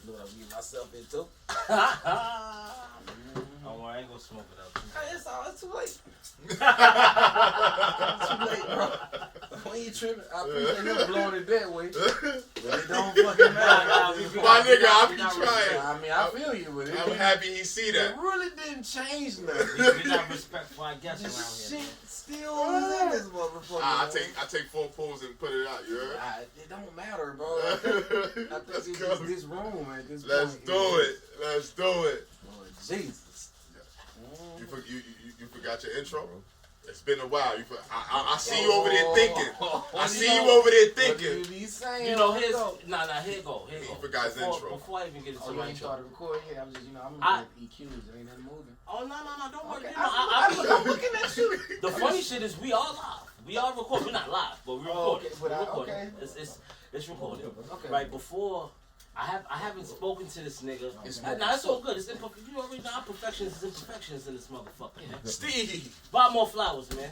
know what I'm getting myself into. Oh, I ain't gonna smoke it up. Hey, it's too late. Too late, bro. When you tripping, I appreciate him blowing it that way. But it don't fucking matter. My nigga, I be trying. I mean, I feel you with it. I'm happy he see that. It really didn't change nothing. You got respectful, I guess, around here. Shit still is in this motherfucker. I take 4 pulls and put it out, you heard? It don't matter, bro. I think Let's it's go. just this room at this Let's point. do it. Let's do it. Lord Jesus. You forgot your intro? It's been a while. I see you over there thinking. I see you over there thinking. What are you saying? You know, here go. He forgot his intro. Before I even get into you my ain't intro. started recording yet. I'm just, I'm looking at EQs. There ain't nothing moving. Oh, no, don't worry. Okay. You know, I'm looking at you. the funny shit is we are live. We are recording. We're not live, but we're recording. Okay, but We're recording. okay. It's recorded. Okay. Right before, I haven't spoken to this nigga. It's all good. It's imperfect. You already know our perfections is imperfections in this motherfucker. Steve. Buy more flowers, man.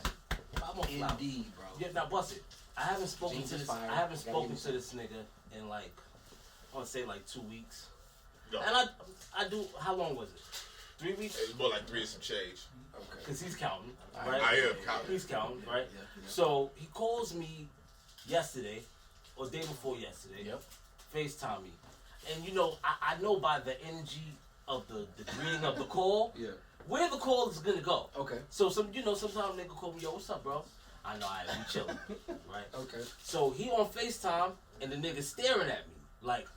Buy more flowers. Indeed, bro. Yeah, now bust it. I haven't spoken Jesus to this. fire. I haven't Gotta spoken give to me this nigga in like, I want to say like 2 weeks. No. And I do. How long was it? 3 weeks? It's more like 3 and some change. Okay. Because he's counting, right? I am counting. He's counting, right? Yeah. So he calls me yesterday, or day before yesterday. Yep. FaceTime me, and you know I know by the energy of the greeting of the call, Yeah. where the call is gonna go. Okay. So sometimes nigga call me, yo, what's up, bro? I know, we chilling, right? Okay. So he on FaceTime, and the nigga staring at me like,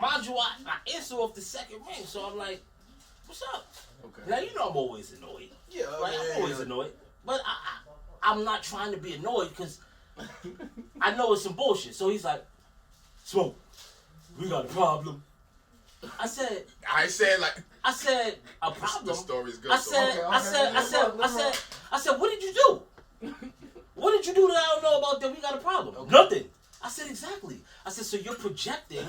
mind you, I answer off the second ring, so I'm like, what's up? Okay. Now you know I'm always annoyed. Yeah. Right? I'm always annoyed. But I'm not trying to be annoyed because I know it's some bullshit. So he's like, Smoke, we got a problem. I said, a problem. The story's good. I said, what did you do? What did you do that I don't know about that we got a problem? Okay. Nothing. I said, exactly. I said, so you're projecting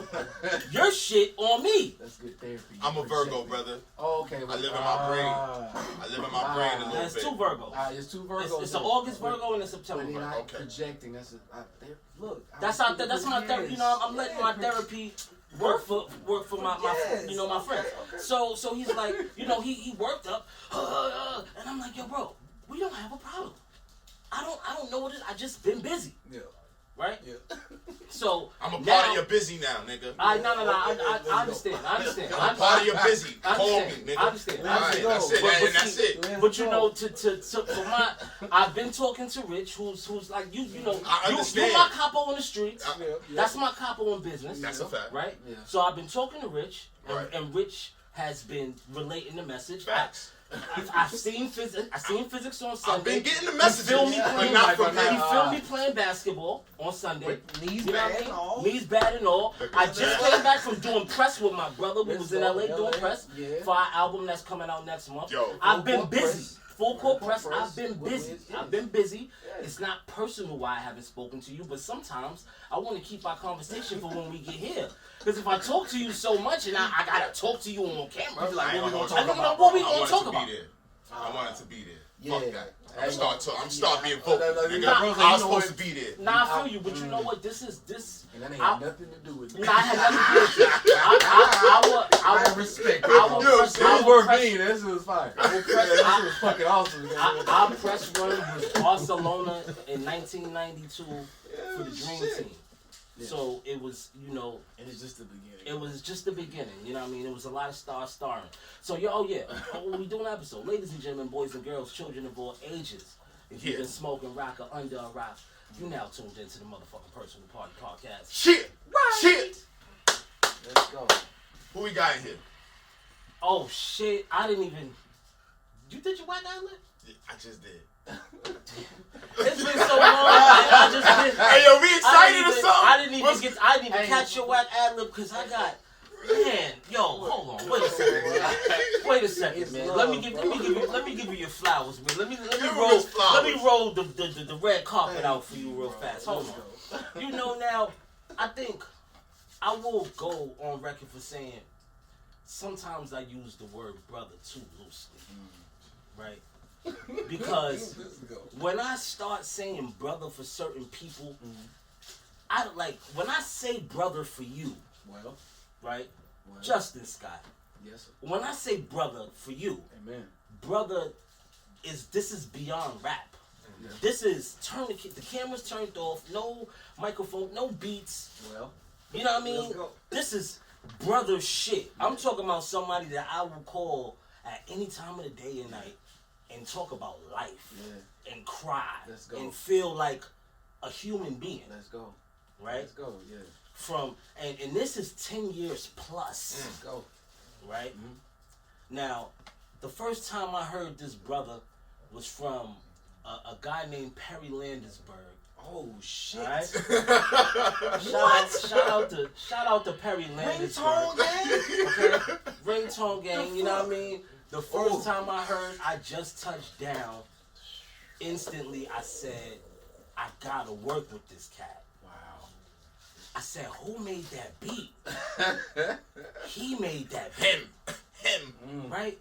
your shit on me. That's good therapy. I'm a Virgo, brother. Oh, okay. I live in my brain. I live in my brain a little There's bit. 2 Virgos. It's 2 Virgos. It's an August Virgo and a September But then Virgo. Okay. projecting. Look. That's my therapy. You know, I'm letting my therapy work for my my friend. Okay. So he's like, he worked up, and I'm like, yo, bro, we don't have a problem. I don't know what it is. I just been busy, Yeah. right? Yeah. So I'm a part of your busy now, nigga. I understand. I'm a part of your busy. Call me, nigga. I understand. Alright, that's it. But That's see, it. But you know, for my, I've been talking to Rich, who's like you know, I understand. you my capo in the streets. Yeah. That's my capo in business. That's a fact. Right? Yeah. So I've been talking to Rich, Right. and Rich has been relating the message. Facts. I've seen physics. I seen physics on Sunday. I've been getting the messages, He filmed me but playing, not from he him. filmed me playing basketball on Sunday. With knees You know bad what I and all. mean? Knees bad and all. I just came back from doing press with my brother. We was in LA doing press for our album that's coming out next month. Yo. I've been Full court busy. press. Full court Full press. court I've been press. busy. Yes. I've been busy. Yes. It's not personal why I haven't spoken to you, but sometimes I want to keep our conversation for when we get here. Because if I talk to you so much and I gotta talk to you on camera, You like, I what we gonna ain't talk gonna about? What we I gonna wanted talk to about? be there. I wanted to be there. Yeah. Fuck that. Hey, I'm start being vocal. Nigga. Nah, I was supposed to be there. Nah, I feel you, but you know what? This. And that ain't got nothing to do with it. Nah, I had nothing to do with it. I would respect it. I would press. This was fire. This was fucking awesome. Our press run was Barcelona in 1992 for the Dream Team. Yeah. So it was, And it's just the beginning. it was just the beginning. You know what I mean? It was a lot of stars starring. So, we doing an episode. Ladies and gentlemen, boys and girls, children of all ages. If you've been smoking rock or under a rock, you now tuned into the motherfucking Personal Party Podcast. Shit. Shit. Let's go. Who we got in here? Oh, shit. I didn't even... You did your white ad-lib? Yeah, I just did. It's been so long, man. I just did. Hey, yo, we excited or something? I didn't even catch your whack ad-lib because I got... Man, hold on. Wait a second, man. Let me give you your flowers, man. Let me roll the red carpet out for you real fast. Hold on. You know now, I think I will go on record for saying sometimes I use the word brother too loosely, right? Because when I start saying brother for certain people, I like when I say brother for you. Well, right? Well, Justin Scott. Yes, sir. When I say brother for you, amen. Brother this is beyond rap. Yeah. This is the camera's turned off, no microphone, no beats. Well, you know what I mean? This is brother shit. Yeah. I'm talking about somebody that I will call at any time of the day and night and talk about life and cry and feel like a human being. Let's go. Right? Let's go, yeah. From and this is 10 years plus. Let's go. Right? Mm-hmm. Now, the first time I heard this brother was from a guy named Perry Landisberg. Oh shit! Right? shout out to Perry Landisberg. Ringtone gang. Okay, Ringtone gang. You know what I mean? The first time I heard, I just touched down. Instantly, I said, I gotta work with this cat. Wow. I said, who made that beat? He made that beat. Him. Right?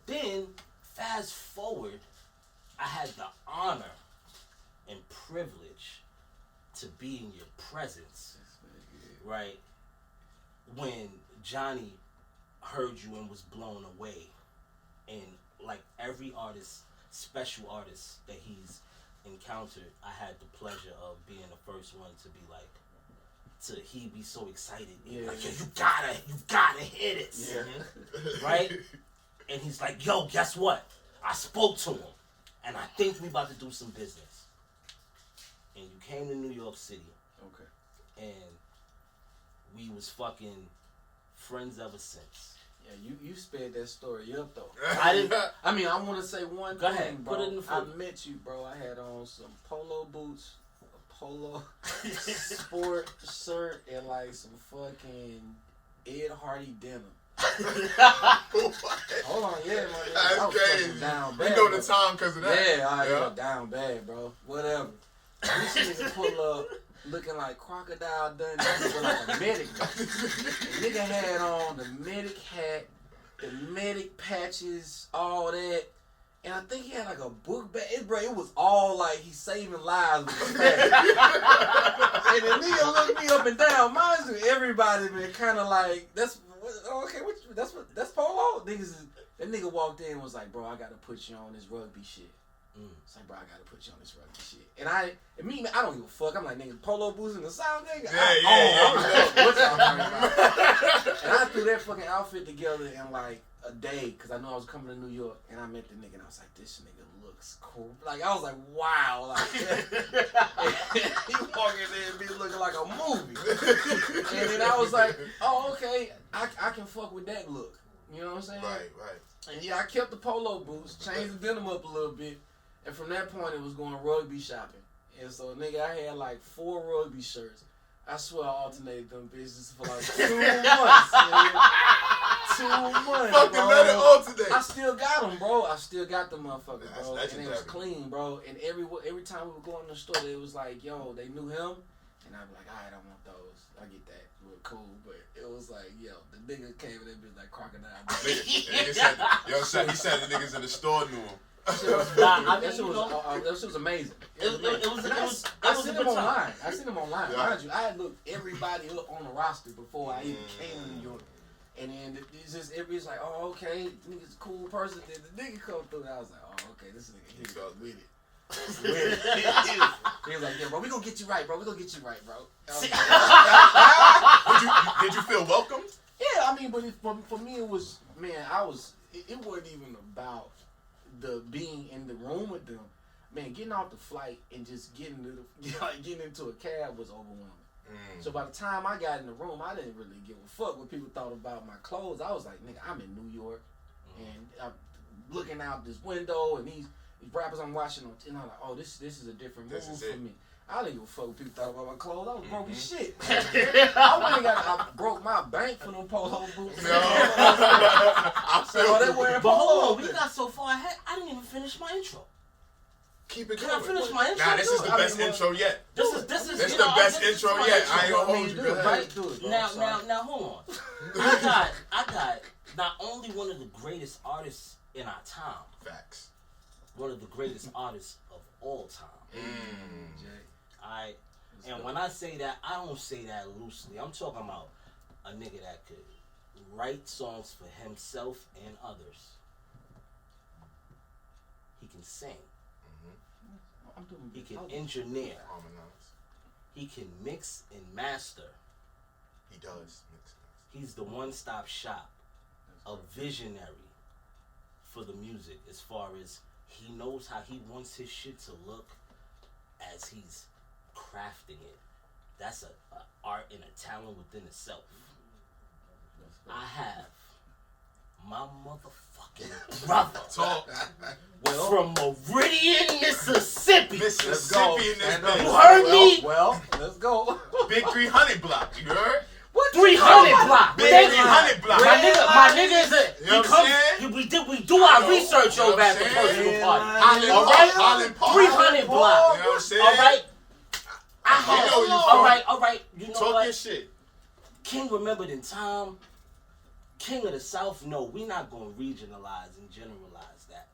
Then, fast forward, I had the honor and privilege to be in your presence, right? When Johnny heard you and was blown away. And like every artist, special artist that he's encountered, I had the pleasure of being the first one to be like, he be so excited. Yeah. Like, yo, you gotta hear this. Yeah. Right? And he's like, yo, guess what? I spoke to him. And I think we about to do some business. And you came to New York City. Okay. And we was fucking friends ever since. Yeah, you sped that story up though. I didn't. I mean, I want to say one Go thing, ahead, bro. put it in the foot. I met you, bro. I had on some polo boots, a polo sport shirt, and like some fucking Ed Hardy denim. Hold on, yeah, man. I was fucking down bad. You know bro. the time because of that. Yeah, I got down bad, bro. Whatever. You see nigga pull up looking like Crocodile Dundee, looking like a medic. The nigga had on the medic hat, the medic patches, all that. And I think he had like a book bag. It was all like he's saving lives with the bag. And the nigga looked me up and down. Mind you, everybody been kind of like, that's polo? That nigga walked in and was like, bro, I gotta put you on this rugby shit. It's like, bro, I gotta put you on this rugby shit. And I don't give a fuck. I'm like, nigga, polo boots in the South, nigga. What y'all talking about? And I threw that fucking outfit together in like a day because I knew I was coming to New York. And I met the nigga and I was like, this nigga looks cool. Like, I was like, wow. Like, he walking in and be looking like a movie. And then I was like, oh, okay, I can fuck with that look. You know what I'm saying? Right. And yeah, I kept the polo boots, changed the denim up a little bit. And from that point, it was going rugby shopping. And so, nigga, I had like 4 rugby shirts. I swear I alternated them bitches for like 2 months, nigga. 2 months, fucking bro. let it alternate. I still got them, bro. I still got them motherfuckers, That's bro. legendary. And it was clean, bro. And every time we would go in the store, it was like, yo, they knew him. And I'd be like, all right, I want those. I get that. We're cool. But it was like, yo, the nigga came in that bitch like Crocodile. He said the niggas in the store knew him. That shit was amazing. I seen him online. Yeah. Mind you, I had looked everybody up on the roster before I even came to New York. And then it's just everybody's like, oh, okay, nigga's a cool person. Then the nigga come through and I was like, oh, okay, this nigga here with it. He was like, yeah, bro, we gonna get you right, bro. Did you feel welcomed? Yeah, I mean, but for me, it was, man, it wasn't even about the being in the room with them. Man, getting off the flight and just getting into a cab was overwhelming. So by the time I got in the room, I didn't really give a fuck what people thought about my clothes. I was like, nigga, I'm in New York, and I'm looking out this window, and these rappers I'm watching, and I'm like, oh, this is a different move for me. I didn't give a fuck what people thought about my clothes. I was broke as shit. I broke my bank for them polo boots. No. But hold on, we got so far ahead, I didn't even finish my intro. Keep it Can going. I finish my intro? Nah, this is the best intro yet. This is This the best intro yet. I ain't gonna hold you. Right? Now, hold on. I got not only one of the greatest artists in our time. Facts. One of the greatest artists of all time. Alright. And when I say that, I don't say that loosely. I'm talking about a nigga that could write songs for himself and others. He can sing. He can engineer. He can mix and master. He does. He's the one-stop shop, a visionary for the music as far as he knows how he wants his shit to look as he's crafting it. That's a art and a talent within itself. I have my motherfucking brother from Meridian, Mississippi. Mississippi in this bitch. You heard me? Well, let's go. Big 300 block. You heard? What? 300 block. Big 300 block. My nigga is a. You know what I'm saying? We do our research over at the personal party. All right? 300 block. You know what I'm saying? All right. All right. You know Talk what? your shit. King remembered in time. King of the South. No, we not gonna regionalize and generalize that.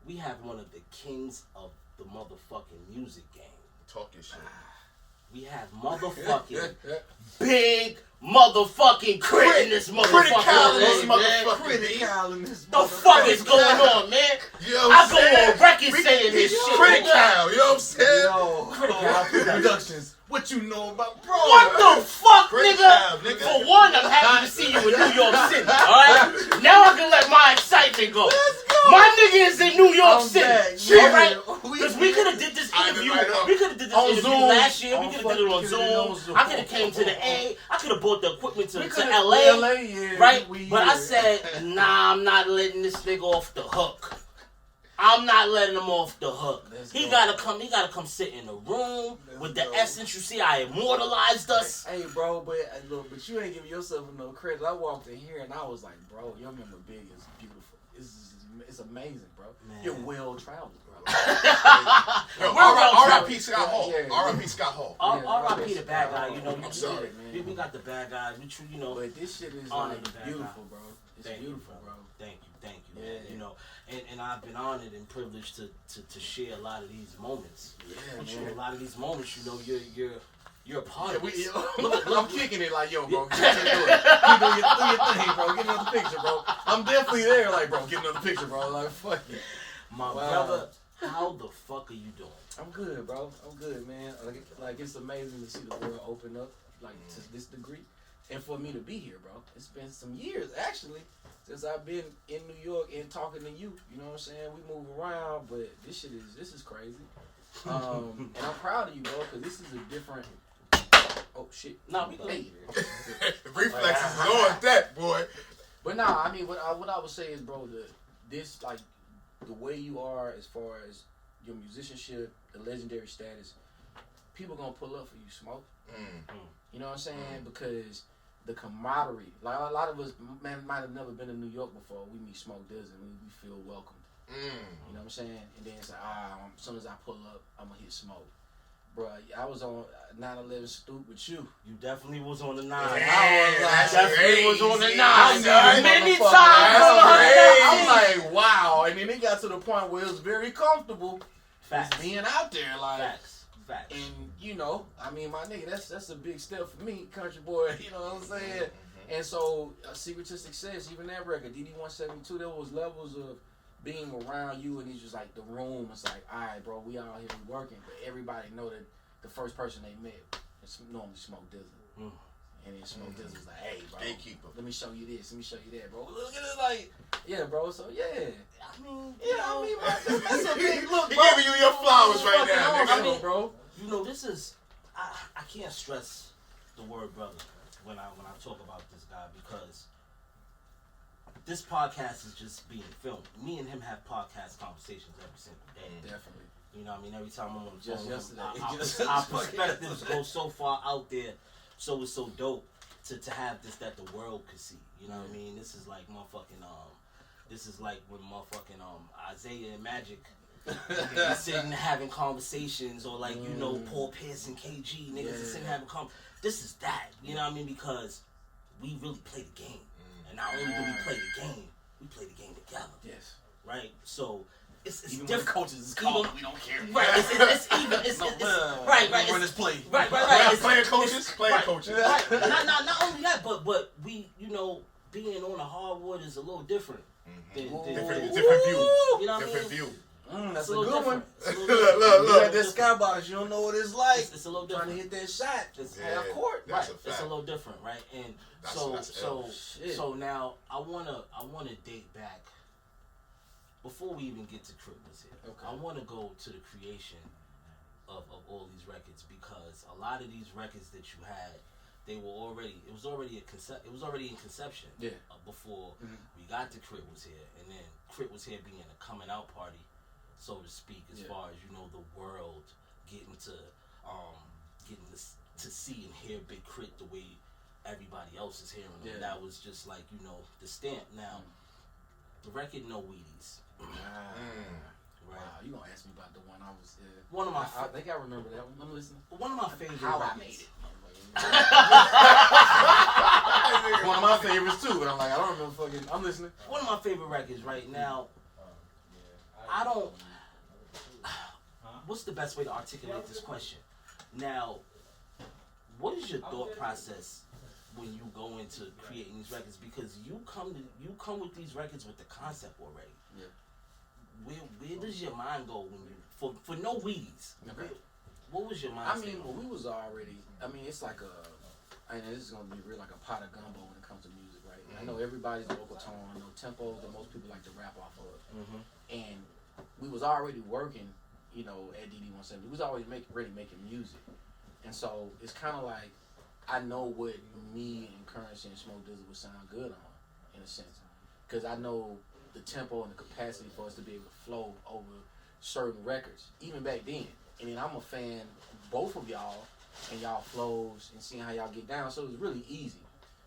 We have one of the kings of the motherfucking music game. Talk your shit. We have motherfucking big motherfucking K.R.I.T in this motherfucking The fuck is going on, man? You know what I'm saying? I go on record saying this shit. Critical, you know what I'm saying? Critical Productions. What you know about bro? What the fuck, Critical, nigga? For one, I'm happy to see you in New York City, alright? Now I can let my excitement go. Let's go. My nigga is in New York City, alright? We Because we could have did this interview. We could have did this interview last year. We could have did it on Zoom. I could have came to the A. I could have bought the equipment to LA. Right? But I said, nah, I'm not letting this nigga off the hook. I'm not letting him off the hook. He gotta come sit in a room with the essence. You see, I immortalized us. Hey, bro, but you ain't giving yourself enough credit. I walked in here and I was like, bro, your member Big is beautiful. It's amazing, bro. Man. You're well traveled, bro. R.I.P. Scott Hall. R.I.P. Scott Hall. R.I.P. the bad guy. You know, I'm sorry, man. We got the bad guy. You know, but this shit is like beautiful, bro. It's beautiful, bro. Thank you, man. You know, and I've been honored and privileged to share a lot of these moments. Yeah, man. A lot of these moments, you know, you're a part of it. I'm kicking it like, yo, bro, keep doing your thing, bro. Get another picture, bro. I'm definitely there, like, bro, get another picture, bro. Like, fuck it. My brother, how the fuck are you doing? I'm good, bro. I'm good, man. Like it's amazing to see the world open up, like, to this degree. And for me to be here, bro. It's been some years, actually, since I've been in New York and talking to you. You know what I'm saying? We move around, but this is crazy. And I'm proud of you, bro, because this is a different... Oh, shit. Nah, we go. Hey. Reflexes is on that, boy. But nah, I mean, what I would say is, bro, the way you are as far as your musicianship, the legendary status, people gonna pull up for you, Smoke. You know what I'm saying? Because the camaraderie, like a lot of us, man, might have never been to New York before. We meet Smoke DZA and we feel welcomed. You know what I'm saying? And then it's like, as soon as I pull up, I'm gonna hit Smoke. Bro, I was on 9/11 stoop with you. You definitely was on the 9. I definitely was on the 9. Many times. I'm like, wow. And then it got to the point where it was very comfortable. Facts. Being out there, like. Facts. And you know, I mean, my nigga, that's a big step for me, country boy. You know what I'm saying? And so, Secret to Success, even that record, DD 172, there was levels of being around you, and it's just like the room. It's like, all right, bro, we out here, we working, but everybody know that the first person they met is normally Smoke DZA. And then Smoke DZA's like, hey, bro, gatekeeper. Let me show you this, let me show you that, bro. Look at it, like, yeah, bro. So yeah, that's a big look, bro. He giving you your flowers right now, nigga. I mean, bro. You know, this is I can't stress the word brother when I talk about this guy, because this podcast is just being filmed. Me and him have podcast conversations every single day. Definitely. You know what I mean? Every time I'm on the Just phone, yesterday. our perspectives go so far out there, so it's so dope to have this that the world could see. You know what I mean? This is like motherfucking this is like when motherfucking Isaiah and Magic sitting having conversations, or like, you know, Paul Pierce and KG niggas are sitting having this is that, you know what I mean? Because we really play the game. And not only do we play the game, we play the game together. Yes. Right? So it's even different. when the coaches is calling, we don't care. Right, it's even. It's right. Run this play. Right. Playing coaches. Right. Not only that, but we, being on the hardwood is a little different. Different view. You know what different I mean? view. That's a good one. Look. At that skybox, you don't know what it's like. It's a little Trying different. to hit that shot. It's half court. That's right. a fact. It's a little different, right? And so now I wanna date back before we even get to K.R.I.T was here. Okay. I wanna go to the creation of all these records, because a lot of these records that you had, it was already in conception. Yeah. Before we got to K.R.I.T was here, and then K.R.I.T was here being a coming out party, so to speak, as far as the world getting to see and hear Big K.R.I.T the way everybody else is hearing them. That was just like the stamp. Now the record No Wheaties. Right. Wow, you gonna ask me about the one I was? One of my. I think I remember that one. I'm listening. One of my favorite. How records. I made it. One of my favorites too, but I'm like, I don't remember fucking. I'm listening. One of my favorite records right now. I don't. What's the best way to articulate this question? Now, what is your thought process when you go into creating these records? Because you come with these records with the concept already. Yeah. Where does your mind go when you for No Wheaties? Okay. What was your mind? I mean, we was already. I mean, it's like and this is gonna be real like a pot of gumbo when it comes to music, right? I know everybody's vocal tone. I know tempos that most people like to rap off of, and we was already working, at DD170. We was always ready making music, and so it's kind of like I know what me and Currency and Smoke DZA would sound good on, in a sense, because I know the tempo and the capacity for us to be able to flow over certain records, even back then. And then I'm a fan of both of y'all and y'all flows and seeing how y'all get down. So it was really easy,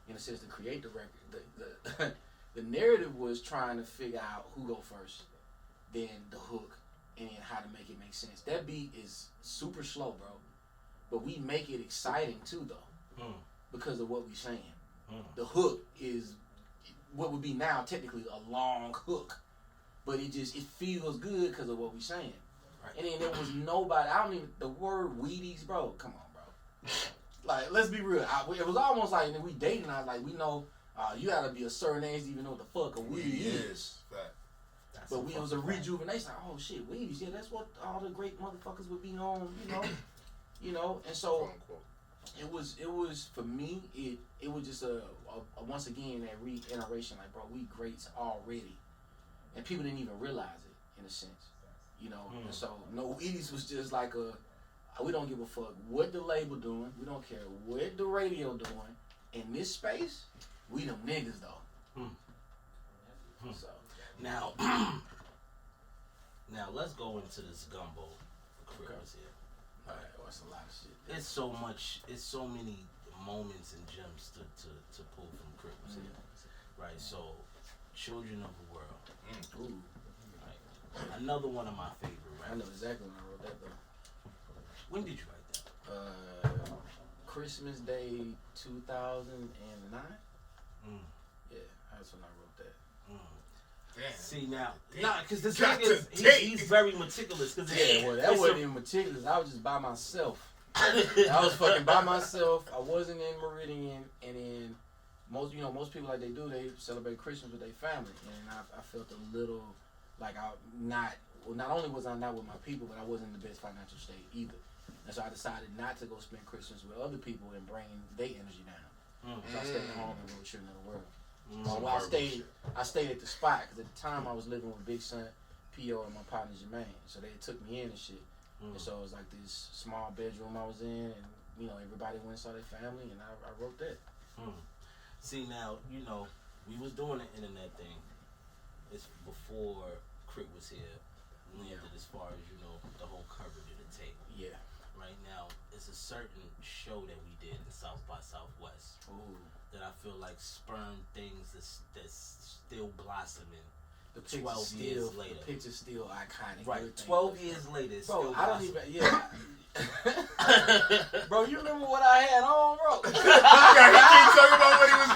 in a sense, to create the record. The narrative was trying to figure out who go first, then the hook, and then how to make it make sense. That beat is super slow, bro, but we make it exciting too, though, because of what we saying. The hook is what would be now technically a long hook, but it feels good because of what we saying. Right. And then there was nobody. The word Wheaties, bro. Come on, bro. Like, let's be real. It was almost like we dating. I was like, we know you gotta be a certain age to even know what the fuck a Wheatie is. But it was a rejuvenation. Like, oh shit, Wheaties. Yeah, that's what all the great motherfuckers would be on. And so it was for me. It was just a once again that reiteration. Like, bro, we greats already, and people didn't even realize it in a sense. And so No Wheaties was just like we don't give a fuck what the label doing. We don't care what the radio doing. In this space, we them niggas though. So now let's go into this gumbo. K.R.I.T was here. All right, well, that's a lot of shit. It's so much. It's so many moments and gems to pull from K.R.I.T was here. Right. So, Children of the World. Ooh. Another one of my favorite rappers. I know exactly when I wrote that though. When did you write that? Christmas Day 2009. Yeah, that's when I wrote that. Damn. See now, Damn. because this nigga he's very meticulous. Cause that wasn't even meticulous. I was just by myself. I was fucking by myself. I wasn't in Meridian, and then most people like they celebrate Christmas with their family, and I felt a little. Like not only was I not with my people, but I wasn't in the best financial state either. And so I decided not to go spend Christmas with other people and bring their energy down. So I stayed at home and wrote Children of the World. So I stayed at the spot, because at the time I was living with Big Son, P.O. and my partner Jermaine. So they took me in and shit. And so it was like this small bedroom I was in, and everybody went and saw their family, and I wrote that. See now, we was doing the internet thing. It's before K.R.I.T was here, landed as far as, the whole coverage of the tape. Yeah. Right now, it's a certain show that we did in South by Southwest that I feel like spurned things that's still blossoming The picture's 12 years later. The picture's still iconic. Right, 12 years later, it's bro, still I don't awesome. even, yeah. Bro, you remember what I had on, bro? Yeah, he keeps talking about what he was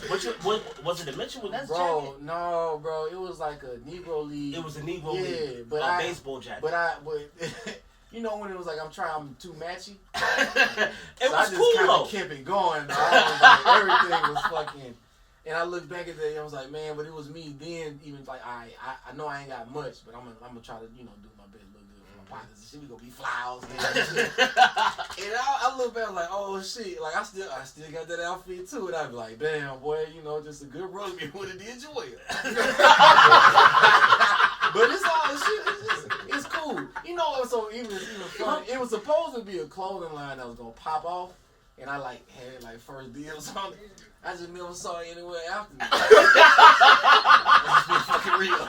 wearing. Was it a Mitchell with that bro, jacket? No, bro. It was like a Negro League. It was a Negro League. But baseball jacket. But you know when it was like I'm too matchy? It was I just cool kind though. of kept it going. Dog. I was like, everything was fucking. And I looked back at that and I was like, man, but it was me then. Even like I know I ain't got much, but I'm gonna try to do my best, look good for my partners and shit. We gonna be flowers and shit. And I look back, I was like, oh shit, like I still got that outfit too. And I'd be like, damn boy, just a good rugby would have did you well. But it's all shit. It's cool. So even fun. It was supposed to be a clothing line that was gonna pop off, and I like had like first deals on it. I just never saw it anywhere after that. It's fucking real.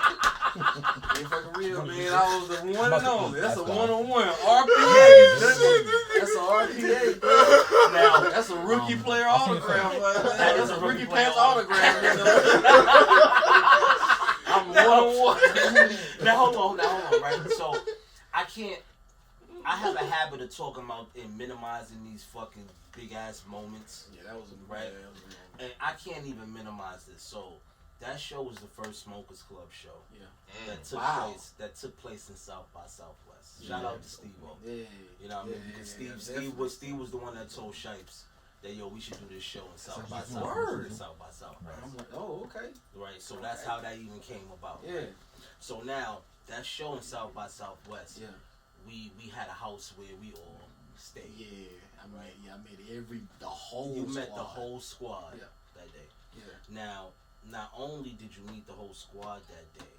Ain't fucking real, man. I was the one and only. That's a one-on-one. RPA. That's an RPA, bro. Now, that's a rookie player autograph. That's a rookie pants autograph. I'm one-on-one. Now hold on, right? So I have a habit of talking about and minimizing these fucking big ass moments. Yeah, that was right. And I can't even minimize this. So that show was the first Smokers Club show. Yeah. That took place in South by Southwest. Shout out to Steve-O. Yeah. You know what I mean? Because Steve was the one that told Shipes that we should do this show in South by Southwest. I'm like, oh, okay. Right. So that's how that even came about. Yeah. Right? So now that show in South by Southwest. Yeah. We had a house where we all stayed. Yeah, I met the whole You squad. met the whole squad that day. Yeah. Now, not only did you meet the whole squad that day,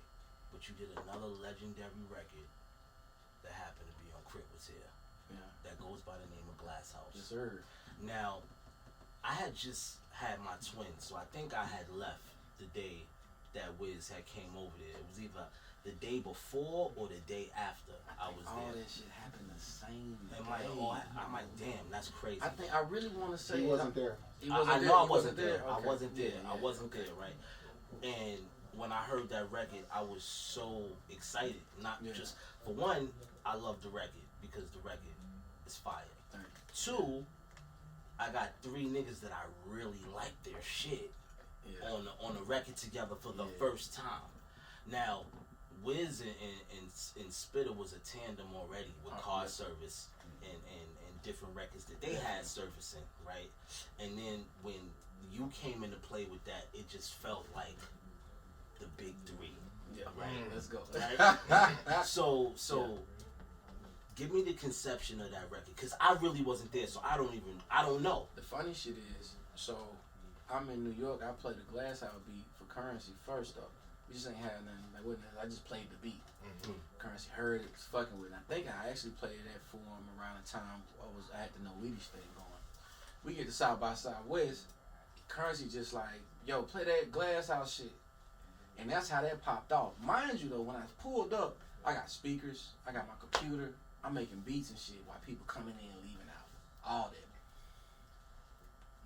but you did another legendary record that happened to be on K.R.I.T Was Here. Yeah. That goes by the name of Glass House. Yes, sir. Now, I had just had my twins, so I think I had left the day that Wiz had came over there. It was either the day before or the day after I was there. All that shit happened the same day. I'm like, damn, that's crazy. I really want to say he wasn't there. I know I wasn't there. Okay. I wasn't there. Yeah, I wasn't there, right? And when I heard that record, I was so excited. Not just for one, I love the record because the record is fire. Two, I got 3 niggas that I really like their shit on a record together for the first time. Now, Wiz and Spitter was a tandem already with car service and different records that they had surfacing, right? And then when you came into play with that, it just felt like the big 3. Yeah, right. Let's go. Right? So give me the conception of that record, because I really wasn't there, so I don't know. The funny shit is, so I'm in New York. I played the Glass House beat for Currency first up. We just ain't had nothing. I just played the beat. Mm-hmm. Currency heard it, was fucking with it. I think I actually played that for him around the time I had to know Weedy State going. We get to South by Southwest. Currency just like, yo, play that Glass House shit. And that's how that popped off. Mind you though, when I pulled up, I got speakers, I got my computer, I'm making beats and shit while people coming in and leaving out. All that.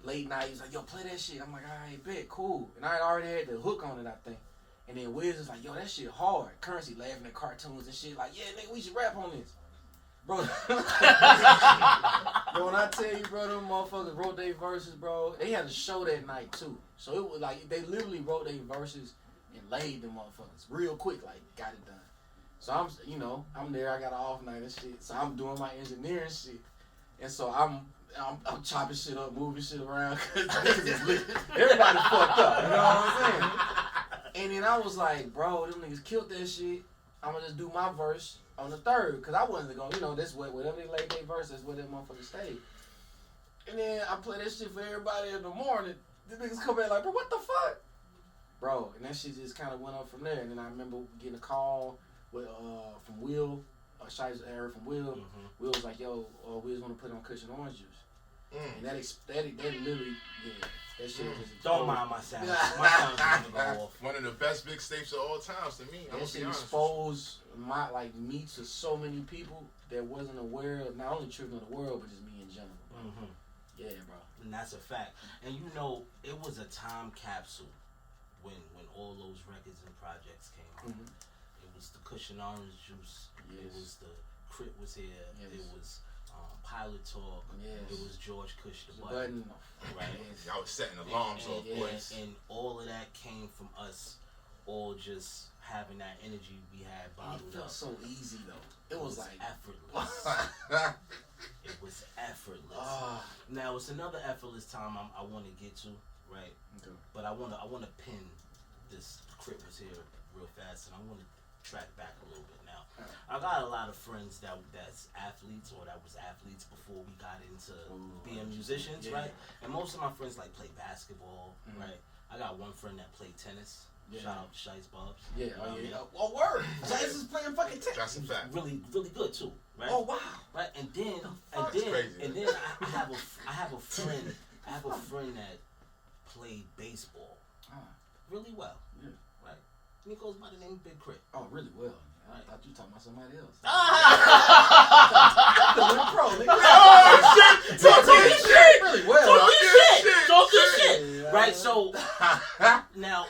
Late night, he's like, yo, play that shit. I'm like, all right, bet, cool. And I already had the hook on it, I think. And then Wiz is like, yo, that shit hard. Currency laughing at cartoons and shit. Like, yeah, nigga, we should rap on this. Bro, bro, when I tell you, bro, them motherfuckers wrote their verses, bro. They had a show that night, too. So it was like, they literally wrote their verses and laid them motherfuckers real quick, like, got it done. So I'm there, I got an off night and shit. So I'm doing my engineering shit. And so I'm chopping shit up, moving shit around, because niggas is lit. Everybody fucked up, you know what I'm saying? And then I was like, bro, them niggas killed that shit. I'm gonna just do my verse on the third, because I wanted to go, that's whatever they laid their verse, that's where that motherfucker stayed. And then I play that shit for everybody in the morning. The niggas come back like, bro, what the fuck? Bro, and that shit just kind of went up from there. And then I remember getting a call from Will, Shice era from Will. Mm-hmm. Will was like, yo, we just want to put on Cushion Orange Juice. And that literally, that shit was just don't mind my sound. My sound's gonna go off. One of the best mixtapes of all times to me. That shit exposed me to so many people that wasn't aware of not only Trippin' the World, but just me in general. Mm-hmm. Yeah, bro. And that's a fact. And it was a time capsule when all those records and projects came out. It was the Cushion Orange Juice. It was the K.R.I.T was here. It was Pilot Talk. It was George Cush the Button. Right. Y'all was setting alarms off, boys. And all of that came from us all just having that energy we had bottled up. It felt so easy though. It was like effortless. It was effortless. Now it's another effortless time I want to get to, right? Okay. But I want to pin this K.R.I.T was here real fast, and I want to track back a little bit now. I got a lot of friends that's athletes or that was athletes before we got into being musicians, right? And most of my friends like play basketball, right? I got one friend that played tennis. Shout out to Shice Bubs. Oh, word. Shice is playing fucking tennis. That's a fact. Really, really good too, right? Oh wow. Right, and then I have a friend that played baseball really well. Yeah. Right. And he goes by the name of Big Krit. Oh, really well. I thought you were talking about somebody else. Oh shit! Talk your shit. Really well. Talk your shit. Right. So now.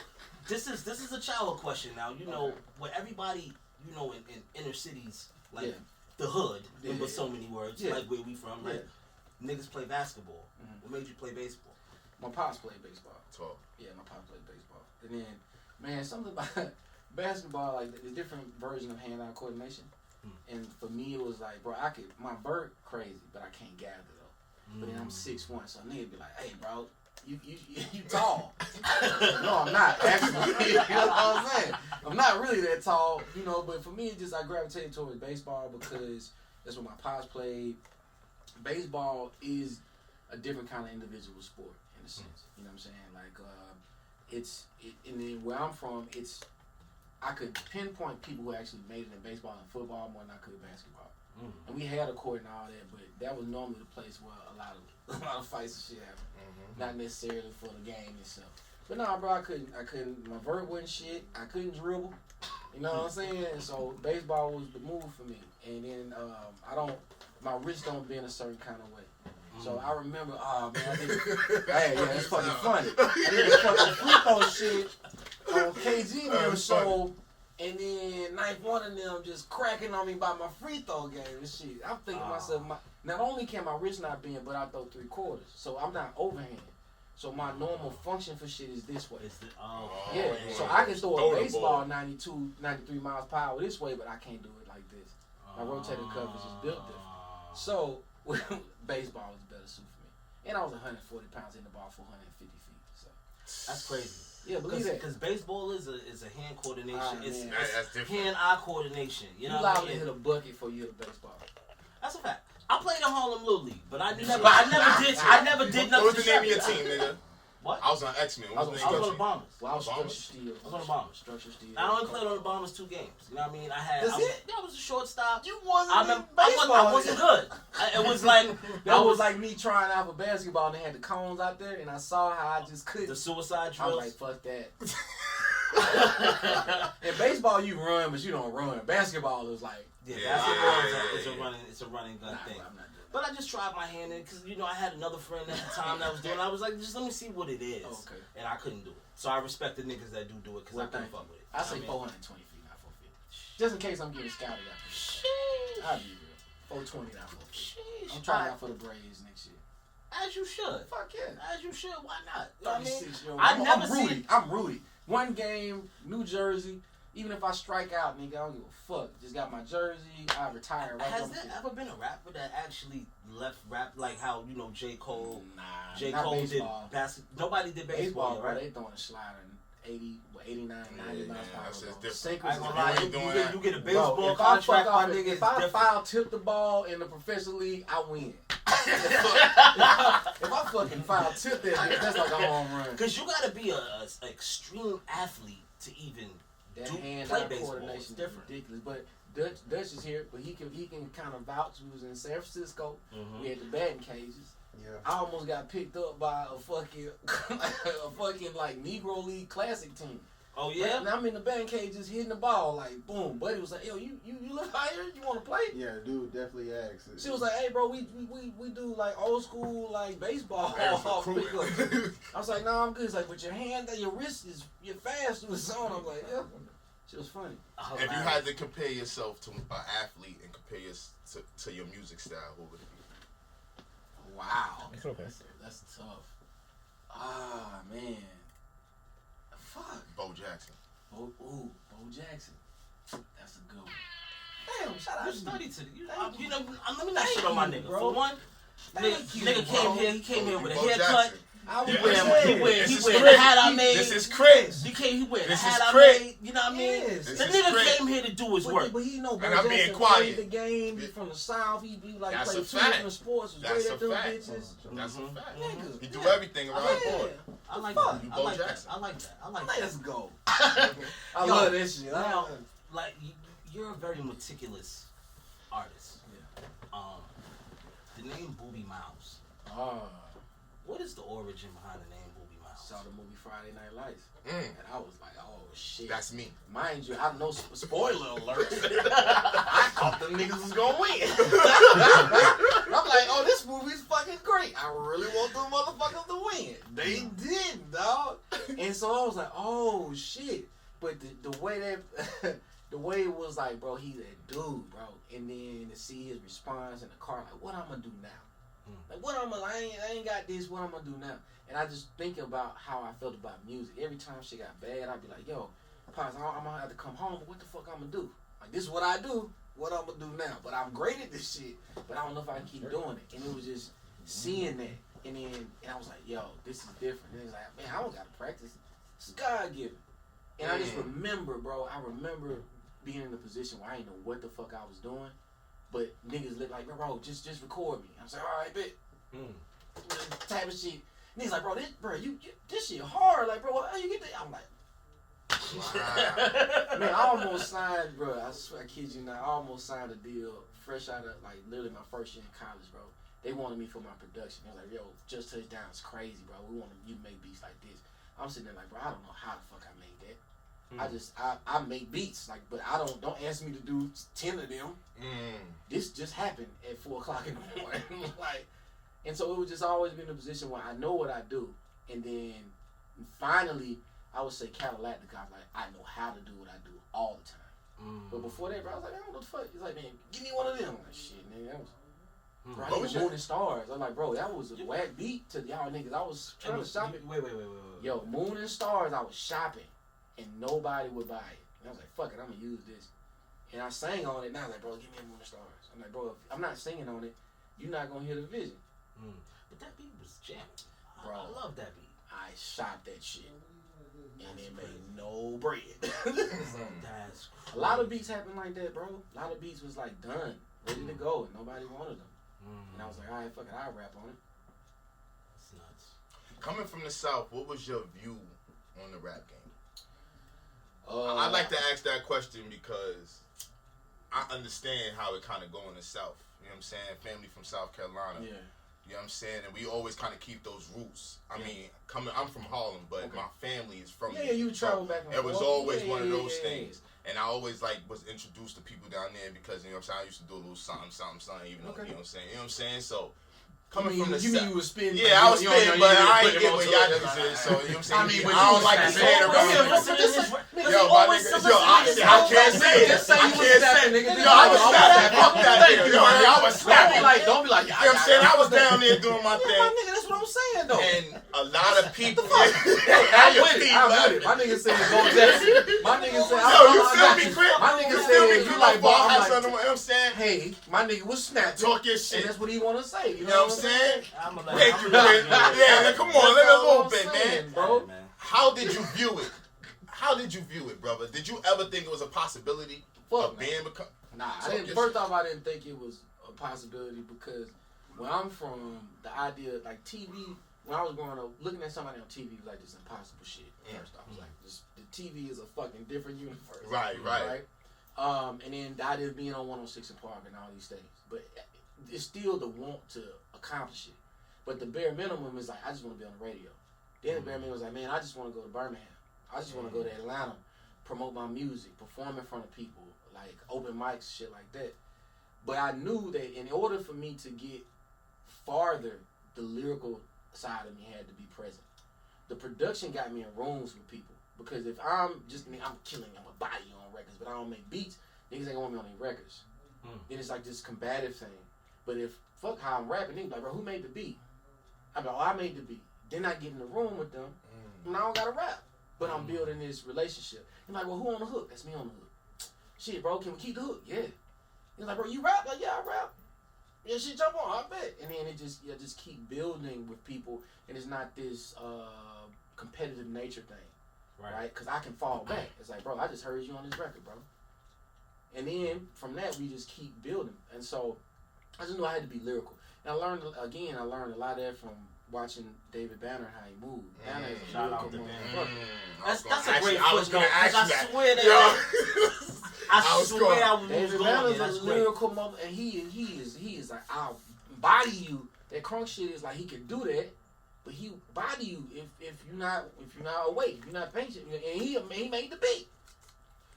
This is a childhood question now. You know, what everybody, you know, in inner cities, like the hood, in but so many words, like where we from, right? Niggas play basketball. What made you play baseball? My pops played baseball. Yeah, my pops played baseball. And then, man, something about basketball, like the different version of hand-eye coordination. And for me, it was like, bro, my vert crazy, but I can't gather though. But then I'm 6'1", so nigga be like, hey, bro. You tall. No, I'm not, actually. You know what I'm saying? I'm not really that tall, you know, but for me, I gravitated towards baseball because that's what my pops played. Baseball is a different kind of individual sport, in a sense. You know what I'm saying? Like, and then where I'm from, I could pinpoint people who actually made it in baseball and football more than I could basketball. And we had a court and all that, but that was normally the place where a lot of fights and shit happened. Not necessarily for the game itself. But nah, bro, I couldn't, my vert wasn't shit. I couldn't dribble. You know what I'm saying? So baseball was the move for me. And then my wrist don't bend a certain kind of way. So I remember, that's fucking funny. I did a fucking free throw shit on KG and show. And then ninth one of them just cracking on me by my free throw game and shit. I'm thinking to myself, not only can my wrist not bend, but I throw 3/4. So I'm not overhand. So my normal function for shit is this way. So I can throw a baseball 92, 93 miles per hour this way, but I can't do it like this. My rotator cuff is just built different. So baseball was a better suit for me. And I was 140 pounds in the ball for 150 feet. So that's crazy. Yeah, believe that. Because baseball is a hand coordination. It's different. Hand-eye coordination. You know, liable to hit a bucket for you hit a baseball. That's a fact. I played in Harlem Little League, but I never did nothing. What was the name of your team, nigga? What? I was on X-Men. I was on the Bombers. Well, I was Structure Steel. I was on the Bombers. Structure Steel. I only played on the Bombers 2 games. You know what I mean? I was a shortstop. You wasn't in baseball. I wasn't good. It was like was like me trying out for basketball and they had the cones out there and I saw how I just couldn't. The suicide drills. I was like, fuck that. In baseball you run, but you don't run. Basketball is like basketball is a running gun thing. But I just tried my hand in because, you know, I had another friend at the time that was doing it. I was like, just let me see what it is. Okay. And I couldn't do it. So I respect the niggas that do it because I couldn't fuck with it. I say 420 feet, not 450. Just in case I'm getting scouted out there. I'll be real. 420, not 450. I'm trying out for the Braves next year. As you should. Fuck yeah. As you should. Why not? You know what I mean? I'm Rudy. One game, New Jersey. Even if I strike out, nigga, I don't give a fuck. Just got my jersey. I retire. Has there ever been a rapper that actually left rap like how, you know, J. Cole? Nah. J. Cole baseball. Nobody did baseball, right? They throwing a slider 89, 90 miles per hour. That's different. You get a baseball contract, my nigga. If I foul tip the ball in the professional league, I win. If I fucking foul tip that bitch, that's like a home run. Because you gotta be an extreme athlete to even play baseball. It's different. Ridiculous. But Dutch is here, but he can kind of vouch. We was in San Francisco. We had the batting cages. Yeah. I almost got picked up by a fucking like Negro League Classic team. Oh yeah. And I'm in the band cage just hitting the ball like boom. Buddy was like, yo, you look higher. You want to play? Yeah, dude definitely asked. She was like, hey bro, we do like old school like baseball. Hey, I was like, no, I'm good. It's like, but your hand, your wrist is you're fast to the zone. I'm like, yeah. She was funny. If you had to compare yourself to an athlete and compare to your music style, what would it be? Wow. It's okay. That's tough. Ah, man. Fuck. Bo Jackson. Bo Jackson. That's a good one. Damn, shout out You to studied to you. you know, let me not shit on my nigga. bro. For one, nigga came here with a Bo haircut. Jackson. He wear This the is hat I made. This is Chris. He wear the This hat is I K.R.I.T. made. You know what I mean? Yes. The This is nigga K.R.I.T. came here to do his work. But he know Bo And I'm being Jackson quiet. played the game. He from the South. He like That's played a two fact. different sports. Was That's great a at them fact. bitches. That's a fact. Nigga. He do everything around the board. I like Fuck. that. You I Bo like that. Jackson. I like that. I like that. Let's go. I I love this shit. Now, like you're a very meticulous artist. Yeah. The name Booby Mouse. What is the origin behind the name Booby Mouse? Saw the movie Friday Night Lights, Mm. and I was like, oh shit. That's me. Mind you, I know spoiler alert. I thought the niggas was gonna win. I'm like, oh, this movie's fucking great. I really want them motherfuckers to win. They did, dog. And so I was like, oh shit. But the way that the way it was like, bro, he's that dude, bro. And then to see his response in the car, like, what I'm gonna do now? Like, what I'm gonna, I ain't got this, what I'm gonna do now? And I just think about how I felt about music. Every time shit got bad, I'd be like, yo, Pops, I'm gonna have to come home, but what the fuck I'm gonna do? Like, this is what I do, what I'm gonna do now. But I'm great at this shit, but I don't know if I can keep doing it. And it was just seeing that. And I was like, yo, this is different. And it's like, man, I don't gotta practice. This is God given. And I just remember, bro, being in a position where I didn't know what the fuck I was doing. But niggas look like, bro, just record me. I was like, all right, bet. Type of shit. Niggas like, bro, this shit hard. Like, bro, how you get that? I'm like, wow. Man, I almost signed, bro. I swear, I kid you not. I almost signed a deal fresh out of, like, literally my first year in college, bro. They wanted me for my production. They was like, yo, Just Touchdown is crazy, bro. We want you to make beats like this. I'm sitting there like, bro, I don't know how the fuck I made that. I make beats, like, but don't ask me to do 10 of them. This just happened at 4 o'clock in the morning. Like, and so it was just always been in a position where I know what I do. And then finally, I would say Cadillac the guy, like, I know how to do what I do all the time. But before that, bro, I was like, I don't know what the fuck. He's like, man, give me one of them. I'm like, shit, man, that was. Bro, I was Moon and Stars. I'm like, bro, that was a whack beat to y'all niggas. I was trying to shop it. Wait. Yo, Moon and Stars, I was shopping, and nobody would buy it. And I was like, fuck it, I'm gonna use this. And I sang on it, and I was like, bro, give me a Moon and Stars. I'm like, bro, if I'm not singing on it, you're not gonna hear the vision. But that beat was jamming. Bro, I love that beat. I shot that shit, and it made no bread. That's a lot of beats happened like that, bro. A lot of beats was like done, ready to go, and nobody wanted them. And I was like, all right, fuck it, I'll rap on it. That's nuts. Coming from the South, what was your view on the rap game? I'd like to ask that question because I understand how it kind of go in the South. You know what I'm saying? Family from South Carolina. Yeah. You know what I'm saying? And we always kind of keep those roots. I mean, I'm from Harlem, but my family is from Yeah, you travel back and forth. It was always one of those things. And I always was introduced to people down there because, you know what I'm saying, I used to do a little something, even though, you know what I'm saying? So, coming from the South. You mean you was spitting? Yeah, I was spitting, but I ain't get what y'all niggas is. So, you know what I'm saying? I don't like to say it around here. Yo, my nigga, I can't say it. I can't say it. Yo, I was snapping. Fuck that nigga. Yo, I was snapping. Don't be like, you know what I'm saying? I was down there doing my thing. My nigga, that's what I'm saying, though. And a lot of people. I'm with it. My nigga said, Bo Jackson. My nigga said, yo, you feel me, Krit? My nigga said, you like, Bo, I'm like, you know what I'm saying? hey, my nigga was snapping. Talk your shit. And that's what he want to say. You know what I'm saying? Thank you, Krit. Yeah, come on, let me a little bit, man. Bro. How did you view it? Brother? Did you ever think it was a possibility of being become? Nah, first off, I didn't think it was a possibility because where I'm from, the idea, like TV, when I was growing up, looking at somebody on TV was like this impossible shit. First off, like the TV is a fucking different universe. Right. And then the idea of being on 106 and Park and all these things, but it's still the want to accomplish it. But the bare minimum is like, I just want to be on the radio. Then the bare minimum is like, man, I just want to go to Birmingham. I just want to go to Atlanta, promote my music, perform in front of people, like open mics, shit like that. But I knew that in order for me to get farther, the lyrical side of me had to be present. The production got me in rooms with people. Because if I'm killing, I'm a body on records, but I don't make beats, niggas ain't want me on their records. Then it's like this combative thing. But if, fuck how I'm rapping, niggas like, bro, who made the beat? I'm like, oh, I made the beat. Then I get in the room with them, and I don't gotta rap. But I'm building this relationship. He's like, well, who on the hook? That's me on the hook. Shit, bro, can we keep the hook? Yeah. He's like, bro, you rap? Like, yeah, I rap. Yeah, shit, jump on, I bet. And then it just keep building with people, and it's not this competitive nature thing, right? Because I can fall back. It's like, bro, I just heard you on this record, bro. And then from that, we just keep building. And so I just knew I had to be lyrical. And I learned a lot of that from watching David Banner, how he moved. Banner is a lyrical motherfucker. That's a great footnote, because I swear that... I swear I was David Banner's a lyrical mother, and he is like, I'll body you. That crunk shit is like, he can do that, but he body you if you're not awake, if you're not patient. And he made the beat.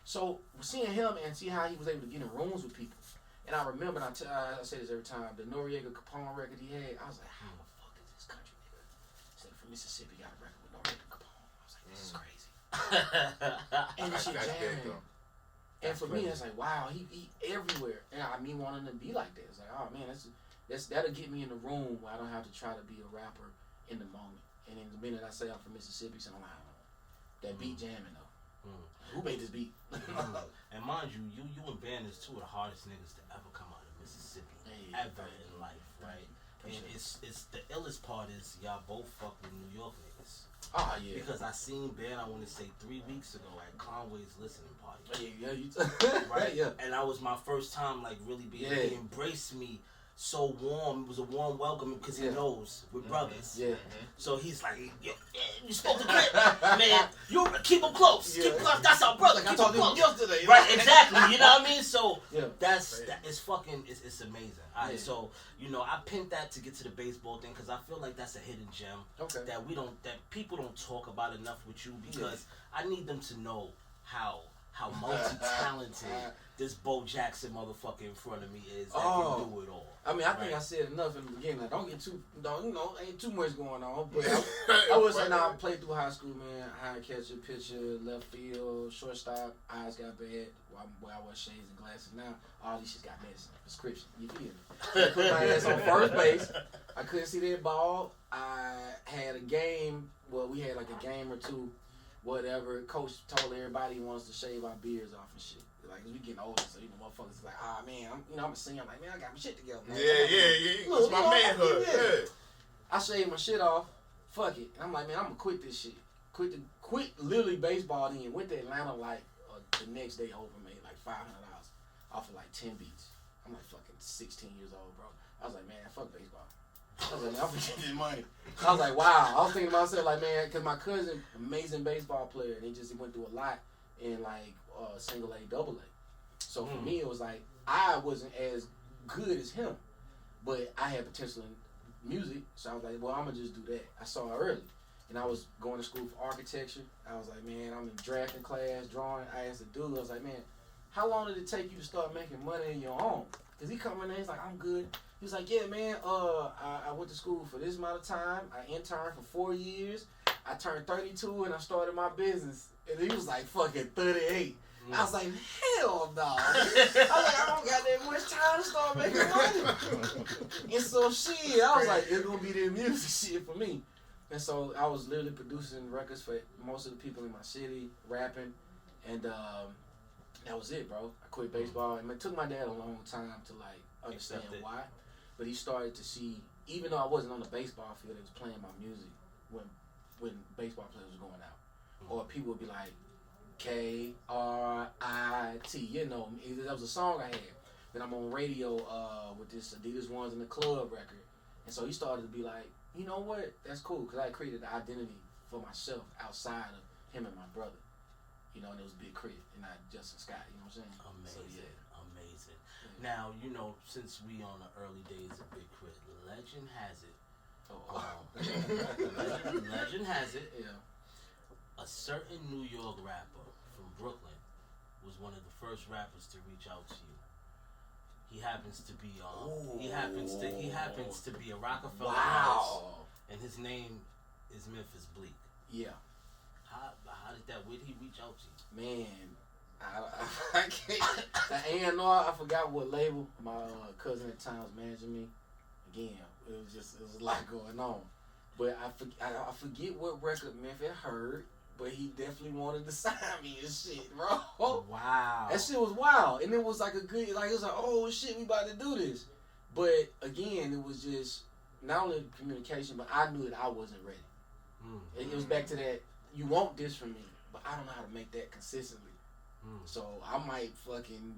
So seeing him and see how he was able to get in rooms with people. And I remember, and I say this every time, the Noriega Capone record he had, I was like, how the fuck is this country nigga? He's like, from Mississippi got a record with Noriega Capone. I was like, this is crazy. And this shit jamming. And for me, it's like, wow, he everywhere. And I mean, wanting to be like that. It's like, oh man, that'll get me in the room where I don't have to try to be a rapper in the moment. And in the minute I say I'm from Mississippi, so I'm like, that beat jamming though. Who made this beat? And mind you, you and Van is two of the hardest niggas to ever come out of Mississippi ever in life, right? And it's the illest part is y'all both fuck with New York niggas. Oh yeah. Because I seen Ben, I want to say 3 weeks ago at Conway's listening party. Yeah, right? Yeah. And that was my first time like really being. He embraced me so warm. It was a warm welcome because he knows we're brothers. Yeah. So he's like, you spoke to K.R.I.T, man. You keep him close. Keep him close. That's our brother. Like I talked to him yesterday. Right, exactly. You know what I mean? So it's fucking it's amazing. All right, so I pinned that to get to the baseball thing because I feel like that's a hidden gem that people don't talk about enough with you because I need them to know how multi-talented this Bo Jackson motherfucker in front of me is that can do it all. I mean, I think I said enough in the beginning. Like, ain't too much going on. But I would say I played through high school, man. High catcher, pitcher, left field, shortstop. Eyes got bad. Where I wear shades and glasses now. All these shit got medicine, prescription. You feel me? I put my ass on first base. I couldn't see that ball. I had a game. Well, we had like a game or two. Whatever. Coach told everybody he wants to shave our beards off and shit. Like, we getting older, so motherfuckers is like, man, I'm a singer. I'm like, man, I got my shit together. Man. Yeah. It's my manhood. Yeah. I shaved my shit off. Fuck it. And I'm like, man, I'm gonna quit this shit. Quit literally baseball. Then went to Atlanta like the next day. Over made like $500 off of like 10 beats. I'm like fucking 16 years old, bro. I was like, man, fuck baseball. I was like, man, I'm gonna get this money. I was like, wow. I was thinking to myself, like, man, because my cousin, amazing baseball player, and he went through a lot in like single A, double A. So for me, it was like I wasn't as good as him, but I had potential in music. So I was like, well, I'm gonna just do that. I saw it early, and I was going to school for architecture. I was like, man, I'm in drafting class, drawing. I asked the dude, I was like, man, how long did it take you to start making money on your own? Cause he come in there, he's like, I'm good. He was like, yeah, man, I went to school for this amount of time. I interned for 4 years. I turned 32 and I started my business. And he was like fucking 38. I was like, hell no. I was like, I don't got that much time to start making money. And so shit, I was like, it's gonna be the music shit for me. And so I was literally producing records for most of the people in my city, rapping, and that was it, bro. I quit baseball. And it took my dad a long time to like understand why. But he started to see, even though I wasn't on the baseball field, he was playing my music when baseball players was going out. Or people would be like, K.R.I.T, that was a song I had. Then I'm on radio with this Adidas Ones in the Club record. And so he started to be like, you know what, that's cool, because I created the identity for myself outside of him and my brother. And it was Big Krit and not Justin Scott, you know what I'm saying? Amazing, amazing. Yeah. Now, since we on the early days of Big Krit, legend has it. Legend has it. Yeah. a certain New York rapper from Brooklyn was one of the first rappers to reach out to you. He happens to be he happens to be a Rockefeller artist, and his name is Memphis Bleek. Yeah. How did that? Where did he reach out to you? Man, I can't. The A&R, I forgot what label. My cousin at the time was managing me. Again, it was a lot going on. But I forget what record Memphis heard, but he definitely wanted to sign me and shit, bro. Wow. That shit was wild. And it was like it was like, oh shit, we about to do this. But again, it was just not only communication, but I knew that I wasn't ready. It was back to that, you want this from me, but I don't know how to make that consistently. So I might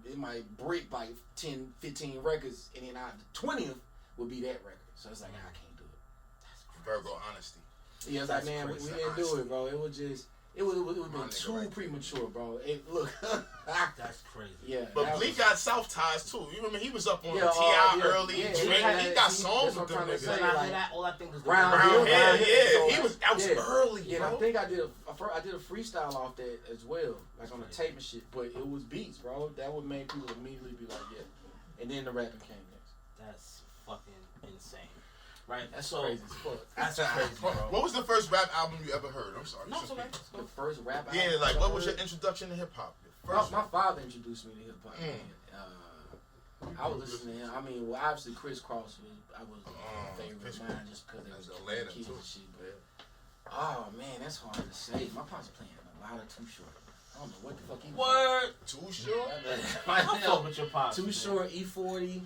it might break like 10, 15 records, and then the 20th would be that record. So it's like, I can't do it. That's verbal honesty. Yeah, it's like, man, we didn't do it, bro. It was just, it would have been too premature, bro. Look. That's crazy. Yeah. But Bleek got South ties too. You remember he was up on T.I. early. He got songs with them niggas. All I think was Brown Hill. Yeah. That was early, yeah, bro. I think I did a freestyle off that as well, like on the tape and shit. But it was beats, bro. That would make people immediately be like, yeah. And then the rapping came next. That's fucking insane. Right? That's crazy as fuck. That's crazy, bro. What was the first rap album you ever heard? I'm sorry. No, it's okay. The first rap album. Yeah, like what was your introduction to hip hop? My father introduced me to hip hop. I was listening to him. I mean, well, obviously Chris Cross was a favorite of mine just because they was Atlanta kids too. and shit. But oh man, that's hard to say. My pops playing a lot of Too Short. I don't know what the fuck he was. Word. Too Short. I fuck with your pops. Too Short, E40.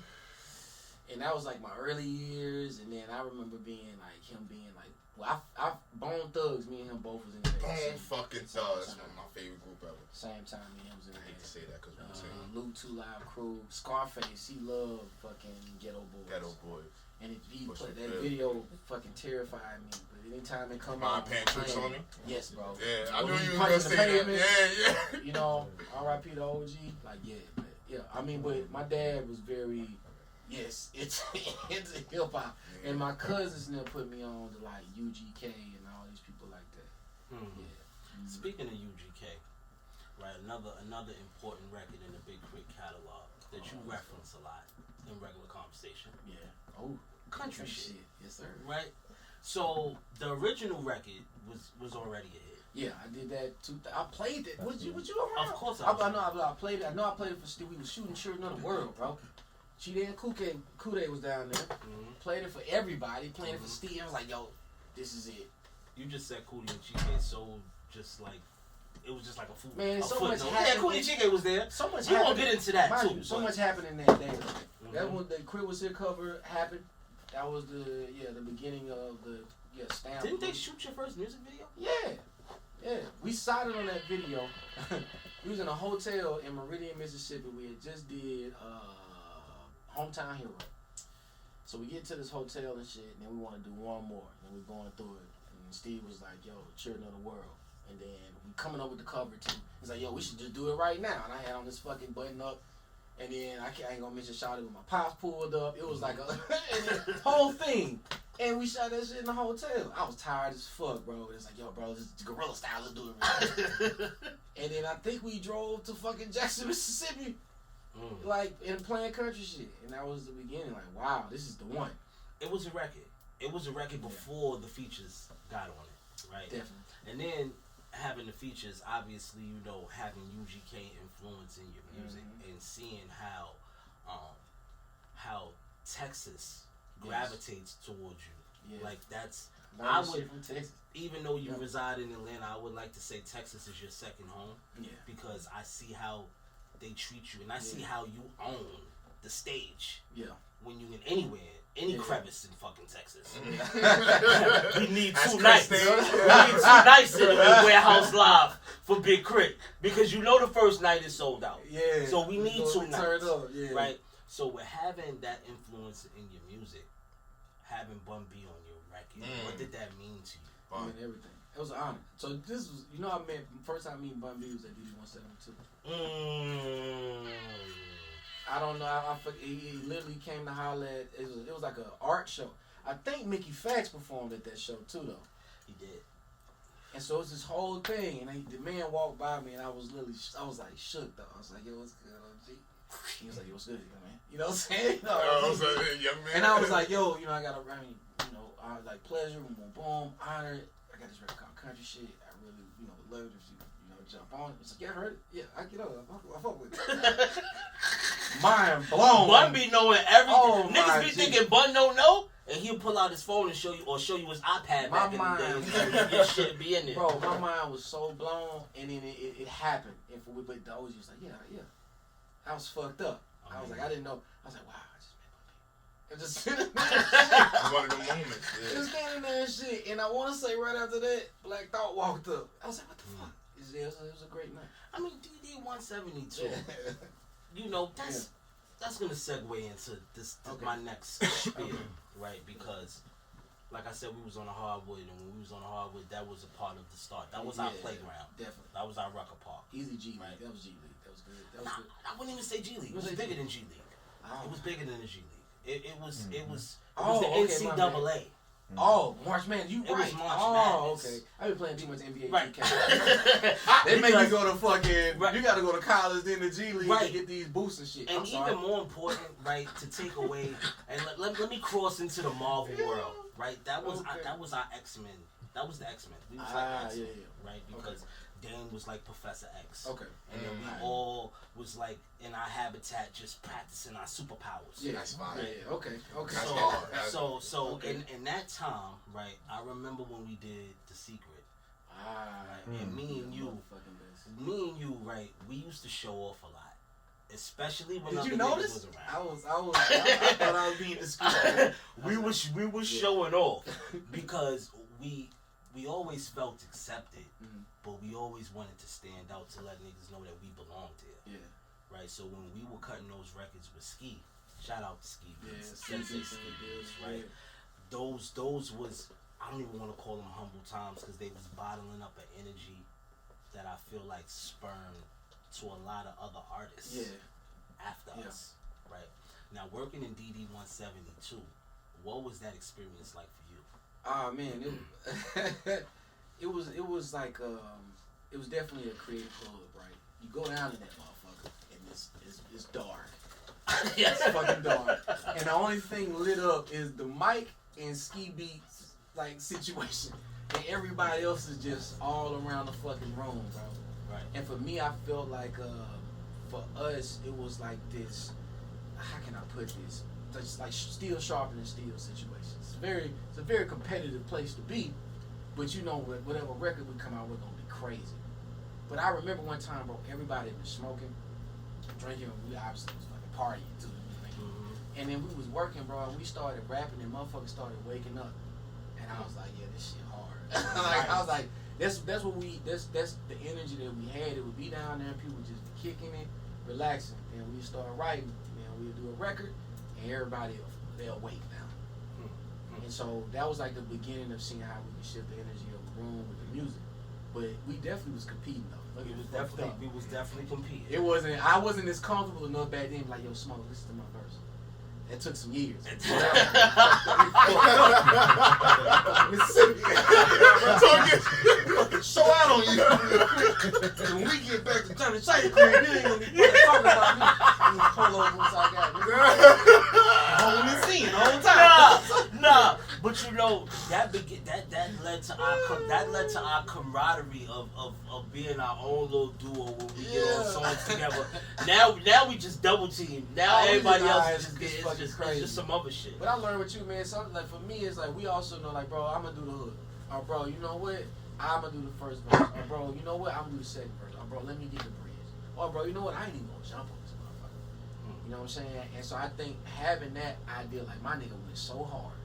And that was like my early years, and then I remember being like him being like, well, I Bone Thugs, me and him both was in the Bone fucking Thugs, one of my favorite group ever. Same time me and him was in I hate to say that because we're Luke 2 Live Crew, Scarface, he loved fucking Ghetto Boys. Ghetto Boys. And he put that video fucking terrified me. But anytime it come Mind out, Pan Tricks on me? Yes, bro. Yeah, I When knew he you were gonna punching the say that. pavement, Yeah. You know, R.I.P. to OG. Like, I mean, but my dad was very, it's into hip hop. Yeah. And my cousins now put me on to like UGK and all these people like that. Yeah. Speaking of UGK, right, another important record in the Big Krit catalog that you reference a lot in regular conversation. Yeah. Oh, country shit. Yes, sir. Right. So the original record was already a hit. Yeah, I did that too. I played it. Was you around? Of course I know I played it. I know I played it for Steve. We was shooting Children of the World, bro. Chide and Kude was down there. Played it for everybody. Playing it for Steve. I was like, yo, this is it. You just said Kude and Chide, so just like it was just like a food. Man, so much happened. happened. Yeah, Kude and Chide was there. So much. We won't get into that too. So much happened in that day. That when the Krit Was Here cover happened. That was the beginning of the stamp. Didn't they shoot your first music video? Yeah. We sided on that video. We was in a hotel in Meridian, Mississippi. We had just did Hometown Hero. So we get to this hotel and shit, and then we want to do one more. And we're going through it. And Steve was like, yo, Children of the World. And then we coming up with the cover too. He's like, yo, we should just do it right now. And I had on this fucking button up. And then I ain't gonna mention shot it with my pops pulled up. It was like a whole thing. And we shot that shit in the hotel. I was tired as fuck, bro. It's like, yo, bro, this is guerrilla style. Let's do it. Right. And then I think we drove to fucking Jackson, Mississippi, like, and playing country shit. And that was the beginning. Like, wow, this is the one. It was a record. It was a record before the features got on it, right? Definitely. And then having the features, obviously, you know, having UGK influence in your music and seeing how Texas gravitates towards you. Like that's I would from Texas. Even though you reside in Atlanta, I would like to say Texas is your second home. Yeah. Because I see how they treat you and I see how you own the stage. Yeah. When you in anywhere, any crevice in fucking Texas. We need two nights. We need 2 nights in the Warehouse Live for Big Krit. Because you know the first night is sold out. Yeah. So we need 2 nights. Right? So with having that influence in your music, having Bun B on your record, what did that mean to you? I mean, everything. It was an honor. So this was, you know, I met, first time meeting Bun B was at DD 172. I don't know. He literally came to holler at. It was like an art show. I think Mickey Fax performed at that show too, though. He did. And so it's this whole thing, and the man walked by me, and I was like shook though. I was like, yo, what's good, OG? He was like, yo, what's good, man? You know what I'm saying? Young man. And I was like, yo, I got I like pleasure, boom, boom, honored. I got this record called Country Shit. I really, would love it if you, jump on it. It's like, yeah, I heard it. Yeah, I get up. I fuck with it. Mind blown. Bun be knowing everything. Oh, Niggas be thinking Bun don't know, and he'll pull out his phone and show you his iPad back in the day. Your shit be in there. Bro, my mind was so blown, and then it happened. And but the OG was like, yeah. I was fucked up. I was like, I didn't know. I was like, wow, I just met Bun B. And just sitting there. One of the moments. Yeah. Just standing there and shit. And I want to say right after that, Black Thought walked up. I was like, what the fuck? It was a great night. I mean, DD 172. That's gonna segue into this my next spiel, right? Because, like I said, we was on the hardwood, and when we was on the hardwood, that was a part of the start. That was our playground. Definitely. That was our record park. Easy G League. Right? That was G League. That was good. I wouldn't even say G League. It was bigger than G League. It was bigger than the G League. It was the NCAA. Oh, March Madness, you it right. Was March Madness. Okay. I've been playing too much NBA 2K. They make you go to fucking, you gotta go to college, then the G League to get these boosts and shit. And even more important, right, to take away, and let me cross into the Marvel world, right? That was our X-Men. That was the X-Men. We was like X-Men, right? Because Dane was like Professor X. Okay. And then we all was like in our habitat just practicing our superpowers. Yeah, that's fine. Yeah, okay. So in that time, right, I remember when we did The Secret. Right, and me and you, right, we used to show off a lot. Especially when did you other notice? niggas was around. I thought I was being discreet. we was showing off because we always felt accepted, but we always wanted to stand out to let niggas know that we belonged here. Yeah. Right. So when we were cutting those records with Ski, shout out to Ski. Ski Bills, right? Those was, I don't even want to call them humble times because they was bottling up an energy that I feel like spurned to a lot of other artists after us. Right. Now working in DD 172, what was that experience like for you? Oh man, it was like it was definitely a creative club, right? You go down in that motherfucker and it's dark. It's fucking dark. And the only thing lit up is the mic and Ski Beats like situation. And everybody else is just all around the fucking room, bro. Right. And for me I felt like for us it was like this, how can I put this? It's like steel sharpening steel situation. It's a very competitive place to be, but whatever record we come out with gonna be crazy. But I remember one time, bro, everybody was smoking, drinking, and we obviously was fucking partying too. And then we was working, bro, and we started rapping, and motherfuckers started waking up, and I was like, yeah, this shit hard. I was like, that's the energy that we had. It would be down there, and people would just be kicking it, relaxing, and we start writing, and we'd do a record. And everybody, they'll wake now. And so that was like the beginning of seeing how we could shift the energy of the room with the music. But we definitely was competing though. Like, we was definitely competing. I wasn't as comfortable enough back then, like, yo, Smoke, listen to my verse. It took some years. Show out on you. When we get back to Johnny Shady Crib, you ain't gonna be talking about me. These polo boots I got. Holding the scene the whole time. Nah. But that led to our camaraderie of being our own little duo when we get on songs together. Now we just double team. Now everybody else is just some other shit. But I learned with you, man. Something like for me, it's like we also know, like, bro, I'm gonna do the hook. Or bro, you know what? I'm gonna do the first verse. Or bro, you know what? I'm gonna do the second verse. Or bro, let me get the bridge. Or bro, you know what? I ain't even gonna jump on this motherfucker. You know what I'm saying? And so I think having that idea, like, my nigga went so hard.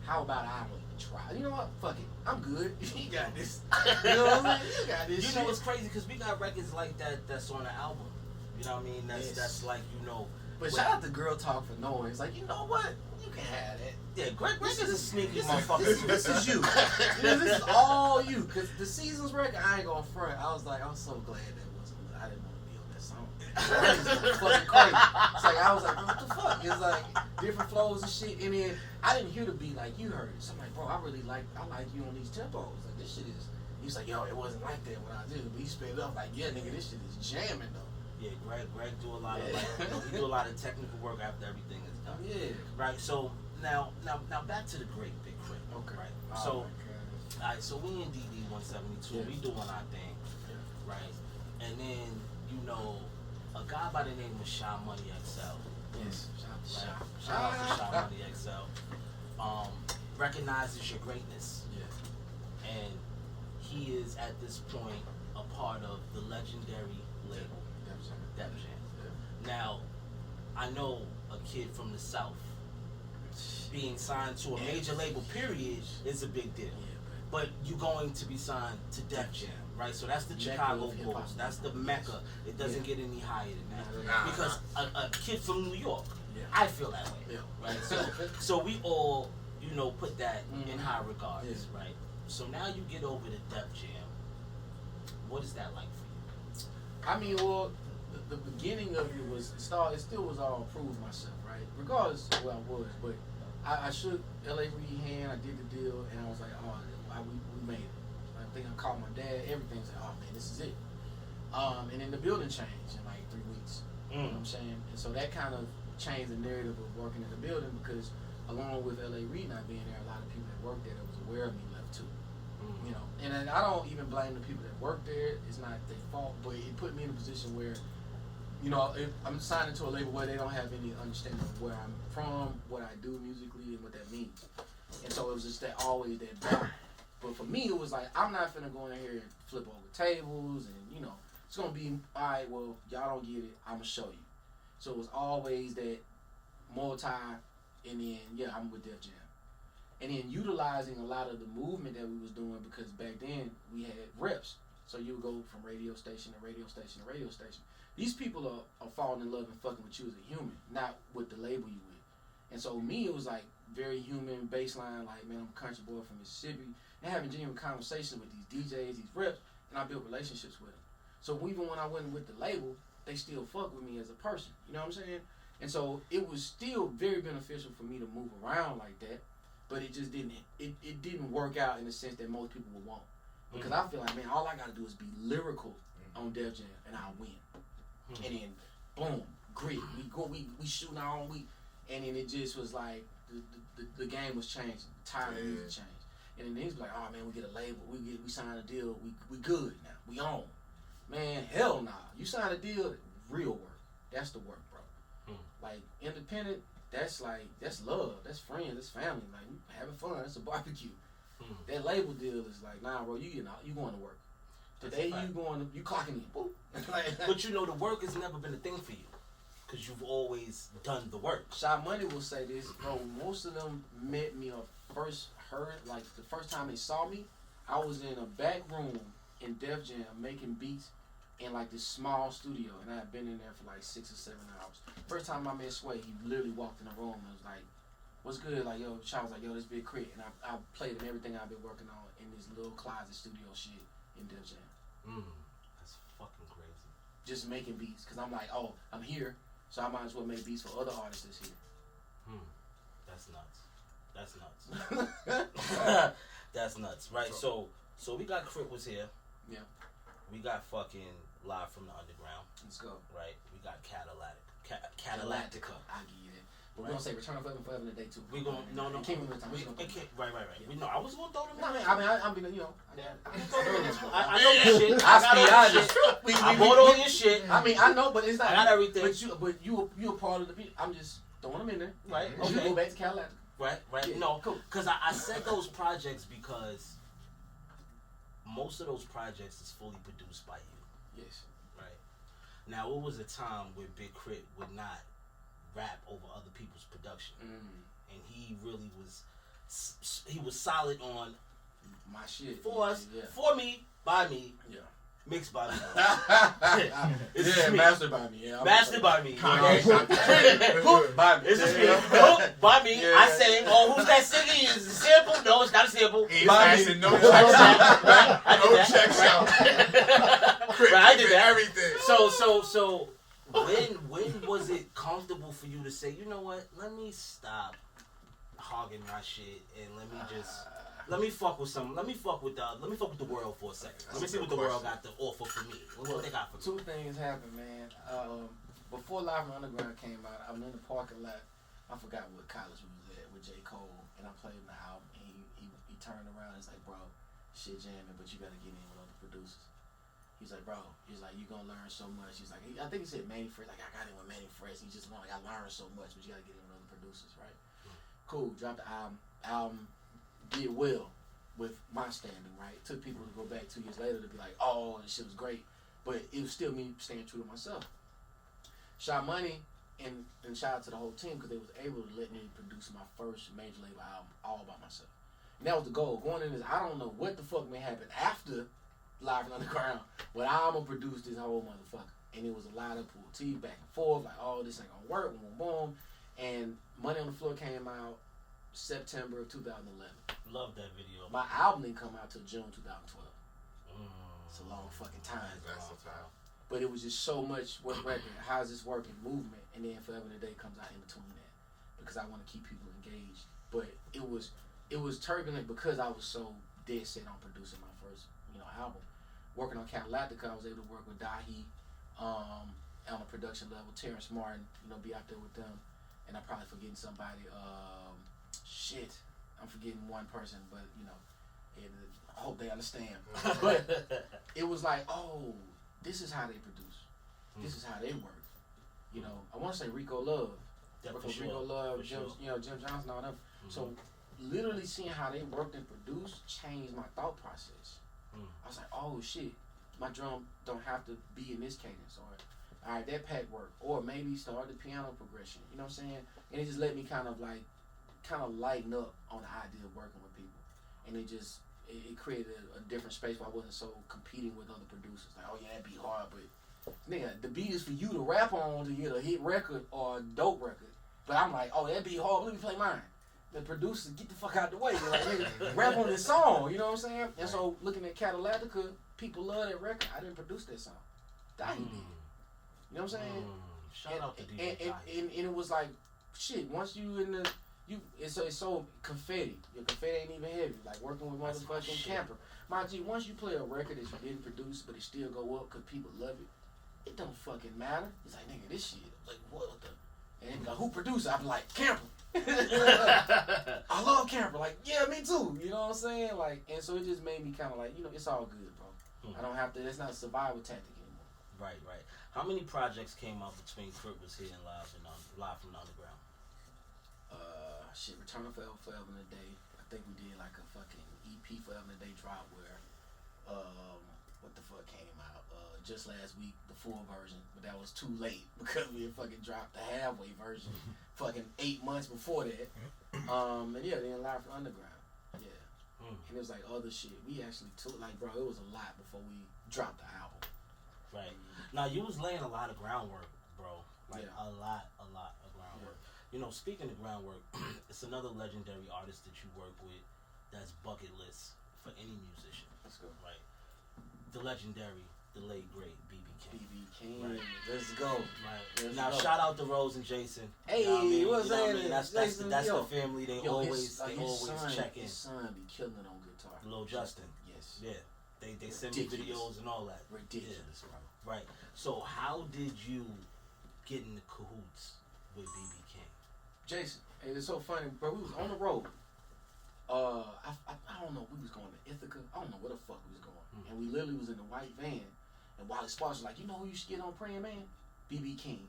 How about I don't even try? You know what? Fuck it. I'm good. You got this. You know what I'm saying? You got this. You know what's crazy? Because we got records like that that's on the album. You know what I mean? That's like, you know. But shout out to Girl Talk for knowing. It's like, you know what? You can have that. Yeah, Greg is a sneaky motherfucker. This is you. This is all you. Because the Seasons record, I ain't gonna front. I was like, I'm so glad I didn't want to be on that song. It's fucking crazy. It's like, I was like, what the fuck? It's like different flows and shit. And then I didn't hear the beat like you heard it. So I'm like, bro, I like you on these tempos. Like, this shit is, He was like, yo, it wasn't like that when I did it. But he sped it up like, yeah, nigga, this shit is jamming though. Yeah, Greg do a lot of he do a lot of technical work after everything is done. Yeah. Right. So now back to the great Big Krit. Okay. Right. Oh So, all right. So we in DD 172. We doing our thing. Yeah. Right. And then a guy by the name of Shy Money XL. Yes. Shout out to Shy Money XL. Recognizes your greatness. Yeah. And he is at this point a part of the legendary label Def Jam. Yeah. Now, I know a kid from the South being signed to a major label, period, is a big deal. But you're going to be signed to Def Jam, right? So that's the Chicago Bulls. That's the Mecca. It doesn't get any higher than that. Because a kid from New York, I feel that way, right? So we all, put that in high regards, right? So now you get over to Def Jam. What is that like for you? I mean, well, the beginning of it was it still was all prove myself, right? Regardless of where I was, but I shook L.A. Reid hand. I did the deal, and I was like, oh, we made it. I think I called my dad. Everything's like, oh man, this is it. And then the building changed in like 3 weeks. You know what I'm saying? And so that kind of changed the narrative of working in the building because along with L.A. Reid not being there, a lot of people that worked there that was aware of me left too. And then I don't even blame the people that work there. It's not their fault, but it put me in a position where, if I'm signed into a label where they don't have any understanding of where I'm from, what I do musically, and what that means. And so it was just always that battle. But for me, it was like, I'm not finna go in here and flip over tables and, it's gonna be, all right, well, y'all don't get it, I'm gonna show you. So it was always that multi, and then, I'm with Def Jam. And then utilizing a lot of the movement that we was doing because back then we had reps. So you would go from radio station to radio station to radio station. These people are falling in love and fucking with you as a human, not with the label you with. And so me, it was like very human baseline, like, man, I'm a country boy from Mississippi, and having genuine conversations with these DJs, these reps, and I built relationships with them. So even when I went with the label, they still fuck with me as a person. You know what I'm saying? And so it was still very beneficial for me to move around like that. But it just didn't. It didn't work out in the sense that most people would want. Because I feel like, man, all I gotta do is be lyrical on Def Jam and I'll win. And then, boom, grit. We shooting our own and then it just was like the game was changing. The tide of music changed. And then he's like, oh man, we get a label, we sign a deal, we good now, we on. Man, hell nah. You sign a deal, real work. That's the work, bro. Like independent. That's love, that's friends, that's family, like you having fun, it's a barbecue. That label deal is like, nah bro, you going to work. Today you clocking in, boop. But the work has never been a thing for you. Because you've always done the work. Shy Money will say this, bro, most of them met me or first heard, like the first time they saw me, I was in a back room in Def Jam making beats in like this small studio, and I had been in there for like 6 or 7 hours. First time I met Sway, he literally walked in the room and was like, what's good? Like, yo, Shy was like, yo, this Big Krit. And I played him everything I've been working on in this little closet studio shit in Def Jam. That's fucking crazy. Just making beats, because I'm like, oh, I'm here, so I might as well make beats for other artists that's here. That's nuts. That's nuts, right? So we got Krit was here. Yeah. We got fucking Live from the Underground. Let's go. Right? We got Catalactica. I give you that. But we're going to say Return of Heaven Forever today, too. We're going to, no. Right. No, I was going to throw them in. I know your shit. I got all your shit. I bought all your shit. I mean, I know, but it's not. I got everything. But you a part of the people. I'm just throwing them in there. Right. Okay. You go back to Catalactica. Right. Yeah, no, cool. Because I said those projects because most of those projects is fully produced by you. Yes. Right. Now, it was a time where Big Krit would not rap over other people's production. And he really was solid on my shit. For us, for me, by me. Yeah. Mixed by me. Mastered by me. Yeah, mastered by me. By me. This is me. By me. Yeah. I sang, oh, who's that singing? Is it a sample? No, it's not a sample. No checks out. No checks out. I did that. Everything. So when was it comfortable for you to say, you know what, let me stop hogging my shit and let me just Let me fuck with the world for a second. Let me see what the world got to offer for me. What they got for me? Two things happened, man. Before Live from Underground came out, I'm in the parking lot. I forgot what college we was at with J. Cole, and I played the album, and he turned around and he's like, bro, shit jamming, but you gotta get in with other producers. He's like, bro, he's like, you gonna learn so much. He's like, I think he said Manny Fresh, like I got in with Manny Fresh. He just like, I learned so much, but you gotta get in with other producers, right? Cool, dropped the album. Album did well with my standing, right? Took people to go back 2 years later to be like, oh, this shit was great, but it was still me staying true to myself. Shot Money and shout out to the whole team because they was able to let me produce my first major label album all by myself. And that was the goal. Going in this, I don't know what the fuck may happen after Live from Underground, but I'm gonna produce this whole motherfucker. And it was a lot of pull teeth back and forth, like, oh, this ain't gonna work, boom, boom. And Money on the Floor came out September of 2011. Love that video. My album didn't come out till June 2012. It's a long fucking time. That's a time. But it was just so much work record. How's this working? Movement, and then Forever and a Day comes out in between that because I want to keep people engaged. But it was turbulent because I was so dead set on producing my first album. Working on K.R.I.T, I was able to work with Dahi on a production level. Terrence Martin, be out there with them, and I'm probably forgetting somebody. I'm forgetting one person, but I hope they understand. But it was like, oh. This is how they produce. This is how they work. I want to say Rico Love. Rico Love, Jim Johnson, all them. So literally seeing how they worked and produced changed my thought process. I was like, oh shit, my drum don't have to be in this cadence, or all right, that pack work, or maybe start the piano progression. You know what I'm saying? And it just let me kind of lighten up on the idea of working with people, and it created a different space where I wasn't so competing with other producers. Like, oh yeah, that'd be hard, but nigga, the beat is for you to rap on to get a hit record or a dope record. But I'm like, oh, that'd be hard. Let me play mine. The producers, get the fuck out the way. They're like, nigga, rap on this song. You know what I'm saying? And so looking at K.R.I.T, people love that record. I didn't produce that song. Dahi did. You know what I'm saying? Shout out to DJ and it was like, shit. Once you in the it's so confetti. Your confetti ain't even heavy. Like working with motherfucking Camper. Mind you, once you play a record that you didn't produce, but it still go up because people love it, it don't fucking matter. It's like, nigga, this shit. Like, what the? And who produced it? I'm like, Camper. I love Camper. Like, yeah, me too. You know what I'm saying? Like, and so it just made me kind of like, it's all good, bro. I don't have to. It's not a survival tactic anymore. Right. How many projects came out between K.R.I.T was here and Live from the Underground? Return of Forever and a Day. I think we did like a fucking EP Forever and a Day drop where, what the fuck came out? Just last week, the full version, but that was too late because we had fucking dropped the halfway version fucking 8 months before that. And yeah, then Live from Underground. Yeah. And it was like other shit. We actually took, like, bro, it was a lot before we dropped the album. Right. Now, you was laying a lot of groundwork, bro. Like, a lot of groundwork. Speaking of groundwork, it's another legendary artist that you work with that's bucket list for any musician. Let's go. Right. The legendary, the late great B.B. King. B.B. King. Right. Let's go. Right. Now, shout out to Rose and Jason. Hey, what's that? That's the family. They always check in. His son be killing it on guitar. Lil Justin. Yes. Yeah. They send me videos and all that. Ridiculous, bro. Right. So how did you get in the cahoots with B.B. King? Jason, it's so funny, bro. We was on the road. I don't know. We was going to Ithaca. I don't know where the fuck we was going. And we literally was in the white van. And Wally Sparks was like, you know who you should get on Praying Man? B.B. King.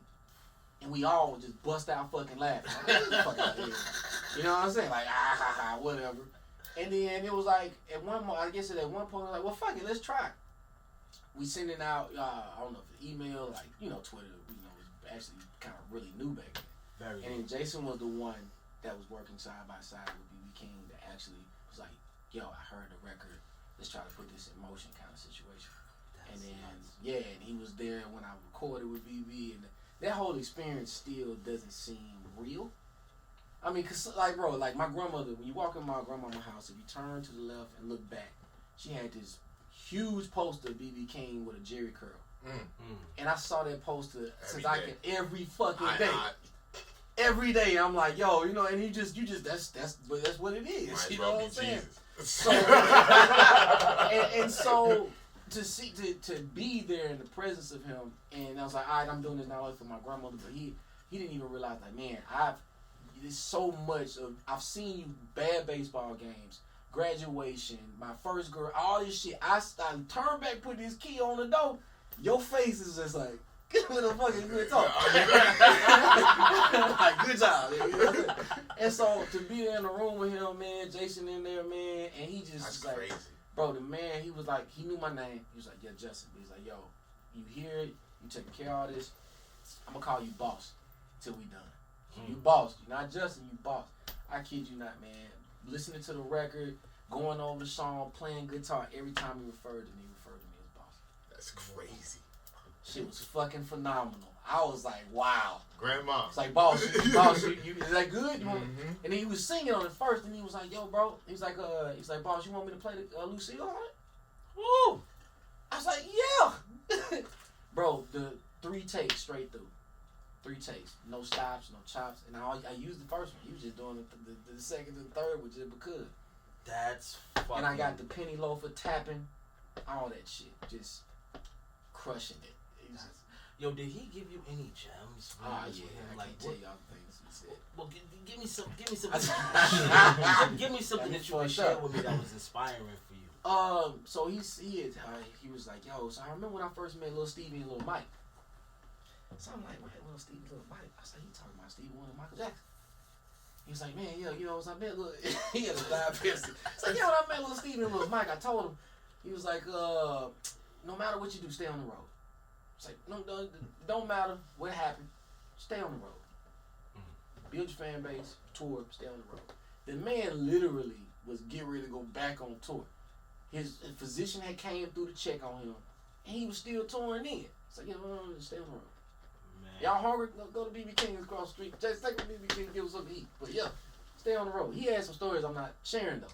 And we all just bust out fucking laughing. Like, get the fuck out of here. You know what I'm saying? Like, whatever. And then it was like, at one point, I guess at one point, I was like, well, fuck it, let's try it. We sending out, I don't know if it's email, like, Twitter, was actually kind of really new back then. Very and then Jason was the one that was working side by side with B.B. King that actually was like, yo, I heard the record, let's try to put this in motion kind of situation. And then, and he was there when I recorded with B.B. and that whole experience still doesn't seem real. I mean, cause like, bro, like my grandmother, when you walk in my grandmama's house, if you turn to the left and look back, she had this huge poster of B.B. King with a Jerry curl. And I saw that poster every fucking day. Every day I'm like, yo, and that's what it is. Might you know what I'm saying? Jesus. So and so to be there in the presence of him, and I was like, all right, I'm doing this not only for my grandmother, but he didn't even realize, like, man, there's so much of, I've seen you bad baseball games, graduation, my first girl, all this shit. I turned back, put this key on the door. Your face is just like, what the fuck is good talk? Like, good job. Nigga. And so to be there in the room with him, man, Jason in there, man, and he just That's like, crazy. bro, the man, he was like, he knew my name. He was like, yeah, Justin. He's like, yo, you hear it? You taking care of all this? I'm gonna call you boss till we done. You boss. You're not Justin, you boss. I kid you not, man. Listening to the record, going over the song, playing guitar, every time he referred to me as boss. That's crazy. Shit was fucking phenomenal. I was like, wow. Grandma. It's like, boss, you is that good? You want And then he was singing on it first, and he was like, yo, bro. He's like, boss, you want me to play the Lucille on it? Woo! I was like, yeah. Bro, the 3 takes straight through. 3 takes, no stops, no chops, and I used the first one. He was just doing the second and third, which just because. That's fucking. And I got the penny loafer tapping, all that shit, just crushing it. Yo, did he give you any gems? Yeah, I like, can't tell y'all things he said. Well, give me some. Give me something that you can share with me that was inspiring for you. So he was like, yo. So I remember when I first met Lil Stevie and Lil Mike. So I'm like, Lil Stevie, Lil Mike. I was like, he talking about Stevie Wonder and Michael Jackson. He was like, man, yeah, you know, so I met Lil. He had a diabetes. It's like, yeah, when I met Lil Stevie and Lil Mike, I told him, he was like, no matter what you do, stay on the road. It's like, no, don't matter what happened, stay on the road. Build your fan base, tour, stay on the road. The man literally was getting ready to go back on tour. His physician had came through to check on him, and he was still touring in. It's like, stay on the road. Man. Y'all hungry? Go to BB King's across the street. Just take me to BB King and give us something to eat. But yeah, stay on the road. He had some stories I'm not sharing though.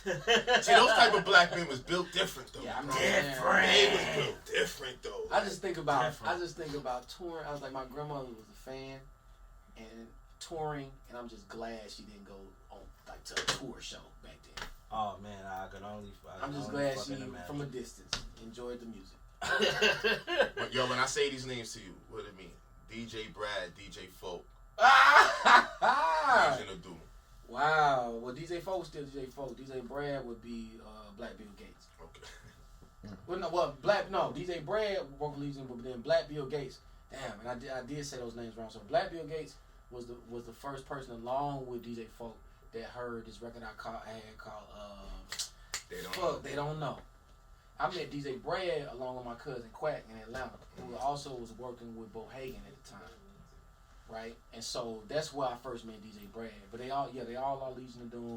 See, those type of black men was built different though. Yeah, I'm different. They was built different though. I just think about touring. I was like, my grandmother was a fan and touring, and I'm just glad she didn't go on like to a tour show back then. Oh man, I'm just glad she from a distance enjoyed the music. But yo, when I say these names to you, what do it mean? DJ Brad, DJ Folk. Legion of Doom. Wow. Well, DJ Folk still DJ Folk. DJ Brad would be Black Bill Gates. Okay. DJ Brad broke Legion, but then Black Bill Gates. Damn, and I did say those names wrong. So Black Bill Gates was the first person along with DJ Folk that heard this record I had called They Don't Know. I met DJ Brad along with my cousin Quack in Atlanta, who also was working with Bo Hagen at the time. Right? And so that's where I first met DJ Brad. But they all are Legion of Doom,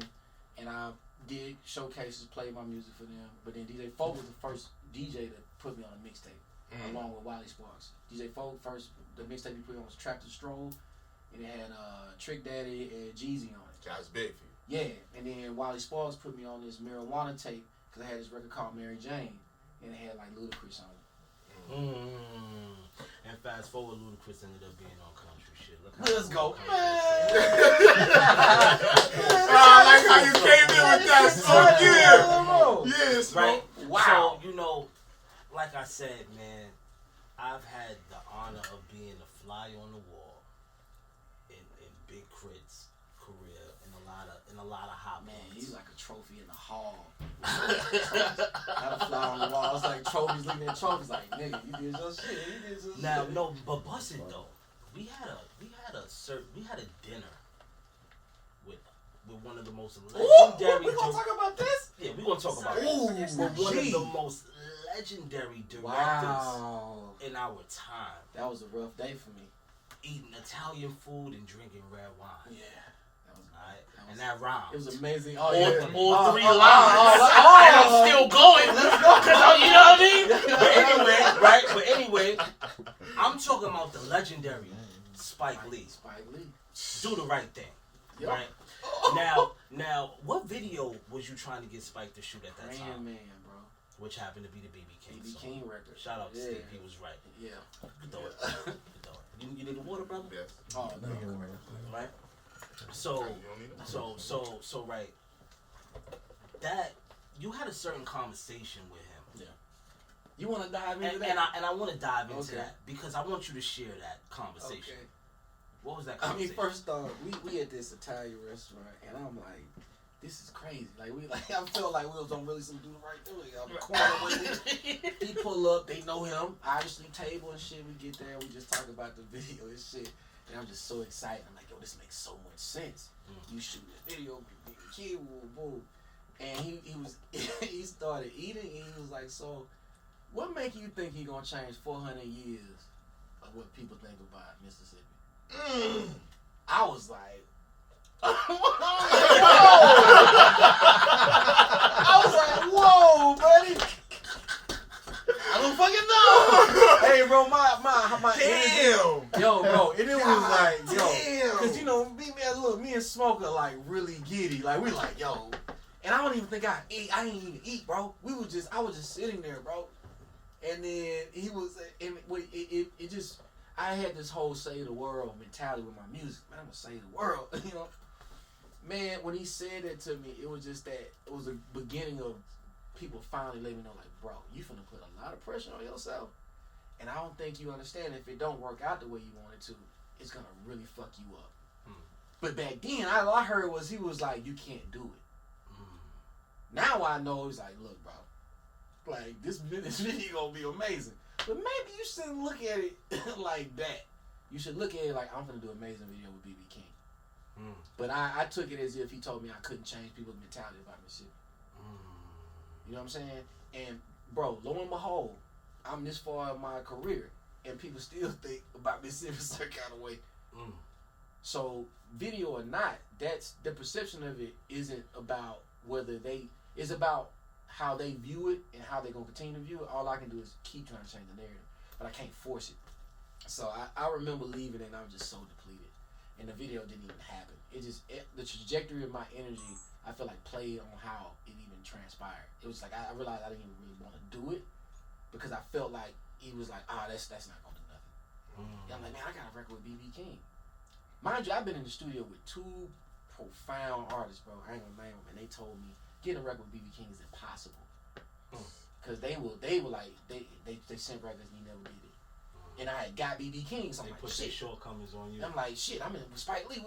and I did showcases, played my music for them. But then DJ Folk was the first DJ that put me on a mixtape, along with Wally Sparks. DJ Folk the mixtape he put on was Trap to Stroll, and it had Trick Daddy and Jeezy on it. That was big for you. Yeah, and then Wally Sparks put me on this marijuana tape because I had this record called Mary Jane, and it had like Ludacris on it. And fast forward, Ludacris ended up being on country shit. Let's go, man. I like how you came in with that. So yeah, yes, right. Wow. So like I said, man, I've had the honor of being a fly on the wall in Big Krit's career in a lot of hot man. moments. He's like a trophy in the hall. Not a fly on the wall. It's like trophies looking at trophies. Like, nigga, you did your shit. Now, no, but bust it though. We had a dinner with one of the most legendary. We gonna talk about this? Yeah, we gonna talk about this. With one of the most legendary directors in our time. That was a rough day for me. Eating Italian food and drinking red wine. Yeah. And that rhymes. It was amazing. All 3 lines. And I'm still going. Let's go. You know what I mean? But anyway, I'm talking about the legendary Spike Lee. Do the right thing. Yep. Right? Now, what video was you trying to get Spike to shoot at that time? Man, bro. Which happened to be the BB King BB King record. Shout out to Steve, he was right. Yeah. You throw it. You need the water, brother? Yes. Oh, no. Right? So right. that you had a certain conversation with him. Yeah. You want to dive into that? And I want to dive into that because I want you to share that conversation. Okay. What was that conversation? I mean, first off, we at this Italian restaurant, and I'm like, this is crazy. Like I felt like we was on really some dude right there. I'm corner with it. He pull up, they know him. Obviously, table and shit. We get there, we just talk about the video and shit. And I'm just so excited. I'm like, yo, this makes so much sense. You shoot this video, kid, boom. And he started eating, and he was like, so, what make you think he gonna change 400 years of what people think about Mississippi? I was like, I was like, whoa, buddy. I don't fucking know. Hey, bro, my damn. Energy, yo, bro, and it was like, yo, cause you know, me and Smoke are like really giddy, like we like, yo, and I don't even think I didn't even eat, bro. I was just sitting there, bro, and then he was, and it just, I had this whole save the world mentality with my music, man. I'm gonna save the world, you know. Man, when he said that to me, it was just that, it was the beginning of people finally letting me know, like, bro, you finna put a lot of pressure on yourself, and I don't think you understand if it don't work out the way you want it to, it's gonna really fuck you up. But back then, all I heard was he was like, you can't do it. Now I know he's like, look, bro, like, this video gonna be amazing. But maybe you shouldn't look at it like that. You should look at it like, I'm gonna do an amazing video with BB King. But I took it as if he told me I couldn't change people's mentality about Mississippi. You know what I'm saying? And bro, lo and behold, I'm this far in my career, and people still think about Mississippi a certain kind of way. So video or not, that's the perception of it isn't about whether it's about how they view it and how they're gonna continue to view it. All I can do is keep trying to change the narrative, but I can't force it. So I remember leaving and I was just so depleted, and the video didn't even happen. The trajectory of my energy, I feel like, played on how it even transpired. It was like I realized I didn't even really want to do it because I felt like he was like, that's not gonna do nothing. And I'm like, man, I got a record with BB King. Mind you, I've been in the studio with two profound artists, bro. I ain't gonna name them, and they told me getting a record with BB King is impossible. Cause they were like they sent records and he never did it. And I had got BB King, so I'm like, put shit. Their shortcomings on you. I'm like, shit, I'm in with Spike Lee.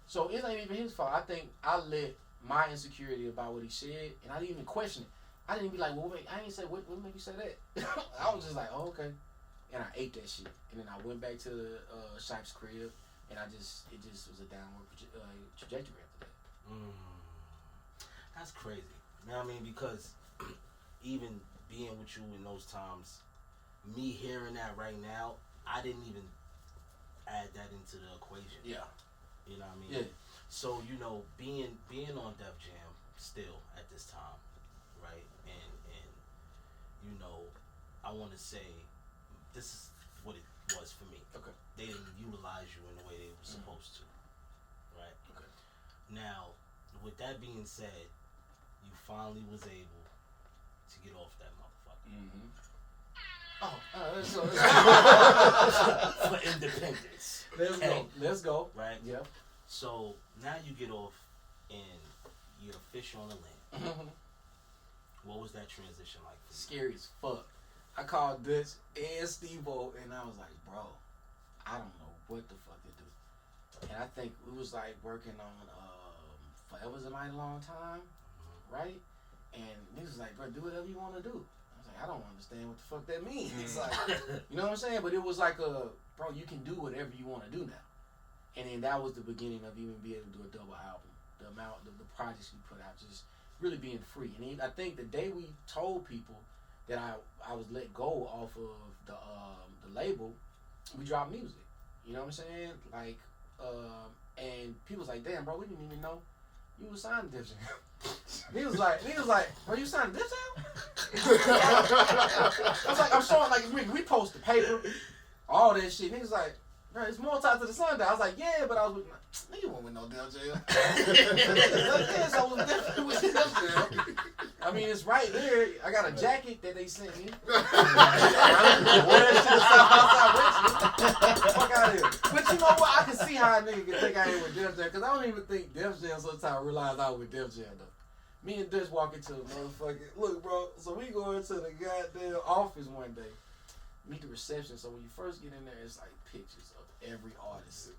So it ain't even his fault. I think I let my insecurity about what he said, and I didn't even question it. I didn't be like, well, wait, I ain't say what made you say that. I was just like, oh, okay, and I ate that shit, and then I went back to Shipe's crib, and it just was a downward trajectory after that. That's crazy. You know what I mean? Because even being with you in those times, me hearing that right now, I didn't even add that into the equation. Yeah. You know what I mean? Yeah. So, you know, being on Def Jam still at this time, right? And you know, I want to say this is what it was for me. Okay. They didn't utilize you in the way they were supposed to, right? Okay. Now, with that being said, you finally was able to get off that motherfucker. For independence. Let's go. Right? Yep. So now you get off and you're a fish on the land. What was that transition like for you? Scary as fuck. I called Dutch and Steve-O, and I was like, bro, I don't know what the fuck to do. And I think it was like working on Forever's a Mighty Long Time, right? And niggas was like, bro, do whatever you want to do. I was like, I don't understand what the fuck that means. It's like, you know what I'm saying? But it was like bro, you can do whatever you want to do now. And then that was the beginning of even being able to do a double album. The projects we put out, just really being free. And I think the day we told people that I was let go off of the label, we dropped music. You know what I'm saying? Like, and people was like, damn, bro, we didn't even know you was signed to Def Jam. He was like, bro, you signed to Def Jam? I was like, I'm showing, like, we post the paper, all that shit. Niggas like, bro, it's more time to the Sunday. I was like, yeah, but I was with, nigga wasn't with no Def Jam. Yes, I was definitely with Def Jam. I mean, it's right there. I got a jacket that they sent me. Wore that shit outside Fuck out of here. But you know what? I can see how a nigga can think I ain't with Def Jam, because I don't even think Def Jam sometimes realize I was with Def Jam, though. Me and Dutch walk into the motherfucking, look, bro, so we go into the goddamn office one day, meet the reception. So when you first get in there, it's like pictures of every artist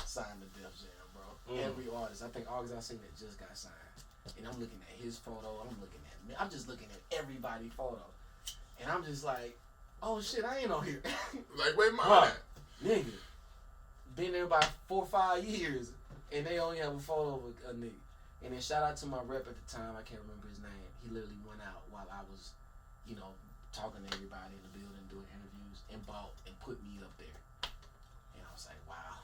signed to Def Jam, bro. Every artist. I think August I seen that just got signed. And I'm looking at his photo. I'm just looking at everybody's photo. And I'm just like, oh shit, I ain't on here. Like, wait, my nigga. Been there about 4 or 5 years, and they only have a photo of a nigga. And then shout out to my rep at the time, I can't remember his name. He literally went out while I was, talking to everybody in the building, doing interviews, and bought and put me up there. And I was like, wow.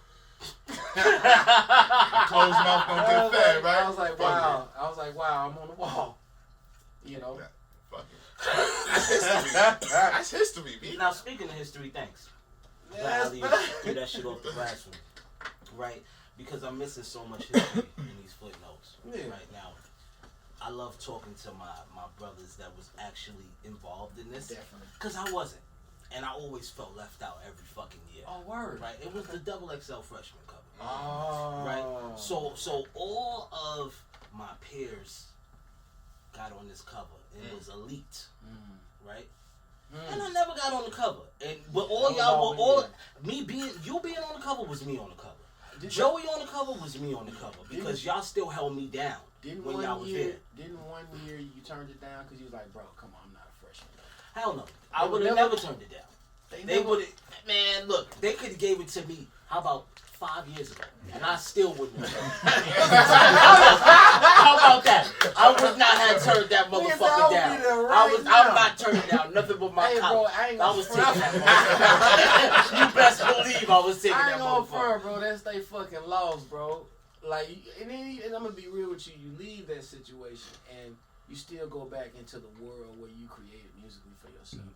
Closed mouth don't get fed, right? I was like, wow. I'm on the wall. Fuck it. That's history. That's history, B. Now, speaking of history, thanks. Yes, Get that shit off the glass for me. Right? Because I'm missing so much history in these footnotes right now. I love talking to my brothers that was actually involved in this. Definitely. Because I wasn't. And I always felt left out every fucking year. Oh, word. Right? It was the XXL Freshman cover. Oh. Right? So all of my peers got on this cover. It was elite. Right? And I never got on the cover. But all y'all were you being on the cover was me on the cover. Joey on the cover was me on the cover because y'all still held me down when y'all was there. Didn't one year you turned it down because you was like, bro, come on, I'm not a freshman. Hell no. I would have never turned it down. They would have, man, look, they could have gave it to me, how about 5 years ago? And I still wouldn't have. How about that? I would not have turned that motherfucker down. I'm not turning down nothing but my collar. I was taking that motherfucker. You best believe I was taking that motherfucker. I ain't gonna bro. That's they fucking laws, bro. Like, and I'm gonna be real with you. You leave that situation and you still go back into the world where you created musically for yourself.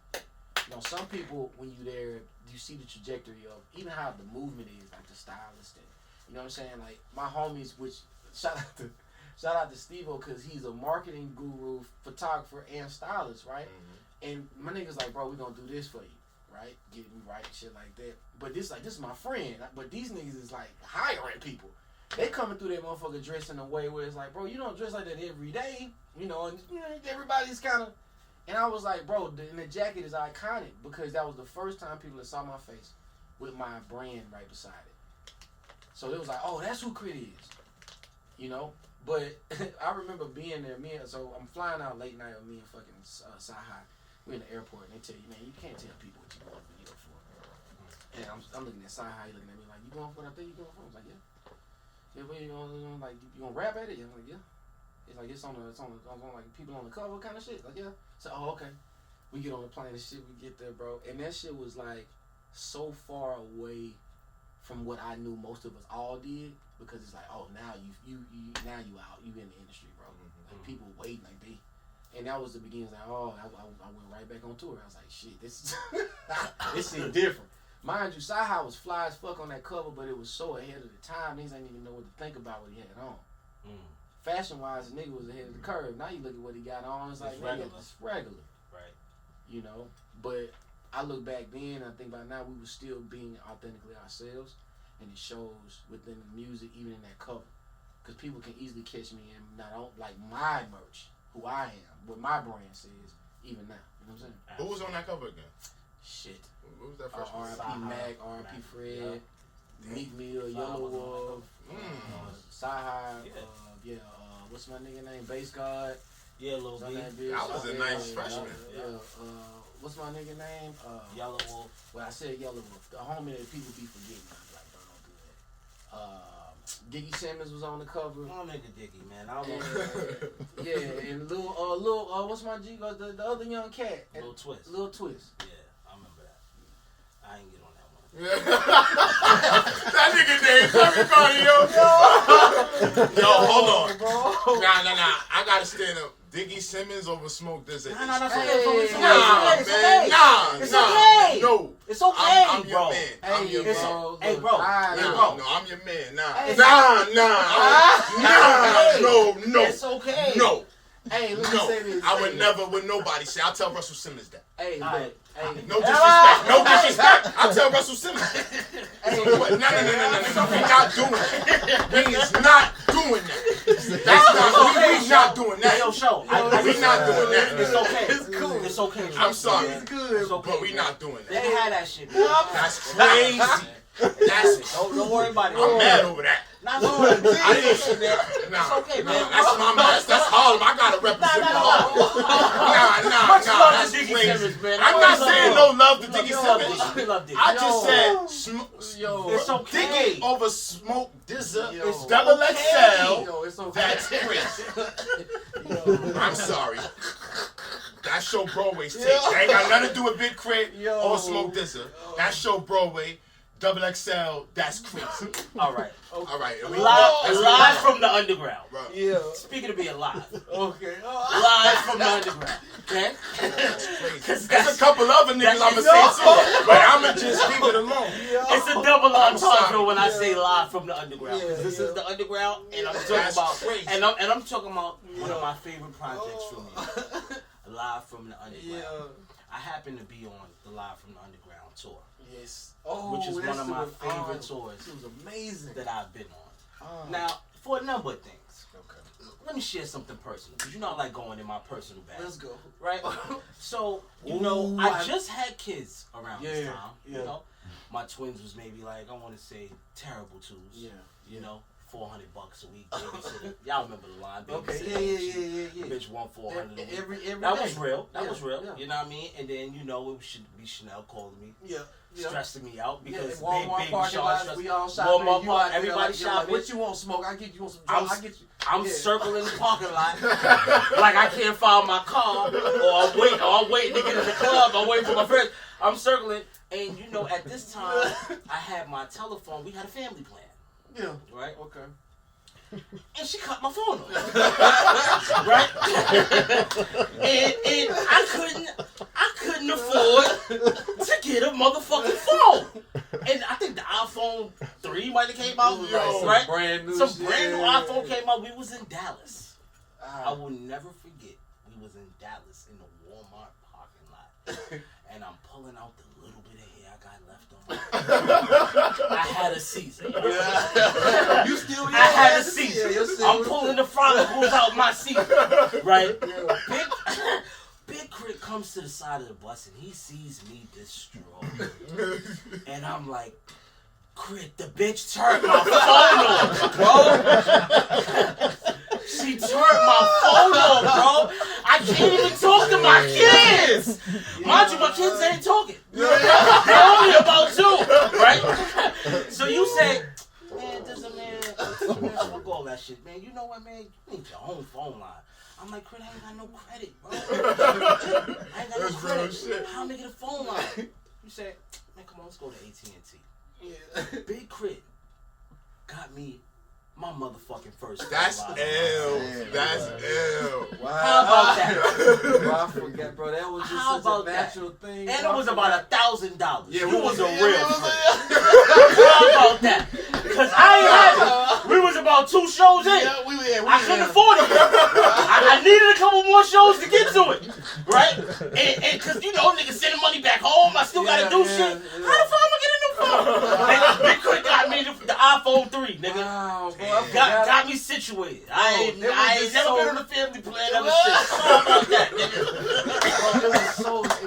Some people, when you there, you see the trajectory of even how the movement is, like the stylist, and you know what I'm saying. Like my homies, which shout out to Steve-O because he's a marketing guru, photographer, and stylist, right? And my niggas like, bro, we gonna do this for you, right? Get me right, shit like that. But this is my friend. But these niggas is like hiring people. They coming through that motherfucker dressed in a way where it's like, bro, you don't dress like that every day, and everybody's kind of. And I was like, bro, the jacket is iconic because that was the first time people saw my face with my brand right beside it. So it was like, oh, that's who K.R.I.T is, But I remember being there. So I'm flying out late night with me and fucking Sahai. We're in the airport and they tell you, man, you can't tell people what you're going to video for. And I'm looking at Sahai, looking at me like, you going for what I think you going for? I was like, yeah. Yeah, what you gonna like? You gonna rap at it? I'm like, yeah. It's like it's on like people on the cover kind of shit. Like, yeah. So, okay. We get on the plane and shit. We get there, bro. And that shit was like so far away from what I knew most of us all did because it's like, oh, now you out. You in the industry, bro. Like people waiting, like they. And that was the beginning. Like, oh, I went right back on tour. I was like, shit, this shit different. Mind you, Sahai was fly as fuck on that cover, but it was so ahead of the time. Niggas ain't even know what to think about what he had on. Fashion wise, the nigga was ahead of the curve. Now you look at what he got on, it's like, nigga, it's regular. Right. But I look back then, I think by now we were still being authentically ourselves, and it shows within the music, even in that cover. Because people can easily catch me in not on, like my merch, who I am, what my brand says, even now. You know what I'm saying? Who was on that cover again? Shit. What was that first one? R.I.P. Mac, R.I.P. Fred, Meek Mill, Yellow Wolf, Sahai, what's my nigga name? Bass God. Yeah, Lil B. I was a nice freshman. What's my nigga name? Yellow Wolf. Well, I said Yellow Wolf. The homie that people be forgetting. I'm like, don't do that. Diggy Simmons was on the cover. Oh, nigga Diggy, man. And what's my G? The other young cat. Lil Twist. Lil Twist. Yeah, I remember that. I ain't get on that one. That nigga named everybody, yo. Yo, hold on. Bro. Nah. I gotta stand up. Diggy Simmons over Smoke DZA. Nah, that's okay. It's okay. No. It's okay, I'm your man. I'm your man. Hey, bro. No, I'm your man. Nah. Hey, Nah. No. It's okay. No. Hey, let me say this. I would never, with nobody say. I'll tell Russell Simmons that. Hey, but, hey. No disrespect. No disrespect. I'll tell Russell Simmons that. Hey, No. We not doing that. We is not doing that. That's not. We not doing that. Yo, show. We not doing that. It's okay. It's cool. It's okay. I'm sorry. It's good. It's okay. But we not doing They that. can have that shit. Man. That's crazy. That's. Don't worry about it. I'm mad over that. Not worry. I didn't. It's okay, man. That's my man. That's Harlem. I gotta represent Harlem. Much Nah. love That's to Diggy crazy. Simmons, man. I'm not saying no love to Diggy Love Simmons. Diggy. Love Diggy. I just said It's okay. Diggy over Smoke DZA. Yo. It's double XL. Yo, it's okay. That's crazy. I'm sorry. That's your Broadway's take. That ain't got nothing to do with Big Krit or Smoke DZA. That's your Broadway. Double XL, that's crazy. All right. All right. Live from the underground. Bro. Yeah. Speaking of being live. Okay. Live from the underground. Okay? There's a couple other niggas I'ma say too, but I'ma just leave it alone. It's a double entendre sorry. when I say live from the underground. Yeah, This is the underground, and I'm talking That's about crazy. and I'm talking about one of my favorite projects from me. Live from the underground. I happen to be on the Live from the Underground tour. Yes. Which is one of my favorite tours. It was amazing. That I've been on. Now, for a number of things. Okay. Let me share something personal, because you know I like going in my personal bag. Let's go. Right? So, you know, I just had kids around this time. Yeah. You know, my twins was maybe like, I want to say, terrible twos. Yeah. You know, $400 a week. Babysitter. Y'all remember the line? Okay. Babysitter. Yeah. Bitch won $400 a week. Every That day. was real. That Yeah, was real. yeah. You know what I mean? And then, you know, it should be Chanel calling me. Yeah. Stressing me out because Walmart baby parking Sean lots, stressed- we all shopping. Walmart You park, out there everybody like, you're shopping. Like, what you want, Smoke? I get you on some drugs. I get you. I'm Yeah. circling the parking lot like I can't find my car, or I'm waiting to get in the club. I'm waiting for my friends. I'm circling, and you know, at this time, I had my telephone. We had a family plan. Yeah. Right. Okay. And she cut my phone off. Right? and I couldn't afford to get a motherfucking phone. And I think the iPhone 3 might have came out, right? Brand new Some shit. brand new iPhone came out. We was in Dallas. I Ah. will never forget. We was in Dallas in the Walmart parking lot. And I'm pulling out the little bit of hair I got left on my I had a season. You still I had a seat. Yeah, I'm pulling the frontals out my seat. Right? Big Krit comes to the side of the bus and he sees me distraught. And I'm like, Krit, the bitch turned my phone off, bro. She turned my phone off, bro. I can't even talk to my kids. Mind you, my kids ain't talking. They're only about 2, right? So you say, man, fuck all that shit, man. You know what, man? You need your own phone line. I'm like, Krit, I ain't got no credit, bro. I ain't got no credit. How am I get a phone line? You say, man, come on, let's go to AT&T. Yeah. Big Krit got me my motherfucking first. That's phone line. ill. That's ill. Wow. How about that? Bro, I forget, bro. That was just How such about a natural that? thing. And bro. it was about $1,000. Yeah, you was a yeah, real we was Krit. How about that? Because I ain't had it. We was about 2 shows in. I couldn't afford it. I needed a couple more shows to get to it. Right? And because, you know, niggas sending money back home. I still got to do shit. Yeah. How the fuck am I getting a new phone? Big Krit got me the iPhone 3, nigga. Wow, bro. Got me situated. I ain't never been on a family plan ever since. Sorry about that, nigga.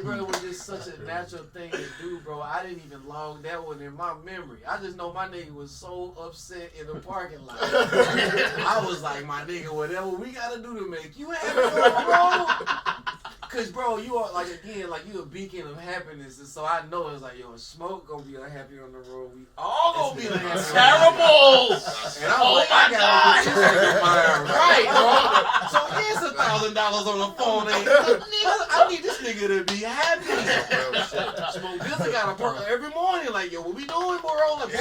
Bro, it was just such a natural thing to do, bro. I didn't even log that one in my memory. I just know my nigga was so upset in the parking lot. I was like, my nigga, whatever we gotta do to make you happy, bro. Cause, bro, you are like, again, like you a beacon of happiness, and so I know it's like, yo, Smoke gonna be unhappy on the road. We all gonna be unhappy. Terrible. And I'm like, I gotta get this nigga mine right, bro. So here's $1,000 on the phone. Nigga, I need this nigga to be happy. Smoke DZA got a perk every morning. Like, yo, what we doing, bro? Like,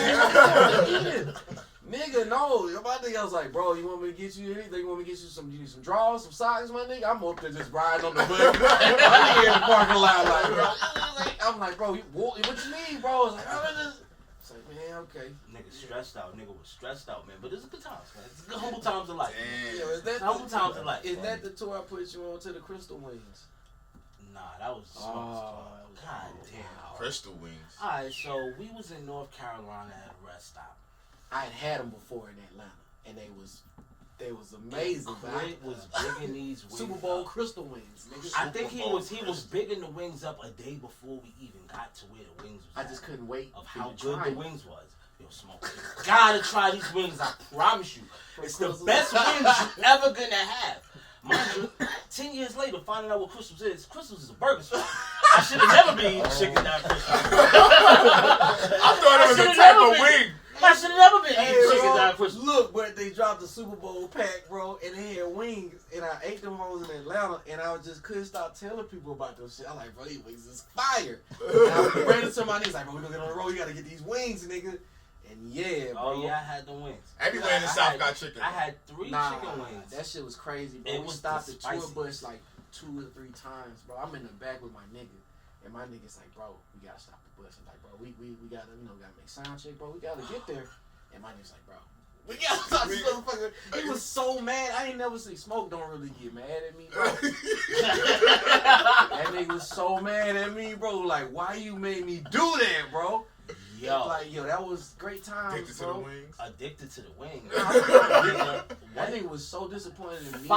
nigga, no. My nigga was like, bro, you want me to get you anything? You want me to get you need some drawers, some socks, my nigga? I'm up there just riding on the bus. My nigga in the parking lot, like, bro. I'm like, bro, what you need, bro? It's like, was like, man, okay. Nigga stressed out. Nigga was stressed out, man. But it's good times, man. It's good humble times of life. Yo, is that humble times of life. Is man. that the tour I put you on to the Crystal Wings? Nah, that was God damn. Crystal Wings. Alright, so we was in North Carolina at a rest stop. I had them before in Atlanta, and they was amazing. K.R.I.T was bigging these wings Super Bowl up. Crystal Wings. Nigga. I think he was bigging the wings up a day before we even got to where the wings was. I just couldn't wait of for how you to good try the it. wings was. Yo, Smoke, you gotta try these wings. I promise you, it's the best wings you ever gonna have. Mind you, 10 years later, finding out what Crystals is. Crystals is a burger spot. I should have never been eating chicken down Crystals. I thought it was a type of wing. I should have never been eating chicken down Crystals. Look, but they dropped the Super Bowl pack, bro, and they had wings, and I ate them hoes in Atlanta, and I just couldn't stop telling people about those shit. I'm like, bro, these wings is fire. And I ran into somebody, he's like, bro, we gonna get on the road, you gotta get these wings, nigga. And yeah, bro. Oh yeah, I had the wings. Everywhere in the South got chicken. I had 3 chicken wings. That shit was crazy, bro. It We was stopped the the tour spicy. bus like 2 or 3 times, bro. I'm in the back with my nigga, and my nigga's like, bro, we gotta stop the bus. I'm like, bro, we gotta, gotta make sound check, bro. We gotta get there. And my nigga's like, bro, we gotta stop this motherfucker. He was so mad. I ain't never seen Smoke don't really get mad at me, bro. That nigga was so mad at me, bro. Like, why you made me do that, bro? Yo. Like, yo, that was great times, Addicted to bro. the wings. Addicted to the wings. That nigga was so disappointed in me.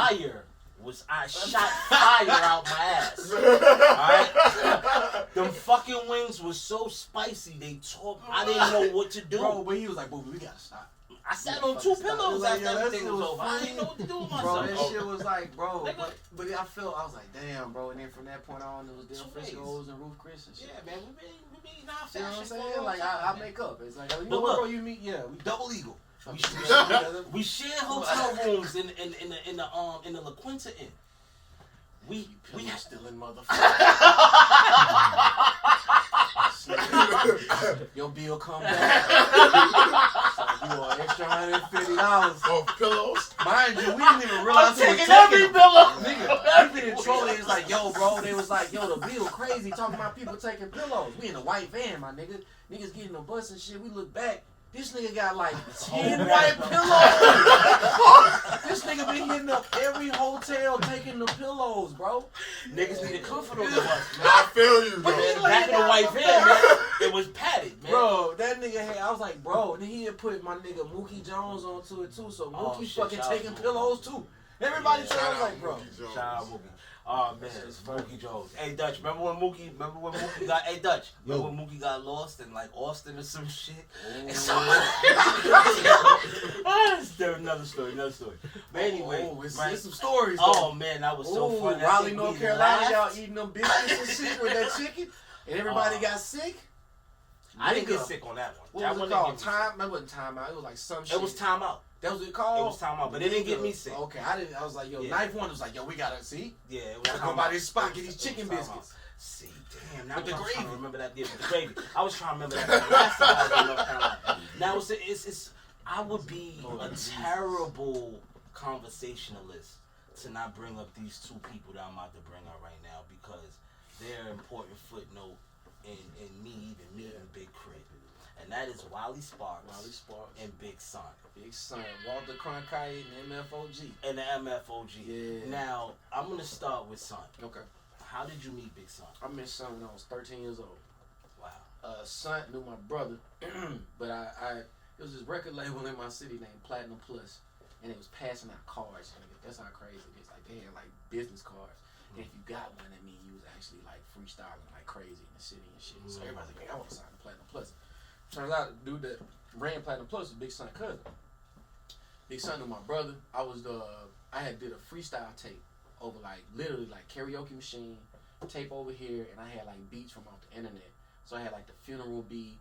I shot fire out my ass. Alright? Them fucking wings was so spicy, they tore me. I didn't know what to do. Bro, but he was like, bro, we gotta stop. I sat on 2 pillows like, after yo, everything was over. I didn't know what to do with myself. Bro, that shit was like, bro, Nigga. but I was like, damn, bro. And then from that point on, it was Del 2 Frisco's and Roof Chris and shit. Yeah, man, we been eating our You know what I'm fashion. saying? Like, I make up. It's like, you know But what, look. bro? You meet, we double eagle. We shared hotel rooms in the La Quinta Inn. We stealing motherfucker. Your bill come back. So you owe extra $150. Oh, pillows. Mind you, we didn't even realize I'm we were taking every them. pillow. Nigga, we been trolling. It's like, yo, bro. They was like, yo, the bill crazy. Talking about people taking pillows. We in a white van, my nigga. Niggas getting the bus and shit. We look back. This nigga got like 10 white pillows. This nigga been hitting up every hotel taking the pillows, bro. Niggas need a comfort on the bus, man. I feel you, bro. Back in the white van, man, it was padded, man. Bro, that nigga had, I was like, bro, then he had put my nigga Mookie Jones onto it too, so Mookie shit, fucking shout taking out to pillows too. Everybody Yeah, tried, I was shout like, out bro. Mookie Jones. Shout out Mookie. Oh man, it's Mookie Jones. Hey Dutch, remember when Mookie got remember when Mookie got lost in like Austin or some shit? Another story. But anyway, It's some stories. Oh man, that was so funny. I Raleigh, think North we Carolina, y'all laughed. eating them biscuits and shit with that chicken, and everybody got sick. I didn't get Nigga. sick on that one. What That was one it didn't called? get me Time? That wasn't time out. It was like some sick. shit. It was time out. That was it called? It was time out, but it didn't get me sick. Okay, I was like, yo, Yeah. Knife One was like, yo, we gotta see. Yeah, it was Gotta time go by out. this spot, get these It was chicken time biscuits. out. See, damn, now With the I'm trying gravy. to remember that. Yeah, with the gravy. I was trying to remember that. Last time I was in North Carolina. Now it's I would be a terrible conversationalist to not bring up these 2 people that I'm about to bring up right now because they're an important footnote in me meeting Big Krit. And that is Wally Sparks and Big Son. Big Son, Walter Cronkite and MFOG. And the MFOG. Yeah. Now, I'm going to start with Son. Okay. How did you meet Big Son? I met Son when I was 13 years old. Wow. Son knew my brother, but it was this record label in my city named Platinum Plus, and it was passing out cards. That's how crazy it is. Like, they had like business cards. And if you got one, that means you was actually like freestyling like crazy in the city and shit. So everybody's like, I want to sign to Platinum Plus. Turns out the dude that ran Platinum Plus was Big Son cousin. Big Son knew my brother. I had did a freestyle tape over like literally like karaoke machine, tape over here, and I had like beats from off the internet. So I had like the funeral beat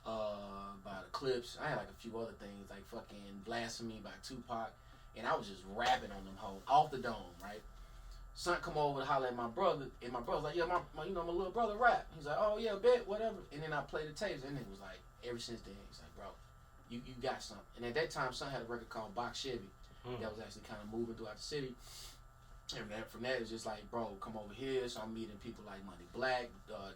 by the Clips. I had like a few other things like fucking Blasphemy by Tupac, and I was just rapping on them hoes off the dome, right? Son come over to holler at my brother, and my brother's like, yeah, my my little brother rap. He's like, oh yeah, bet, whatever. And then I played the tapes, and it was like, ever since then, he's like, bro, you got something. And at that time, Son had a record called Box Chevy that was actually kind of moving throughout the city. And from that, it's just like, bro, come over here. So I'm meeting people like Money Black,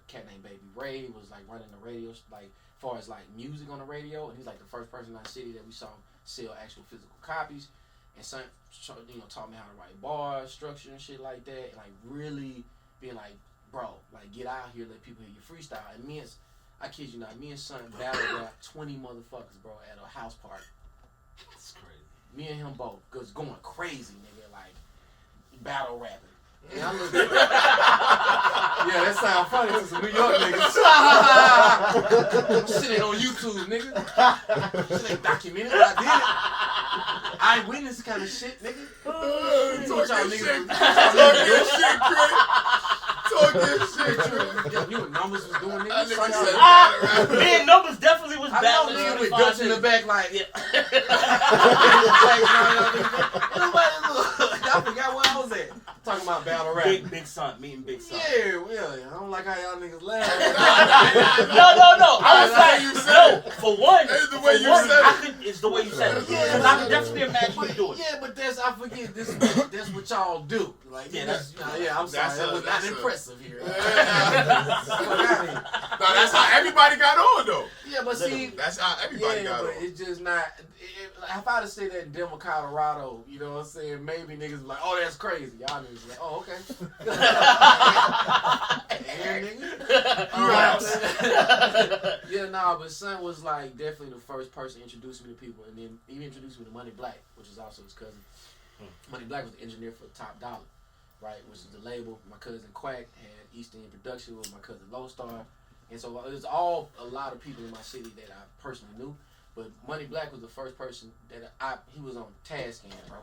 cat named Baby Ray was like running the radio, like as far as like music on the radio, and he's like the first person in our city that we saw sell actual physical copies. And son, taught me how to write bars, structure and shit like that, and like really being like, bro, like get out here, let people hear your freestyle. And I kid you not, me and son battle rap 20 motherfuckers, bro, at a house party. That's crazy. Me and him both, cause going crazy, nigga, like battle rapping. And I look at yeah, that sound funny to some New York niggas. Shit ain't on YouTube, nigga. Shit ain't documented, but I did it. Eyewitness kind of shit, nigga. Talk that shit. Talk that shit, Crit. You what Numbers was doing, nigga. Me and Numbers definitely was battling. I know, nigga, with Dutch in the back, like, yeah. I forgot where I was at. Talking about battle rap. Big Son, meeting Big Son. Yeah, I don't like how y'all niggas laugh. No. I was like, no. For one, it's the way you said it. It's the way you said it. Yeah, I can definitely imagine you doing it. Yeah, but I forget that's what y'all do. Like, I'm sorry, that was not impressive here. Now that's how everybody got on though. Yeah, but see, that's how everybody got on. Yeah, but it's just not. If I'd have said that in Denver, Colorado, you know what I'm saying? Maybe niggas be like, oh, that's crazy. Y'all niggas be like, oh, okay. Yeah, nah, but son was like definitely the first person to introduce me to people, and then he introduced me to Money Black, which is also his cousin. Money Black was the engineer for Top Dollar, right? Which is the label. My cousin Quack had East End Production with my cousin Lodestar, and so it was all a lot of people in my city that I personally knew. But Money Black was the first person that he was on Tascam, bro.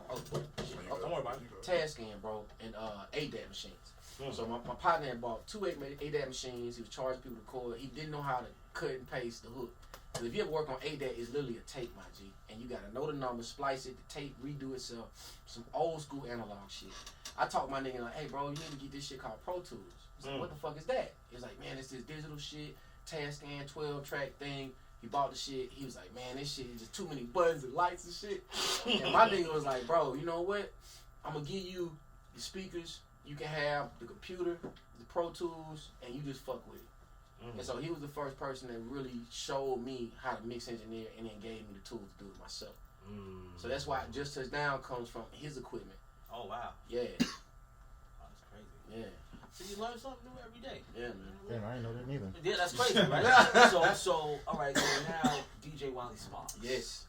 Don't worry about it. Tascam, bro, and ADAT machines. So my partner had bought two ADAT machines. He was charging people to record. He didn't know how to cut and paste the hook. Because if you ever work on ADAT, it's literally a tape, my G. And you got to know the numbers, splice it, the tape, redo itself. Some old school analog shit. I talked my nigga like, hey, bro, you need to get this shit called Pro Tools. He's like, what the fuck is that? He's like, man, it's this digital shit, Tascam 12-track thing. He bought the shit. He was like, man, this shit is just too many buttons and lights and shit. And my nigga was like, bro, you know what? I'm going to give you the speakers. You can have the computer, the Pro Tools, and you just fuck with it. And so he was the first person that really showed me how to mix engineer and then gave me the tools to do it myself. So that's why Just Touchdown comes from his equipment. Oh, wow. Yeah. Oh, that's crazy. Yeah. So you learn something new every day. Yeah, man. Damn, I didn't know that neither. Yeah, that's crazy, right? So, all right, so now DJ Wally Sparks. Yes.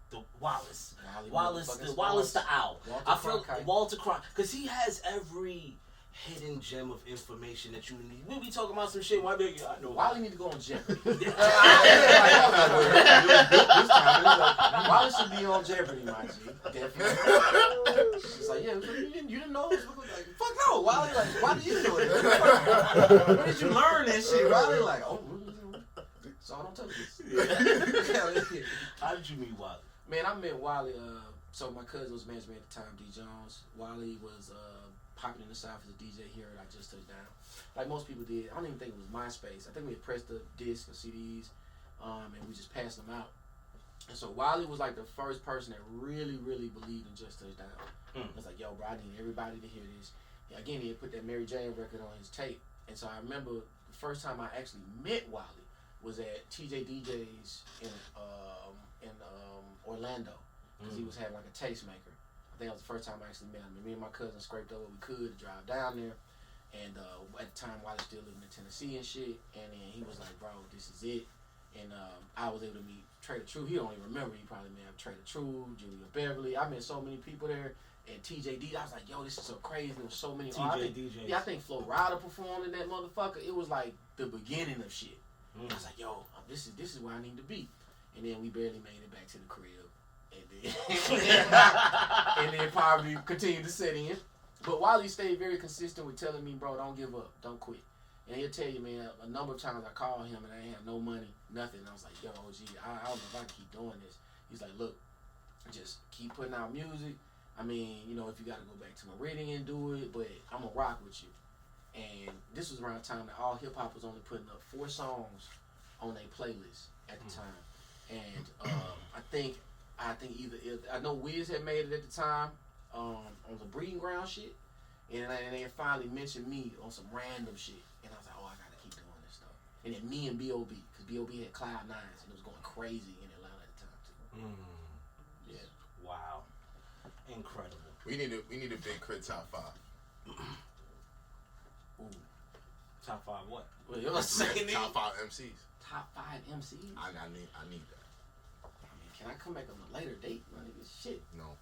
The Wallace the Owl. Walter I feel Cronkite. Walter Cronkite, because he has every hidden gem of information that you need. We'll be talking about some shit. Why big? I know. Wally need to go on Jeopardy. Wally should be on Jeopardy, my G. Definitely. It's like, yeah, you didn't know this? Like, fuck no, Wally. Like, why do you do it? Where did you learn that shit? Wally, like, oh, so I don't touch this. How did you meet Wally? Man, I met Wally. So my cousin was management at the time, D. Jones. Wally was popping in the South as a DJ here at I Just Touched Down. Like most people did. I don't even think it was MySpace. I think we had pressed the disc or CDs, and we just passed them out. And so Wally was like the first person that really, really believed in Just Touched Down. I was like, yo, bro, I need everybody to hear this. And again, he had put that Mary Jane record on his tape. And so I remember the first time I actually met Wally was at TJ DJ's in Orlando, because he was having like a tastemaker. I think that was the first time I actually met him. And me and my cousin scraped up what we could to drive down there. And at the time, Wally still living in Tennessee and shit. And then he was like, bro, this is it. And I was able to meet Trader True. He don't even remember. He probably met Trader True, Julia Beverly. I met so many people there. And TJ D, I was like, yo, this is so crazy. There was so many. DJ. Yeah, I think Flo Rida performed in that motherfucker. It was like the beginning of shit. I was like, yo, this is where I need to be. And then we barely made it back to the crib. And then probably continued to set in. But Wally stayed very consistent with telling me, bro, don't give up, don't quit. And he'll tell you, man, a number of times I called him and I didn't have no money, nothing. And I was like, yo, OG, I don't know if I can keep doing this. He's like, look, just keep putting out music. I mean, you know, if you got to go back to Meridian and do it, but I'm going to rock with you. And this was around the time that all hip-hop was only putting up 4 songs on their playlist at the time. And I think I know Wiz had made it at the time on the Breeding Ground shit. And they finally mentioned me on some random shit. And I was like, oh, I gotta keep doing this stuff. And then me and B.O.B. Because B.O.B. had Cloud 9s and it was going crazy in Atlanta at the time too. Yeah. Wow. Incredible. We need a Big Krit top 5. Ooh. Top 5 what? Well, you're saying top 5 MCs. Top 5 MCs? I need that. I mean, can I come back on a later date? My nigga, shit. No.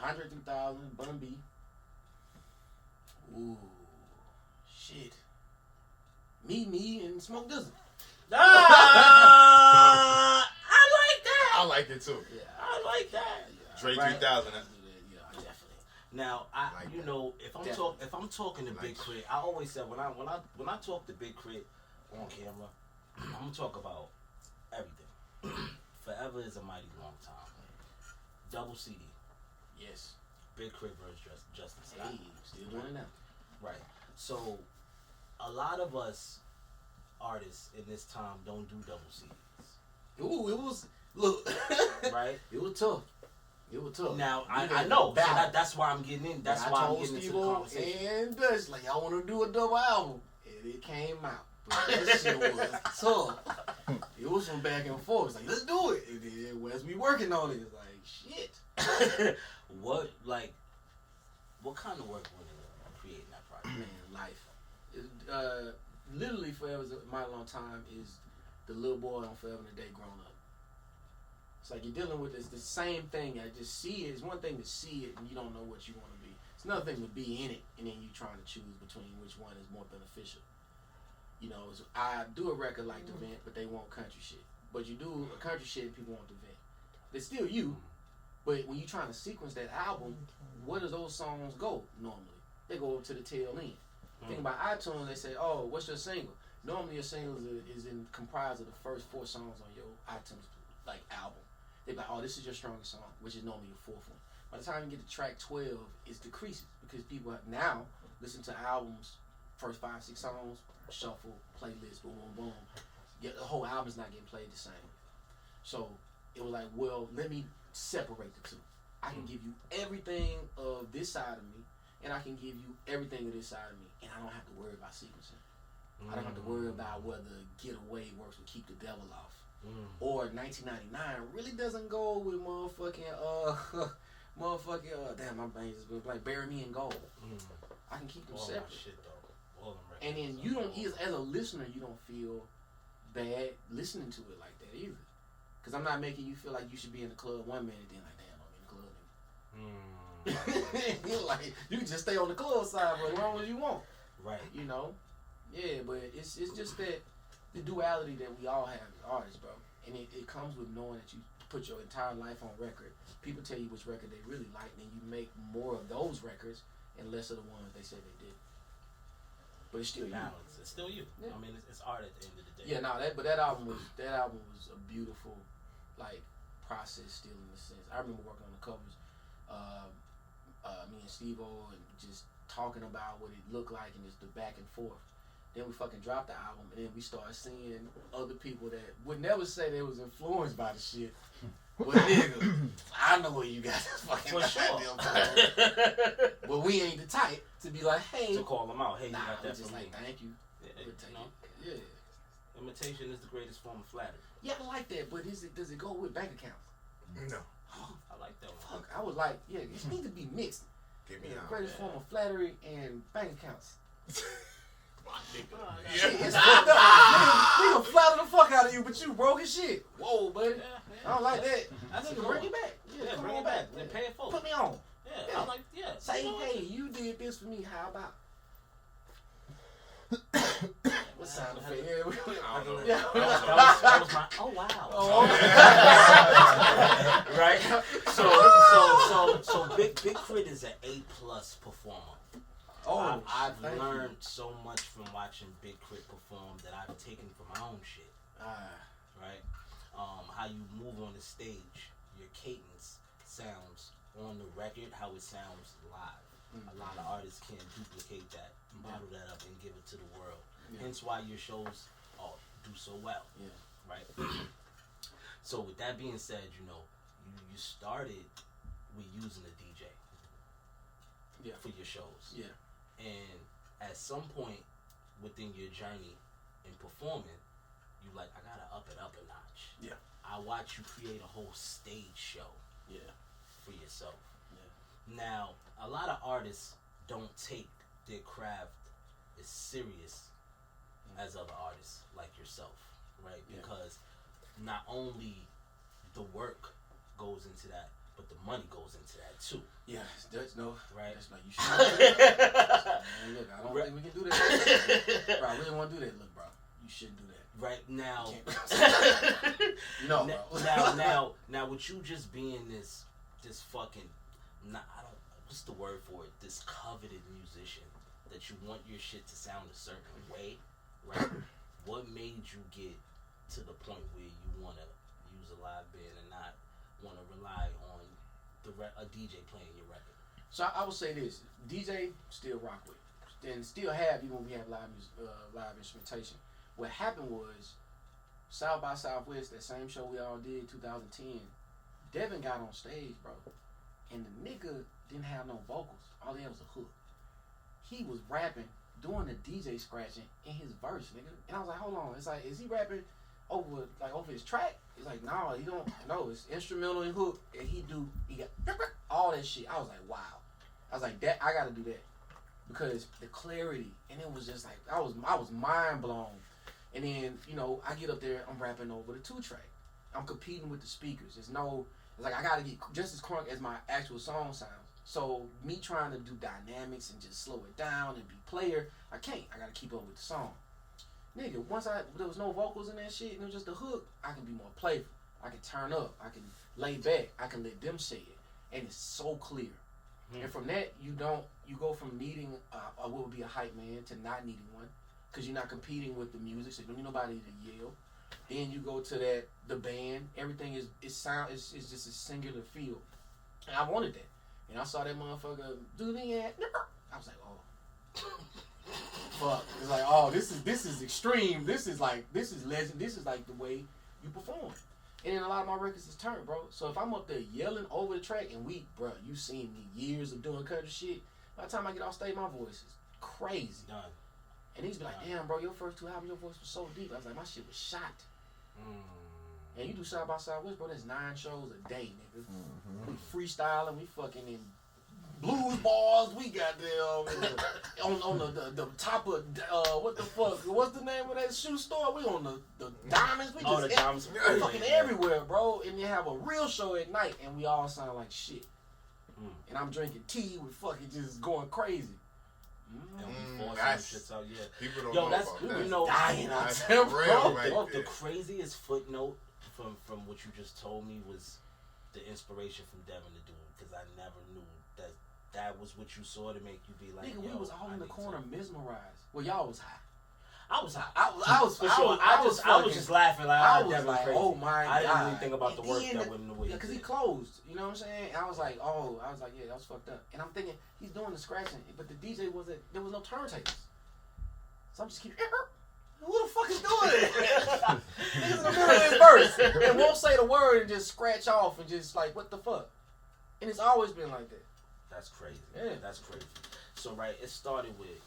Andre 3000, Bun B. Ooh, shit. Me, and Smoke DZA. I like that. I like it too. Yeah, I like that. Yeah, Dre Right. 3000. Yeah, definitely. Now, Like you that. know, if I'm talking to Like Big Krit, I always said when I talk to Big Krit on camera, I'm gonna talk about everything. Forever is a mighty long time. Double CD. Yes. Big Krit versus Justin Scott. Hey, still doing it now. Right. So, a lot of us artists in this time don't do double CDs. Ooh, it was Right? It was tough. It was tough. Now, You I know, know. So battle. that's why I'm getting in. That's I why I'm told getting into the Steve-O conversation. and Dutch, like, I want to do a double album. And it came out. But that shit was tough. It was some back and forth. It's like, let's do it. And then Wes, we working on it. It's like, shit. What kind of work went into creating that project? Man, life. Literally Forever is a mighty long time is the little boy on Forever and a Day grown up. It's like you're dealing with the same thing. I just see it. It's one thing to see it and you don't know what you want to be. It's another thing to be in it and then you trying to choose between which one is more beneficial. You know, I do a record like The Vent, but they want country shit. But you do a country shit and people want The Vent. It's still you, but when you're trying to sequence that album, where do those songs go normally? They go to the tail end. Think about iTunes, they say, oh, what's your single? Normally your single is comprised of the first 4 songs on your iTunes like album. They be like, oh, this is your strongest song, which is normally your 4th one. By the time you get to track 12, it decreases because people now listen to albums, first 5, 6 songs, shuffle, playlist, boom, boom, boom. The whole album's not getting played the same. So it was like, well, let me separate the two. I can give you everything of this side of me, and I can give you everything of this side of me, and I don't have to worry about sequencing. I don't have to worry about whether Get Away works with Keep the Devil Off. Or 1999 really doesn't go with damn, my brain just been like Bury Me in Gold. I can keep them All separate. that shit, though. All them records. And then you don't, as a listener, you don't feel bad listening to it like that either. Because I'm not making you feel like you should be in the club one minute, then like, damn, I'm in the club. You're like, you can just stay on the club side for as long as you want. Right. You know? Yeah, but it's just that the duality that we all have as artists, bro. And it comes with knowing that you put your entire life on record. People tell you which record they really like, and you make more of those records and less of the ones they said they did. But it's still Balance. you. It's still you. Yeah. I mean, it's art at the end of the day. Yeah, no, that album was a beautiful like process still in a sense. I remember working on the covers, me and Steve-O and just talking about what it looked like and just the back and forth. Then we fucking dropped the album and then we started seeing other people that would never say they was influenced by the shit. But nigga, I know where you got this fucking For sure. But we ain't the type to be like, hey, To call them out. Hey, nah, you got we that just from like, me. thank you. Yeah, We'll take you know, it. Yeah. imitation is the greatest form of flattery. Yeah, I like that, but does it go with bank accounts? No. I like that one. Fuck, I was like, yeah, it need to be mixed. Get me The out. greatest form of flattery and bank accounts. My nigga. Shit, it's fucked up. Nigga flatter the fuck out of you, but you broke as shit. Whoa, buddy. I don't like that. I think Nigga, bring it back. Yeah, come bring on it back. Then pay it forward. Put me on. Yeah, I like, Say, you know what? hey, you did this for me. How about? What sound effect? I don't know. Yeah. That was my, oh wow. Oh, Right? So Big Krit is an A+ performer. oh, I've thank you. learned so much from watching Big Krit perform that I've taken from my own shit. Right? How you move on the stage, your cadence sounds on the record, how it sounds live. A lot of artists can't duplicate that, model that up, and give it to the world. Yeah. Hence why your shows do so well. Yeah. Right? So with that being said, you know, you started with using a DJ. for your shows. Yeah. And at some point within your journey in performing, you like, I gotta up it up a notch. Yeah. I watch you create a whole stage show. Yeah. For yourself. Yeah. Now, a lot of artists don't take their craft as serious as other artists like yourself, right? Yeah. Because not only the work goes into that, but the money goes into that too. Yeah, that's no, right? That's like, you shouldn't do that. Man, look, I don't think we can do that. Bro, I really want to do that. Look, bro, you shouldn't do that. Right now, no, bro. now, with you just being this fucking, what's the word for it? This coveted musician that you want your shit to sound a certain way, right? What made you get to the point where you want to use a live band and not want to rely on a DJ playing your record? So I would say this: DJ still rock with, and still have even when we have live instrumentation. What happened was South by Southwest, that same show we all did 2010. Devin got on stage, bro, and the nigga didn't have no vocals. All he had was a hook. He was rapping, doing the DJ scratching in his verse, nigga. And I was like, hold on. It's like, is he rapping over his track? He's like, no, he don't. No, it's instrumental and hook, and he got all that shit. I was like, wow. I was like, that I gotta do that because the clarity, and it was just like I was mind blown. And then I get up there, I'm rapping over the 2-track. I'm competing with the speakers. It's like I gotta get just as crunk as my actual song sounds. So me trying to do dynamics and just slow it down and be player, I can't. I gotta keep up with the song. Nigga, once there was no vocals in that shit and it was just a hook, I can be more playful. I can turn up. I can lay back. I can let them say it. And it's so clear. And from that, you go from needing what would be a hype man to not needing one. Because you're not competing with the music, so you don't need nobody to yell. Then you go to the band. Everything is just a singular feel. And I wanted that. And I saw that motherfucker do the I was like, oh, fuck. It's like, oh, this is extreme. This is legend. This is like the way you perform. And then a lot of my records is turned, bro. So if I'm up there yelling over the track, and you seen me years of doing country shit. By the time I get off stage, my voice is crazy. Done. And he's be like, damn, bro, your first 2 albums, your voice was so deep. I was like, my shit was shot. And you do South by Southwest, bro, there's 9 shows a day, nigga. We freestyling, we fucking in blues bars, we got there on the top of, what the fuck, what's the name of that shoe store? We on the Diamonds, we just the Diamonds. We fucking everywhere, bro. And you have a real show at night, and we all sound like shit. And I'm drinking tea, we fucking just going crazy. And we force some shit out, yeah. People don't Yo, know that's about that. Dying out That's there, real, bro. right The there. craziest footnote from what you just told me was the inspiration from Devin to do it, because I never knew that was what you saw to make you be like, nigga, yo, we was all in the corner to... mesmerized. Well, y'all was high. I was high. I was for sure. I was just laughing. Like, I was Devin like, crazy. oh my god. I didn't really think about the And work then that went in the way. Yeah, because he closed. You know what I'm saying? And I was like, yeah, that was fucked up. And I'm thinking, he's doing the scratching, but the DJ there was no turntables. So I'm just keeping, who the fuck is doing it? Niggas in the middle of his verse and won't say the word and just scratch off and just like, what the fuck? And it's always been like that. That's crazy. Yeah. That's crazy. So, right, it started with,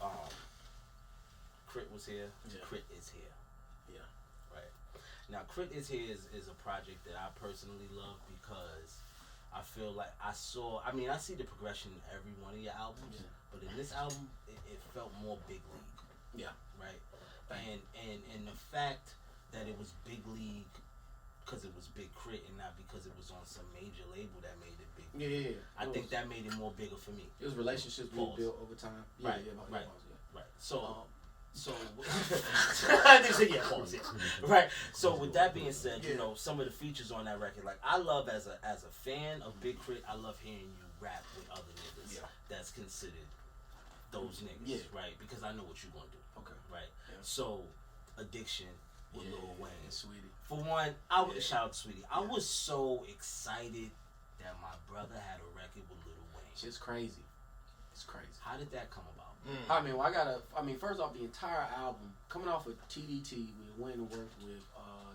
K.R.I.T was here. Yeah. K.R.I.T is here. Yeah. Right. Now, K.R.I.T is here is a project that I personally love because I feel like I see the progression in every one of your albums, but in this album, it felt more big league. Yeah. Right. And the fact that it was big league because it was Big K.R.I.T and not because it was on some major label that made it big. Yeah. I think that made it more bigger for me. It was relationships we built over time. Yeah, Right. Yeah. Right. So I think so. Yeah. Pause. Yeah. Right. So with that being said, some of the features on that record, like I love as a fan of Big K.R.I.T, I love hearing you rap with other niggas that's considered those niggas, right? Because I know what you're gonna do. Okay. Right. Yeah. So Addiction with Lil Wayne. Sweetie. For one, shout out to Sweetie. I was so excited that my brother had a record with Lil Wayne. Shit's crazy. It's crazy. How did that come about? First off, the entire album, coming off of TDT, we went and worked with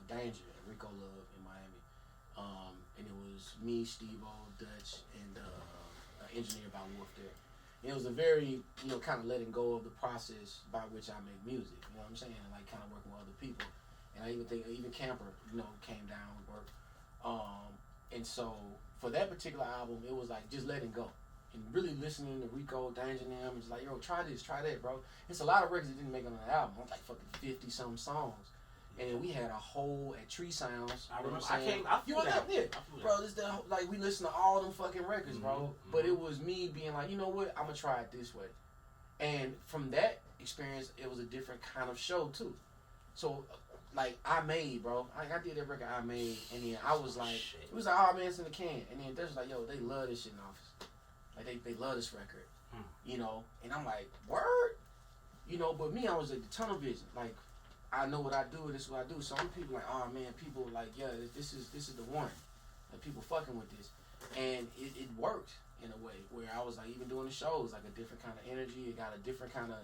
Danger and Rico Love in Miami. And it was me, Steve-O, Dutch, and engineered by Wolf there. And it was a very, kind of letting go of the process by which I make music. You know what I'm saying? And like kind of working with other people. And I even think Camper, came down and worked. And so for that particular album, it was like just letting go. And really listening to Rico, Danger and them, it's like, yo, try this, try that, bro. It's a lot of records that didn't make it on the album. It was like fucking 50-something songs. And then we had a whole at Tree Sounds. I remember. You were that, yeah, bro. This like we listened to all them fucking records, bro. Mm-hmm. But it was me being like, you know what? I'm gonna try it this way. And from that experience, it was a different kind of show too. So, like I made, bro. I did that record I made, and then I was like, it was like, oh man, it's in the can. And then they was like, yo, they love this shit in office. Like they love this record, And I'm like, word, But me, I was like the tunnel vision, like. I know what I do, this is what I do. Some people like, oh man, people like, yeah, this is the one. Like people fucking with this. And it worked in a way where I was like even doing the shows, like a different kind of energy. It got a different kind of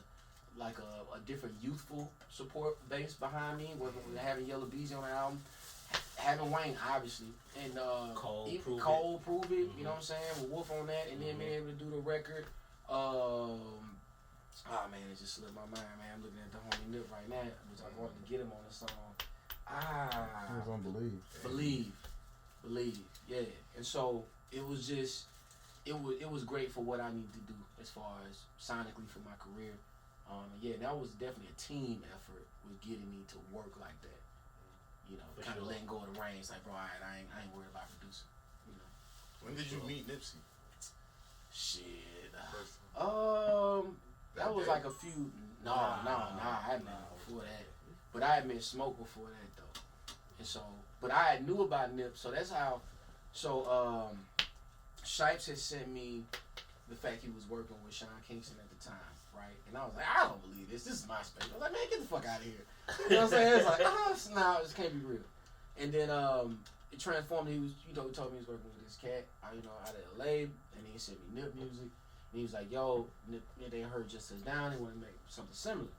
like a different youthful support base behind me, whether we're having Yellow Beezy on the album, having Wayne obviously, and Cole Prove It, you know what I'm saying, with Wolf on that, and then being able to do the record. Oh man, it just slipped my mind, man. I'm looking at the homie Nip right now, which I wanted to get him on the song. It was on Believe, yeah. And so it was just, it was great for what I need to do as far as sonically for my career. Yeah, that was definitely a team effort with getting me to work like that. Kind of letting go of the reins, like, bro, I ain't worried about producing. When did you meet Nipsey? Shit. That was like a few. No, I hadn't met him before that. But I had met Smoke before that though. And so, but I knew about Nip, so that's how. So, Shipes had sent me the fact he was working with Sean Kingston at the time, right? And I was like, I don't believe this. This is my space. I was like, man, get the fuck out of here. You know what I'm saying? It's like, nah, this can't be real. And then it transformed. He was, he told me he was working with this cat, out of LA, and he sent me Nip music. And he was like, yo, they heard Just Us Down, they want to make something similar.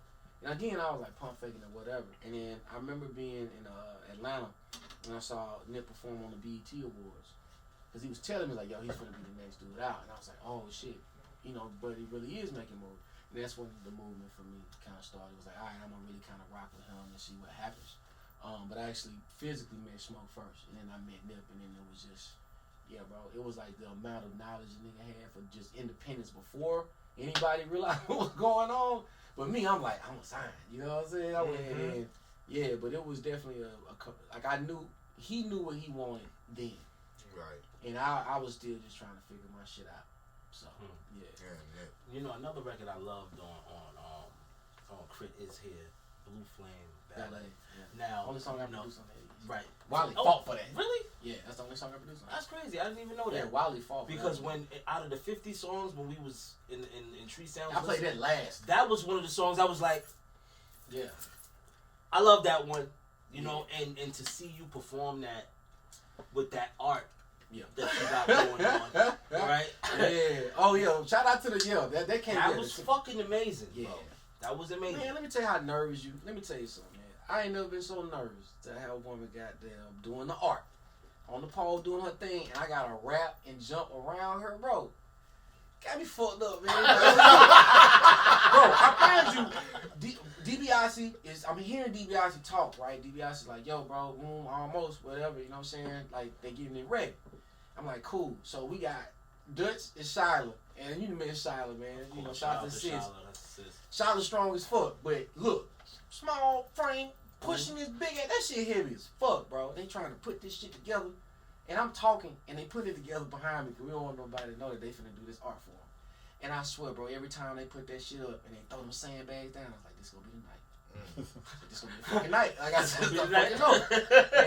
And again, I was like pump faking or whatever. And then I remember being in Atlanta when I saw Nip perform on the BET Awards. Because he was telling me, like, yo, he's going to be the next dude out. And I was like, oh, shit. But he really is making moves. And that's when the movement for me kind of started. It was like, all right, I'm going to really kind of rock with him and see what happens. But I actually physically met Smoke first. And then I met Nip, and then it was just... Yeah, bro, it was like the amount of knowledge a nigga had for just independence before anybody realized what was going on. But me, I'm like, I'm a sign. You know what I'm saying? I went in, yeah, but it was definitely like I knew, he knew what he wanted then. Right. And I was still just trying to figure my shit out. So, yeah. Another record I loved on K.R.I.T is here, Blue Flame Ballet. Yeah. Now, only song I produced on that. Right. Wally fought for that. Really? Yeah, that's the only song I produced on that. That's crazy. I didn't even know that. Yeah, Wally fought for because that. when out of the 50 songs when we was in Tree Sounds, I played that last. That was one of the songs I was like, yeah, I love that one. And to see you perform that with that art that you got going on, right? Yeah. Oh yeah. Shout out to the that came. That was fucking amazing. Yeah. Bro. That was amazing. Man, let me tell you how nervous you. Let me tell you something, man. I ain't never been so nervous to have a woman goddamn doing the art on the pole doing her thing, and I gotta rap and jump around her, bro. Got me fucked up, man. Bro, I find you. DiBiase is. I'm hearing DiBiase talk, right? DiBiase is like, yo, bro, almost whatever. You know what I'm saying? Like they getting it ready. I'm like, cool. So we got Dutch and Shyla, and you met Shyla, man. Shout out to sis. Shyla's strong as fuck, but look, small frame, pushing this big ass. That shit heavy as fuck, bro. They trying to put this shit together, and I'm talking, and they put it together behind me because we don't want nobody to know that they finna do this art form. And I swear, bro, every time they put that shit up and they throw them sandbags down, I was like, this gonna be the night. This gonna be the fucking night. Like I said, I fucking know.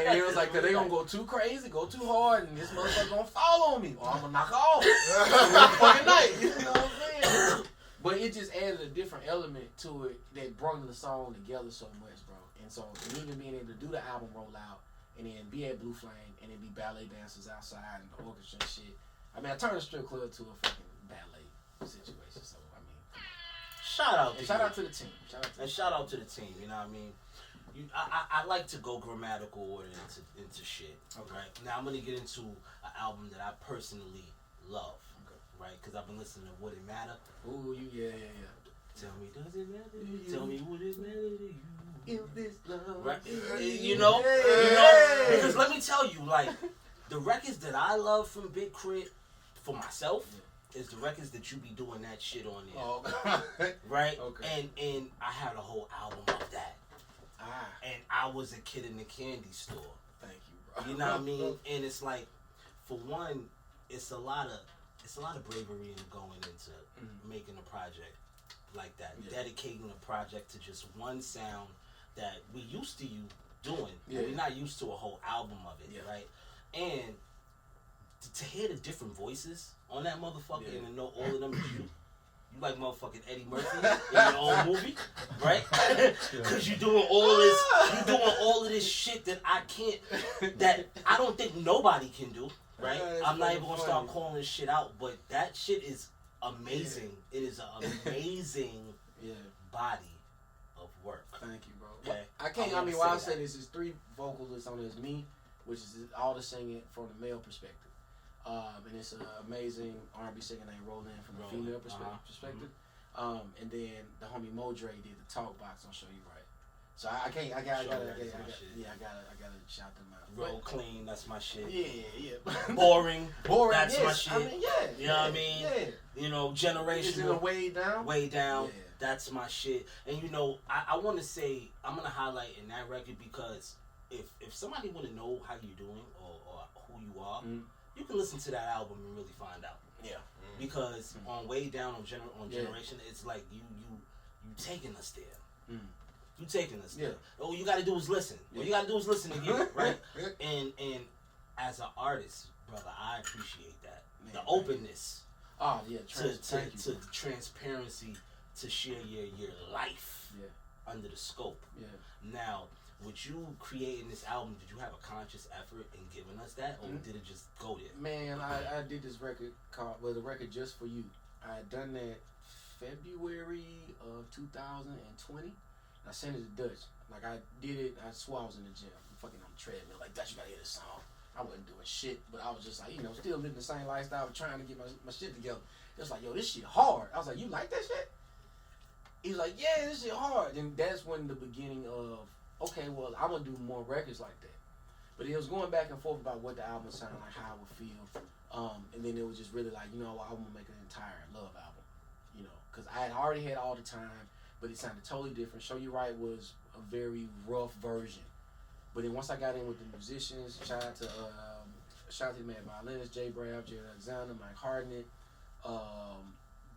And it was like, they gonna go too crazy, go too hard, and this motherfucker gonna fall on me, or I'm gonna knock her off. It's gonna be the fucking night. You know what I'm saying? But it just added a different element to it that brought the song together so much, bro. And so, and even being able to do the album rollout, and then be at Blue Flame, and then be ballet dancers outside and the orchestra and shit. I mean, I turned a strip club to a fucking ballet situation. So I mean, shout out to the team. Shout out to the team. You know what I mean? I like to go grammatical order into shit. Okay. Right now I'm gonna get into an album that I personally love. Okay. right? Because I've been listening to Would It Matter. Ooh, yeah. Tell me, does it matter? Tell me, would it matter to you? If this love, Right? You know, because let me tell you, like, the records that I love from Big Krit for myself is the records that you be doing that shit on there. Oh, right? Okay. And I had a whole album of that. And I was a kid in the candy store. Thank you, bro. You know what I mean? And it's like, for one, it's a lot of bravery in going into making a project like that, dedicating a project to just one sound that we used to you doing. But we're not used to a whole album of it, right? And to hear the different voices on that motherfucker and to know all of them is you. You like motherfucking Eddie Murphy in your own movie, right? Because you're doing all this shit that I don't think nobody can do, right? I'm not even gonna start calling this shit out, but that shit is amazing. It is an amazing body of work. Thank you, bro. Okay? I say this is 3 vocalists on this, me, which is all the singing from the male perspective. And it's an amazing R&B singer named Roland from the female perspective. And then the homie Modre did the talk box on Show You Right. So I gotta shout them out. Roll Clean, that's my shit. Yeah. Boring, that's my shit. I mean, you know what I mean? Yeah. You know, Generational. Way Down? Way Down. Yeah. That's my shit. And you know, I want to say, I'm going to highlight in that record because if somebody want to know how you're doing or who you are, you can listen to that album and really find out. Yeah. Because on Way Down on Generation, it's like you taking us there. You taking us there. All you got to do is listen. All you got to do is listen again, right? And as an artist, brother, I appreciate that. The openness. Oh, yeah. To transparency, to share your life under the scope. Yeah. Now, with you creating this album, did you have a conscious effort in giving us that, or did it just go there? Man, I did this record the record Just For You. I had done that February of 2020. I sent it to Dutch. Like, I did it, I swore I was in the gym. I'm fucking on the treadmill. Like, Dutch, you gotta hear this song. I wasn't doing shit, but I was just like, still living the same lifestyle, trying to get my shit together. It was like, yo, this shit hard. I was like, you like that shit? He was like, yeah, this shit hard. And that's when the beginning of, okay, well, I'm gonna do more records like that. But it was going back and forth about what the album sounded like, how I would feel. And then it was just really like, I'm gonna make an entire love album. Because I had already had All the Time, but it sounded totally different. Show You Right was a very rough version. But then once I got in with the musicians, shout out to the man violinist, Jay Brav, Jay Alexander, Mike Hardnett,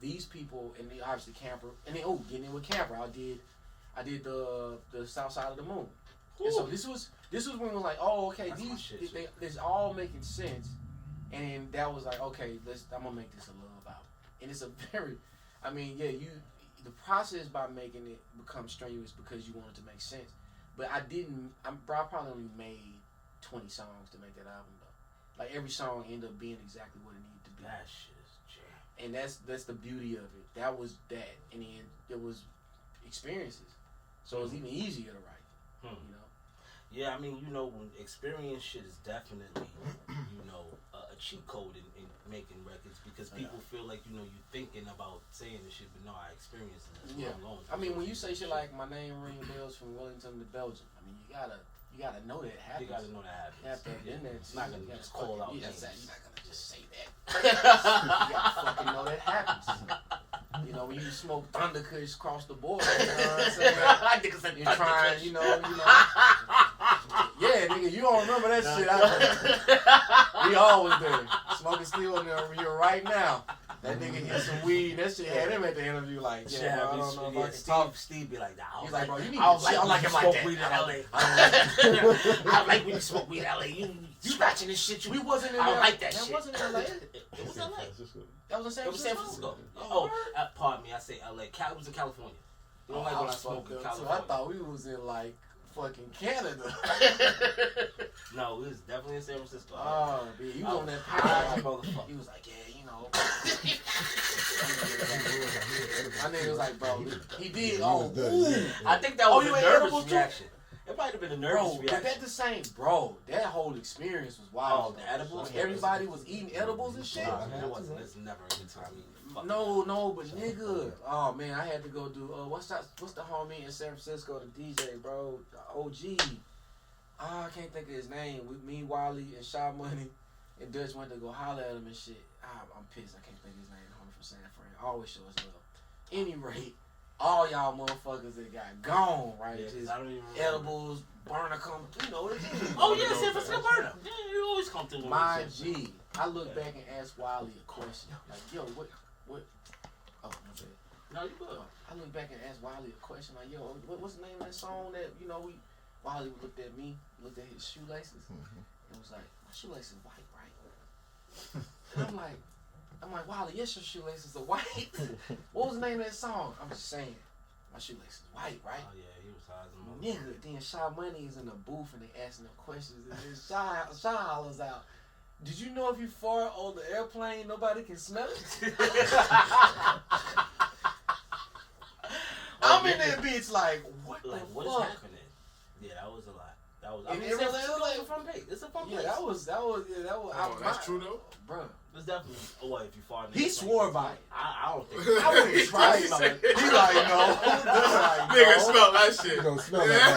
these people, and then obviously Camper, and then getting in with Camper, I did the South Side of the Moon. And so this was when it was like, oh, okay, it's all making sense, and that was like, okay, I'm gonna make this a love album. And it's a very, the process by making it become strenuous because you want it to make sense. But I probably only made 20 songs to make that album though. Like every song ended up being exactly what it needed to be. That shit is jam. And that's the beauty of it. That was that, and then it was experiences, so it was even easier to write. Yeah, when experience shit is definitely, a cheat code in making records because people feel like, you're thinking about saying this shit, but no, I experienced it. That's what I'm going when you say shit like my name ring bells from Wellington to Belgium, you gotta know that it happens. You gotta know that happens. It's not gonna just call out names. You're not gonna just say that. You gotta fucking know that happens. When you smoke Thunder Kush across the board, you know what I'm saying? I think it's a You're trying, yeah, nigga, you don't remember that shit. We always there. Smoking Steel in there here right now. That nigga hit some weed. That shit had him at the interview like, bro, I don't know if I can talk. Steve be like, nah, he's like, bro, you need to chill. I like him like that. Weed in LA. I like when you smoke weed in LA. You scratching this shit. We wasn't in I don't like that shit. That wasn't in LA. It was LA. That was in San Francisco. Pardon me, I say LA. It was in California. You don't like when I smoke in California. So I thought we was in like fucking Canada. No, we was definitely in San Francisco. Oh, man, he was on that pie. Motherfucker. He was like, my nigga was like, bro, he did. I think that was a nervous reaction. It might have been a nervous reaction. But that whole experience was wild. Oh, the edibles? Everybody was eating edibles and shit. It's never a good time eating. No, but nigga. Oh, man, I had to go do, what's the homie in San Francisco, the DJ, bro? The OG. I can't think of his name. With me, Wally, and Shaw Money, and Dutch went to go holler at him and shit. I'm pissed. I can't think of his name. Homie from San Fran. Always show us love. Any rate, all y'all motherfuckers that got gone, right? Yeah, just I don't even edibles, burner come, you know what it is. Oh yeah, San Francisco burner. Yeah, you always come through. My G, I look back and ask Wally a question. Like, yo, what? Oh, my bad. No, you good. I look back and ask Wally a question. Like, yo, what's the name of that song that, you know, Wally looked at me, looked at his shoelaces, and was like, my shoelaces white, right? And I'm like, Wally, yes, your shoelaces are white. What was the name of that song? I'm just saying, my shoelaces white, right? Oh yeah, he was high as a mother. Nigga, then Shaw Money is in the booth and they asking him questions, and then Shaw hollers out, did you know if you fart on the airplane, nobody can smell it? I'm in that bitch like, what the fuck? What is happening? Yeah, that was a lot. That was. I mean, it was like a fun place. It's a fun place. Yeah, that was. That's true though, bro. It's definitely. What if you fart? He swore by it. I don't think. I wouldn't try it. He like, no. Nigga smell that shit. You gonna smell that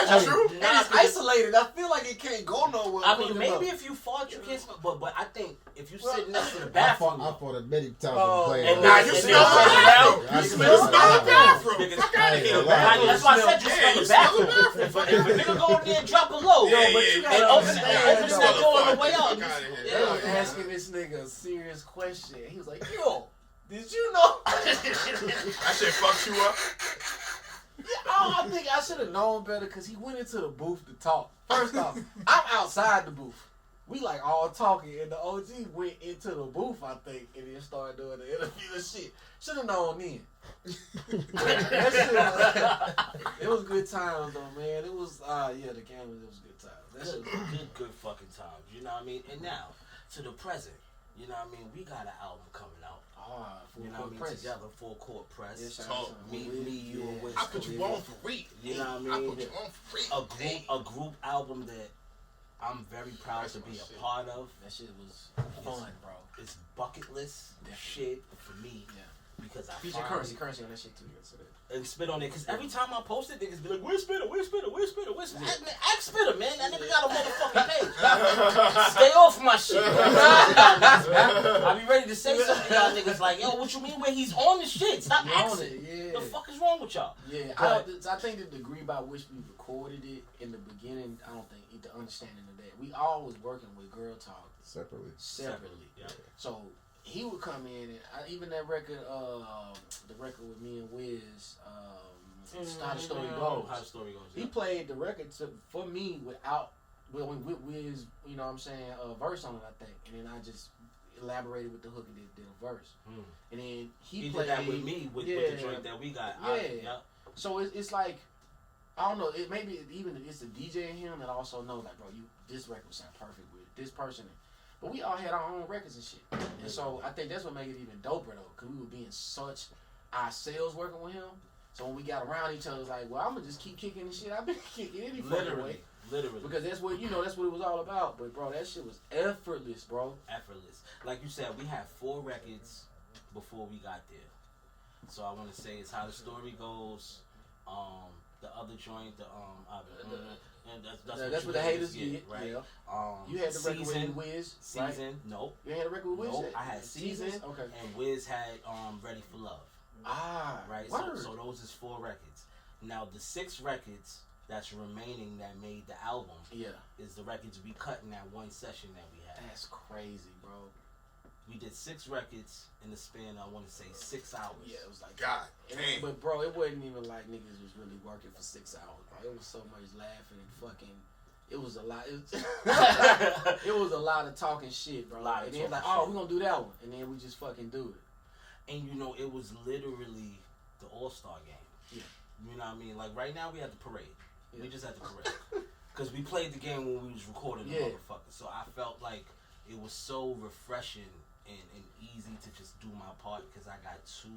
That's true. It's isolated. I feel like it can't go nowhere. I mean, maybe if you fart, you can't smell. But I think if you sit next to the bathroom, I fought many times playing. And now you smell the bathroom. You smell the bathroom. Fuck out of here. That's why I said you smell the bathroom. If a nigga go in there and drop a load, and open that door on the way out. They was asking this nigga a serious question. He was like, yo, did you know? I should fuck you up. Yeah, I think I should have known better because he went into the booth to talk. First off, I'm outside the booth. We like all talking, and the OG went into the booth, I think, and then started doing the interview and shit. Should have known then. That shit, it was good times though, man. It was, the cameras, it was good times. That shit was good fucking times. You know what I mean? And now to the present. You know what I mean? We got an album coming out. Full you know what I mean? press. Together, full court press. Yeah, me, you, and Wiz I put you on for free. You know what I mean? I put you on for free. A group album that I'm very proud to be a part of. That shit was fun, bro. It's bucket list shit for me. Yeah. Because I feature currency on that shit too. And spit on it, because every time I post it, niggas be like, where's Spitter? Ask Spitter, man. That nigga got a motherfucking page. Stay off my shit. I be ready to say something to y'all niggas like, yo, what you mean when he's on the shit? Stop asking. Yeah. The fuck is wrong with y'all? Yeah, I think the degree by which we recorded it in the beginning, I don't think the understanding of that. We all was working with Girl Talk separately. Yeah. So he would come in and even that record, the record with me and Wiz, How the Story Goes. How the Story Goes. He played the record for me with Wiz, you know what I'm saying, verse on it, I think, and then I just elaborated with the hook and did a verse, and then he played did that with me with the joint that we got. So it's like, I don't know. It maybe even it's the DJ in him that also knows like, bro, this record sound perfect with this person. But we all had our own records and shit, and so I think that's what made it even doper though, cause we were being such ourselves working with him. So when we got around each other, it was like, well, I'm gonna just keep kicking the shit I've been kicking any fucking way. Literally. Because that's what it was all about. But bro, that shit was effortless, bro. Effortless. Like you said, we had 4 records before we got there. So I want to say it's How the Story Goes. The other joint, and that's what the haters get, right? Yeah. You had the record with Wiz, right? Nope. You had a record with Wiz? Nope. I had Season. Okay. And Wiz had Ready for Love. Right. So those is 4 records. Now the 6 records that's remaining that made the album. Is the records we cut in that one session that we had. That's crazy, bro. We did 6 records in the span, I want to say 6 hours. Yeah, it was like, God damn. But bro, it wasn't even like niggas was really working for 6 hours, bro. It was so much laughing and fucking. It was a lot. It was a lot of talking shit, bro. And then like, oh, we gonna do that one, and then we just fucking do it. And you know, it was literally the All-Star game. Yeah. You know what I mean? Like right now, we had the parade. Yeah. We just had the parade because we played the game when we was recording the motherfucker. So I felt like it was so refreshing and easy to just do my part because I got 2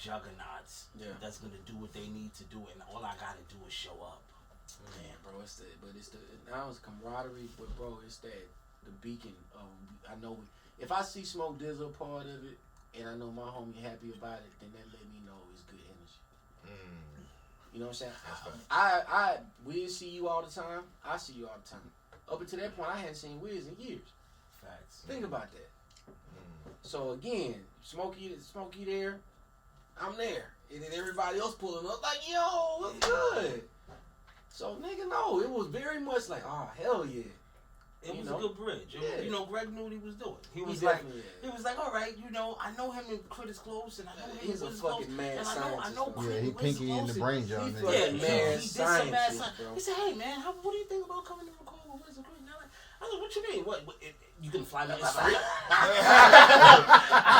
juggernauts that's gonna do what they need to do, and all I gotta do is show up. Man, bro, it's the now it's camaraderie, but bro, it's the beacon of I know if I see Smoke DZA a part of it, and I know my homie happy about it, then that let me know it's good energy. You know what I'm saying? Wiz see you all the time. I see you all the time. Up until that point, I hadn't seen Wiz in years. Facts. Think about that. So again, Smokey there, I'm there, and then everybody else pulling up like, yo, what's good? So nigga, no, it was very much like, oh hell yeah. It was a good bridge. Yeah. You know, Greg knew what he was doing. He was like, all right, you know, I know him and Krit is close, and I know him. He's a fucking mad scientist. I know yeah, he pinky in the brain job. He did some mad science. He said, hey man, what do you think about coming to record with Wiz Khalifa? I was like, what you mean? What you can fly me inside?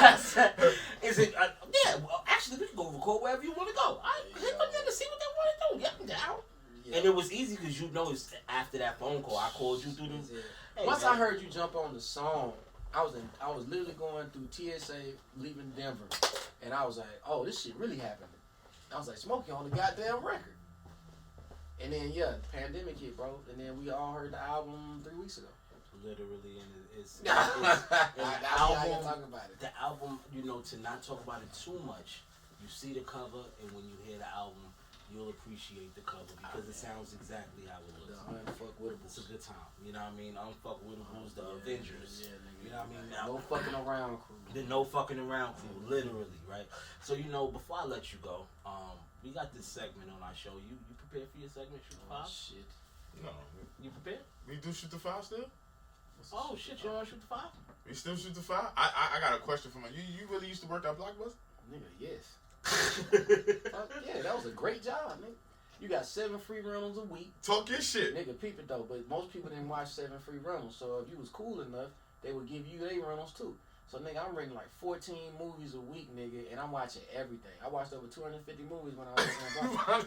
I said, is it? Yeah, well, actually, we can go record wherever you want to go. Hit them in to see what they want to do. Yeah, I'm down. Yeah. And it was easy because you know it's after that phone call. I called you through the. Hey, once I heard you jump on the song, I was literally going through TSA leaving Denver, and I was like, oh, this shit really happened. I was like, Smokey on the goddamn record. And then the pandemic hit, bro. And then we all heard the album 3 weeks ago. Literally, and it's the album. Talk about it. The album, you know, to not talk about it too much. You see the cover, and when you hear the album, you'll appreciate the cover because it sounds exactly how it looks. The unfuckwittables. It's a good time. You know what I mean? Unfuckwittables, the Avengers. Yeah, nigga. You know what I mean? No fucking around crew. The no fucking around crew, literally, right? So, you know, before I let you go, we got this segment on our show. You prepared for your segment, Shoot the Five? Shit. No. You prepared? We do Shoot the Five still? Oh shit, you want to Shoot the Five? We still Shoot the Five? I got a question for you. You really used to work at Blockbuster? Nigga, yes. Yeah, that was a great job, nigga. You got 7 free rentals a week. Talk your shit. Nigga, peep it though, but most people didn't watch 7 free rentals. So if you was cool enough, they would give you their rentals too. So nigga, I'm renting like 14 movies a week, nigga, and I'm watching everything. I watched over 250 movies when I was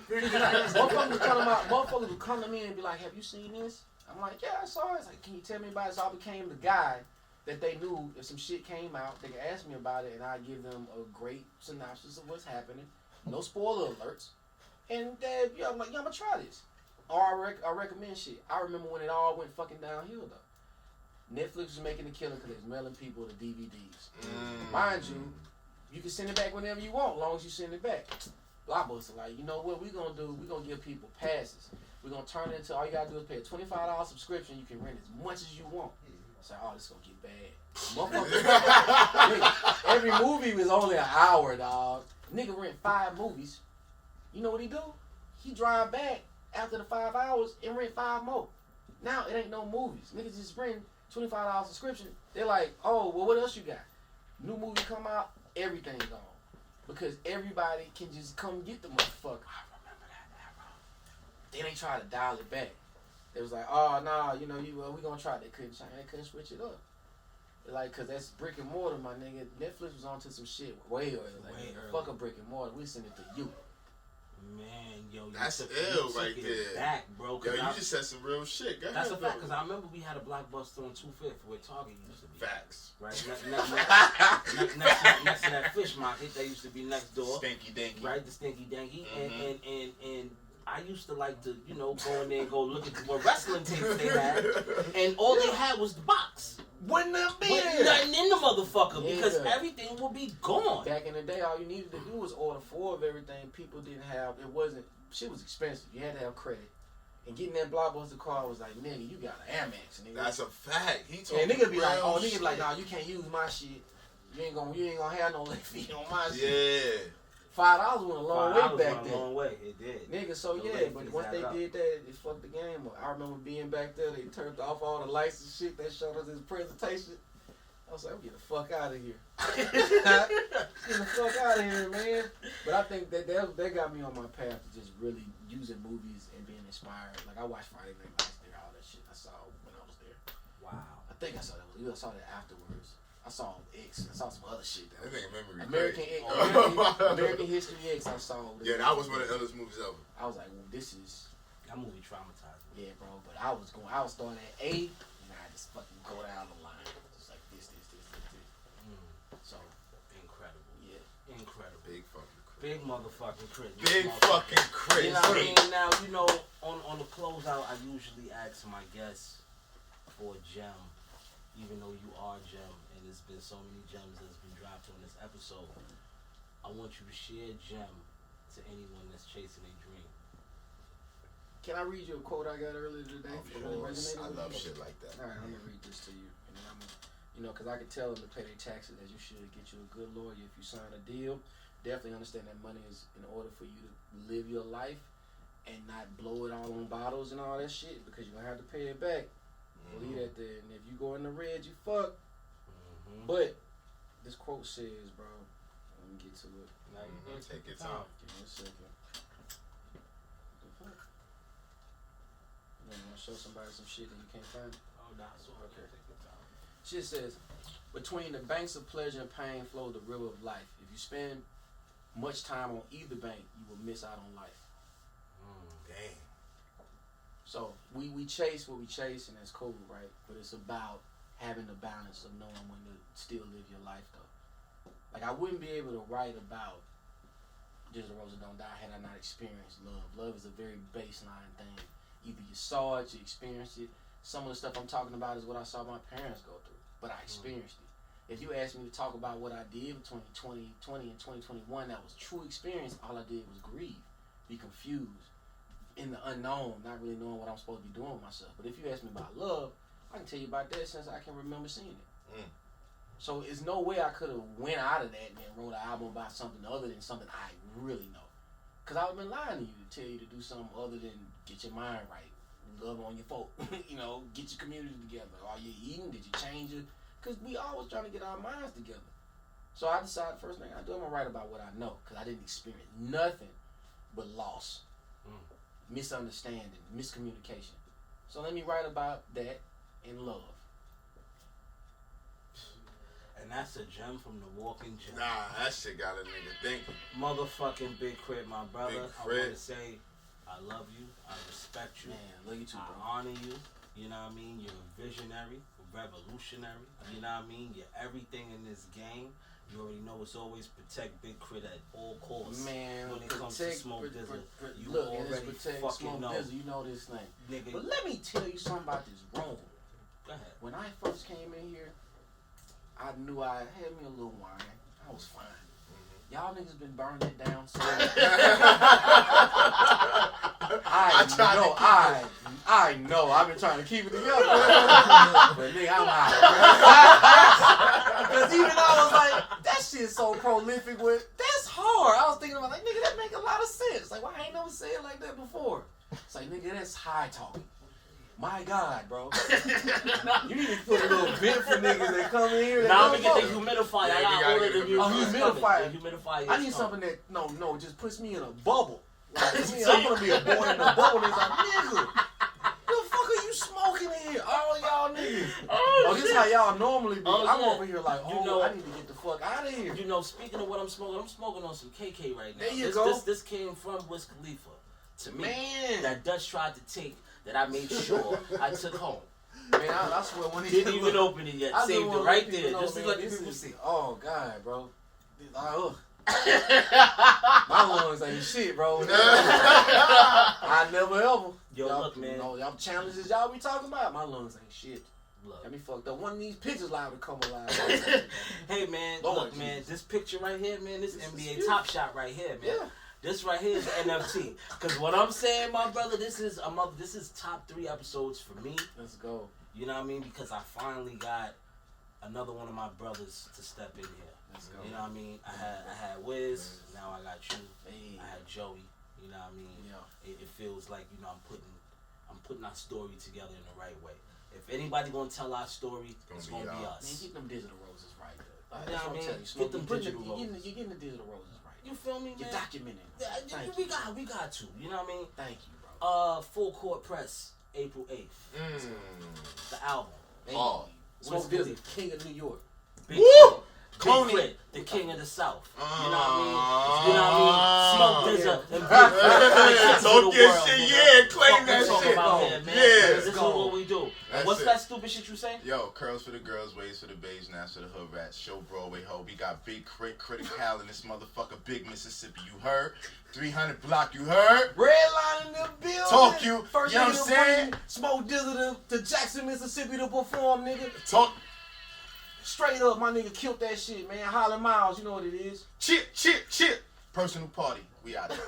working at Blockbuster. Motherfuckers would come to me and be like, have you seen this? I'm like, yeah, I saw it. It's like, can you tell me about it? So I became the guy that they knew if some shit came out, they could ask me about it, and I'd give them a great synopsis of what's happening. No spoiler alerts. And I'm like, I'm gonna try this. Or I recommend shit. I remember when it all went fucking downhill though. Netflix was making a killing because they was mailing people the DVDs. Mind you, you can send it back whenever you want, as long as you send it back. Blockbuster like, you know what we gonna do? We gonna give people passes. We're gonna turn it into all you gotta do is pay a $25 subscription. You can rent as much as you want. It's like, oh, this is gonna get bad. Nigga, every movie was only an hour, dog. Nigga rent 5 movies. You know what he do? He drive back after the 5 hours and rent 5 more. Now it ain't no movies. Niggas just rent $25 subscription. They're like, oh, well, what else you got? New movie come out, everything gone. Because everybody can just come get the motherfucker. I remember that era. Then they try to dial it back. They was like, oh, nah, you know, we gonna try. They couldn't switch it up. Like, cause that's brick and mortar, my nigga. Netflix was onto some shit way early. Like, fuck a brick and mortar. We send it to you. Man, yo, that's ill right there. Back, bro. Yo, you just said some real shit. Go that's ahead, a fact, because I remember we had a Blockbuster on 25th where Target used to be. Facts. Right? Next to that fish market, they used to be next door. Stinky Dinky. Right, the Stinky Dinky. And I used to like to, you know, go in there and go look at what wrestling tapes they had. And all they had was the box. Wouldn't there be nothing in the motherfucker because everything will be gone. Back in the day, all you needed to do was order 4 of everything. People didn't have, shit was expensive. You had to have credit. And getting that Blockbuster card was like, nigga, you got an Amex, nigga. That's a fact. He told nigga be like, oh, nigga be like, nah, you can't use my shit. You ain't gonna have no late fee on my shit. Yeah. $5 went a long way back then. A long way, it did. Nigga, so but once they did that, it fucked the game up. I remember being back there, they turned off all the lights and shit. They showed us his presentation. I was like, get the fuck out of here. Get the fuck out of here, man. But I think that got me on my path to just really using movies and being inspired. Like, I watched Friday Night Lights there, all that shit I saw when I was there. Wow. I think I saw that. I saw that afterwards. I saw X. I saw some other shit. I think memory. American History X. I saw. Yeah, that was one of the illest movies ever. I was like, well, this is. That movie traumatized me. Yeah, bro. But I was starting at A, and I just fucking go down the line. Just like this. So incredible. Yeah, incredible. Big fucking Big motherfucking Krit. Big fucking Krit. You know what I mean? Now, you know, on the closeout, I usually ask my guests for a gem, even though you are a gem, and there's been so many gems that's been dropped on this episode. I want you to share a gem to anyone that's chasing a dream. Can I read you a quote I got earlier today? I love shit like that. All right, I'm gonna read this to you, and then because I could tell them to pay their taxes that you should get you a good lawyer if you sign a deal. Definitely understand that money is in order for you to live your life and not blow it all on bottles and all that shit because you're gonna have to pay it back. Leave that there, and if you go in the red, you fuck. But this quote says, bro, let me get to it. Take your time. Give me a second. What the fuck? You want to show somebody some shit that you can't find? Oh, nah, so okay. Take your time. Shit says, between the banks of pleasure and pain flow the river of life. If you spend much time on either bank, you will miss out on life. Dang. So we chase what we chase, and that's cool, right? But it's about having the balance of knowing when to still live your life, though. Like, I wouldn't be able to write about Just a Rose Don't Die had I not experienced love. Love is a very baseline thing. Either you saw it, you experienced it. Some of the stuff I'm talking about is what I saw my parents go through, but I experienced it. If you ask me to talk about what I did between 2020 and 2021, that was true experience. All I did was grieve, be confused, in the unknown, not really knowing what I'm supposed to be doing with myself. But if you ask me about love, I can tell you about that since I can remember seeing it. So it's no way I could have went out of that and then wrote an album about something other than something I really know. Because I would have been lying to you to tell you to do something other than get your mind right, love on your folk, get your community together. Are you eating? Did you change it? Because we always trying to get our minds together. So I decided first thing I do, I'm going to write about what I know. Because I didn't experience nothing but loss, misunderstanding, miscommunication. So let me write about that and love. And that's a gem from the Walking Gem. Nah, that shit got a nigga thinking. Motherfucking Big Krit, my brother. Big I Krit. want to say I love you. I respect you. Man, love you too, bro. I honor you. You know what I mean? You're a visionary, revolutionary. You know what I mean? You're everything in this game. You already know it's always protect Big Krit at all costs. Man, when it comes to Smoke DZA, you look, already protect fucking Smoke know. DZA, you know this thing. Nigga, But let me tell you something about this room. go ahead. When I first came in here, I knew I had me a little wine. I was fine. Y'all niggas been burning it down so I know. I've been trying to keep it together. But nigga, I'm out. Because even I was like, that shit's so prolific with, that's hard. I was thinking about, like, nigga, that make a lot of sense. Like, why I ain't never said it like that before? It's like, nigga, that's high talking. My God, bro. You need to put a little bit for niggas that come in here. Now I'm gonna get the humidifier. Yeah, I got all of the humidifier. The humidifier. I need something that, no, just puts me in a bubble. Like, I'm gonna be a boy in a bubble. It's like, nigga, the fuck are you smoking in here? All y'all niggas. Oh, this is how y'all normally be. I'm over here like, I need to get the fuck out of here. You know, speaking of what I'm smoking on some KK right now. There you go. This came from Wiz Khalifa. To me, Man. that Dutch tried to take, that I made sure I took home. Man, I swear when he Didn't even open it yet. Saved it right there, just to let the people see. Oh God, bro. My lungs ain't shit, bro. I never ever. Yo, y'all, look, man. Y'all challenges y'all be talking about. My lungs ain't shit. Look. Got me fucked up. One of these pictures liable to come alive. Hey, man. Lord look, Jesus. man. This picture right here, man. This NBA is Top Shot right here, man. Yeah. This right here is NFT. Cause what I'm saying, my brother, this is top 3 episodes for me. Let's go. You know what I mean? Because I finally got another one of my brothers to step in here. Let's go. You know what I mean? I had Wiz, now I got you. Hey. I had Joey. You know what I mean? Yeah. It feels like, you know, I'm putting our story together in the right way. If anybody gonna tell our story, it's gonna be Man, us. get them digital roses right. You know what I mean? Get them digital roses. You're getting the digital roses right. You feel me, man? You're documenting. We got to. You know what I mean? Thank you, bro. Full Court Press, April 8th. The album. Oh. Smoke DZA, King of New York. Big Woo! Krit, the King of the South. You know what I mean? Smoke DZA and Big Krit. Don't get shit, yeah, claim that talking shit. about here, man. Yeah. This is what we do. What's that stupid shit you say? Yo, curls for the girls, waves for the babes, naps for the hood rats. Show Broadway ho. We got Big Krit, critical in this motherfucker, Big Mississippi. You heard? 300 block. You heard? Red line in the building. Talk you. First You know what I'm saying? Smoke DZA to Jackson, Mississippi to perform, nigga. Talk. Straight up, my nigga killed that shit, man. Holland Miles, you know what it is. Chip. Personal party. We out there.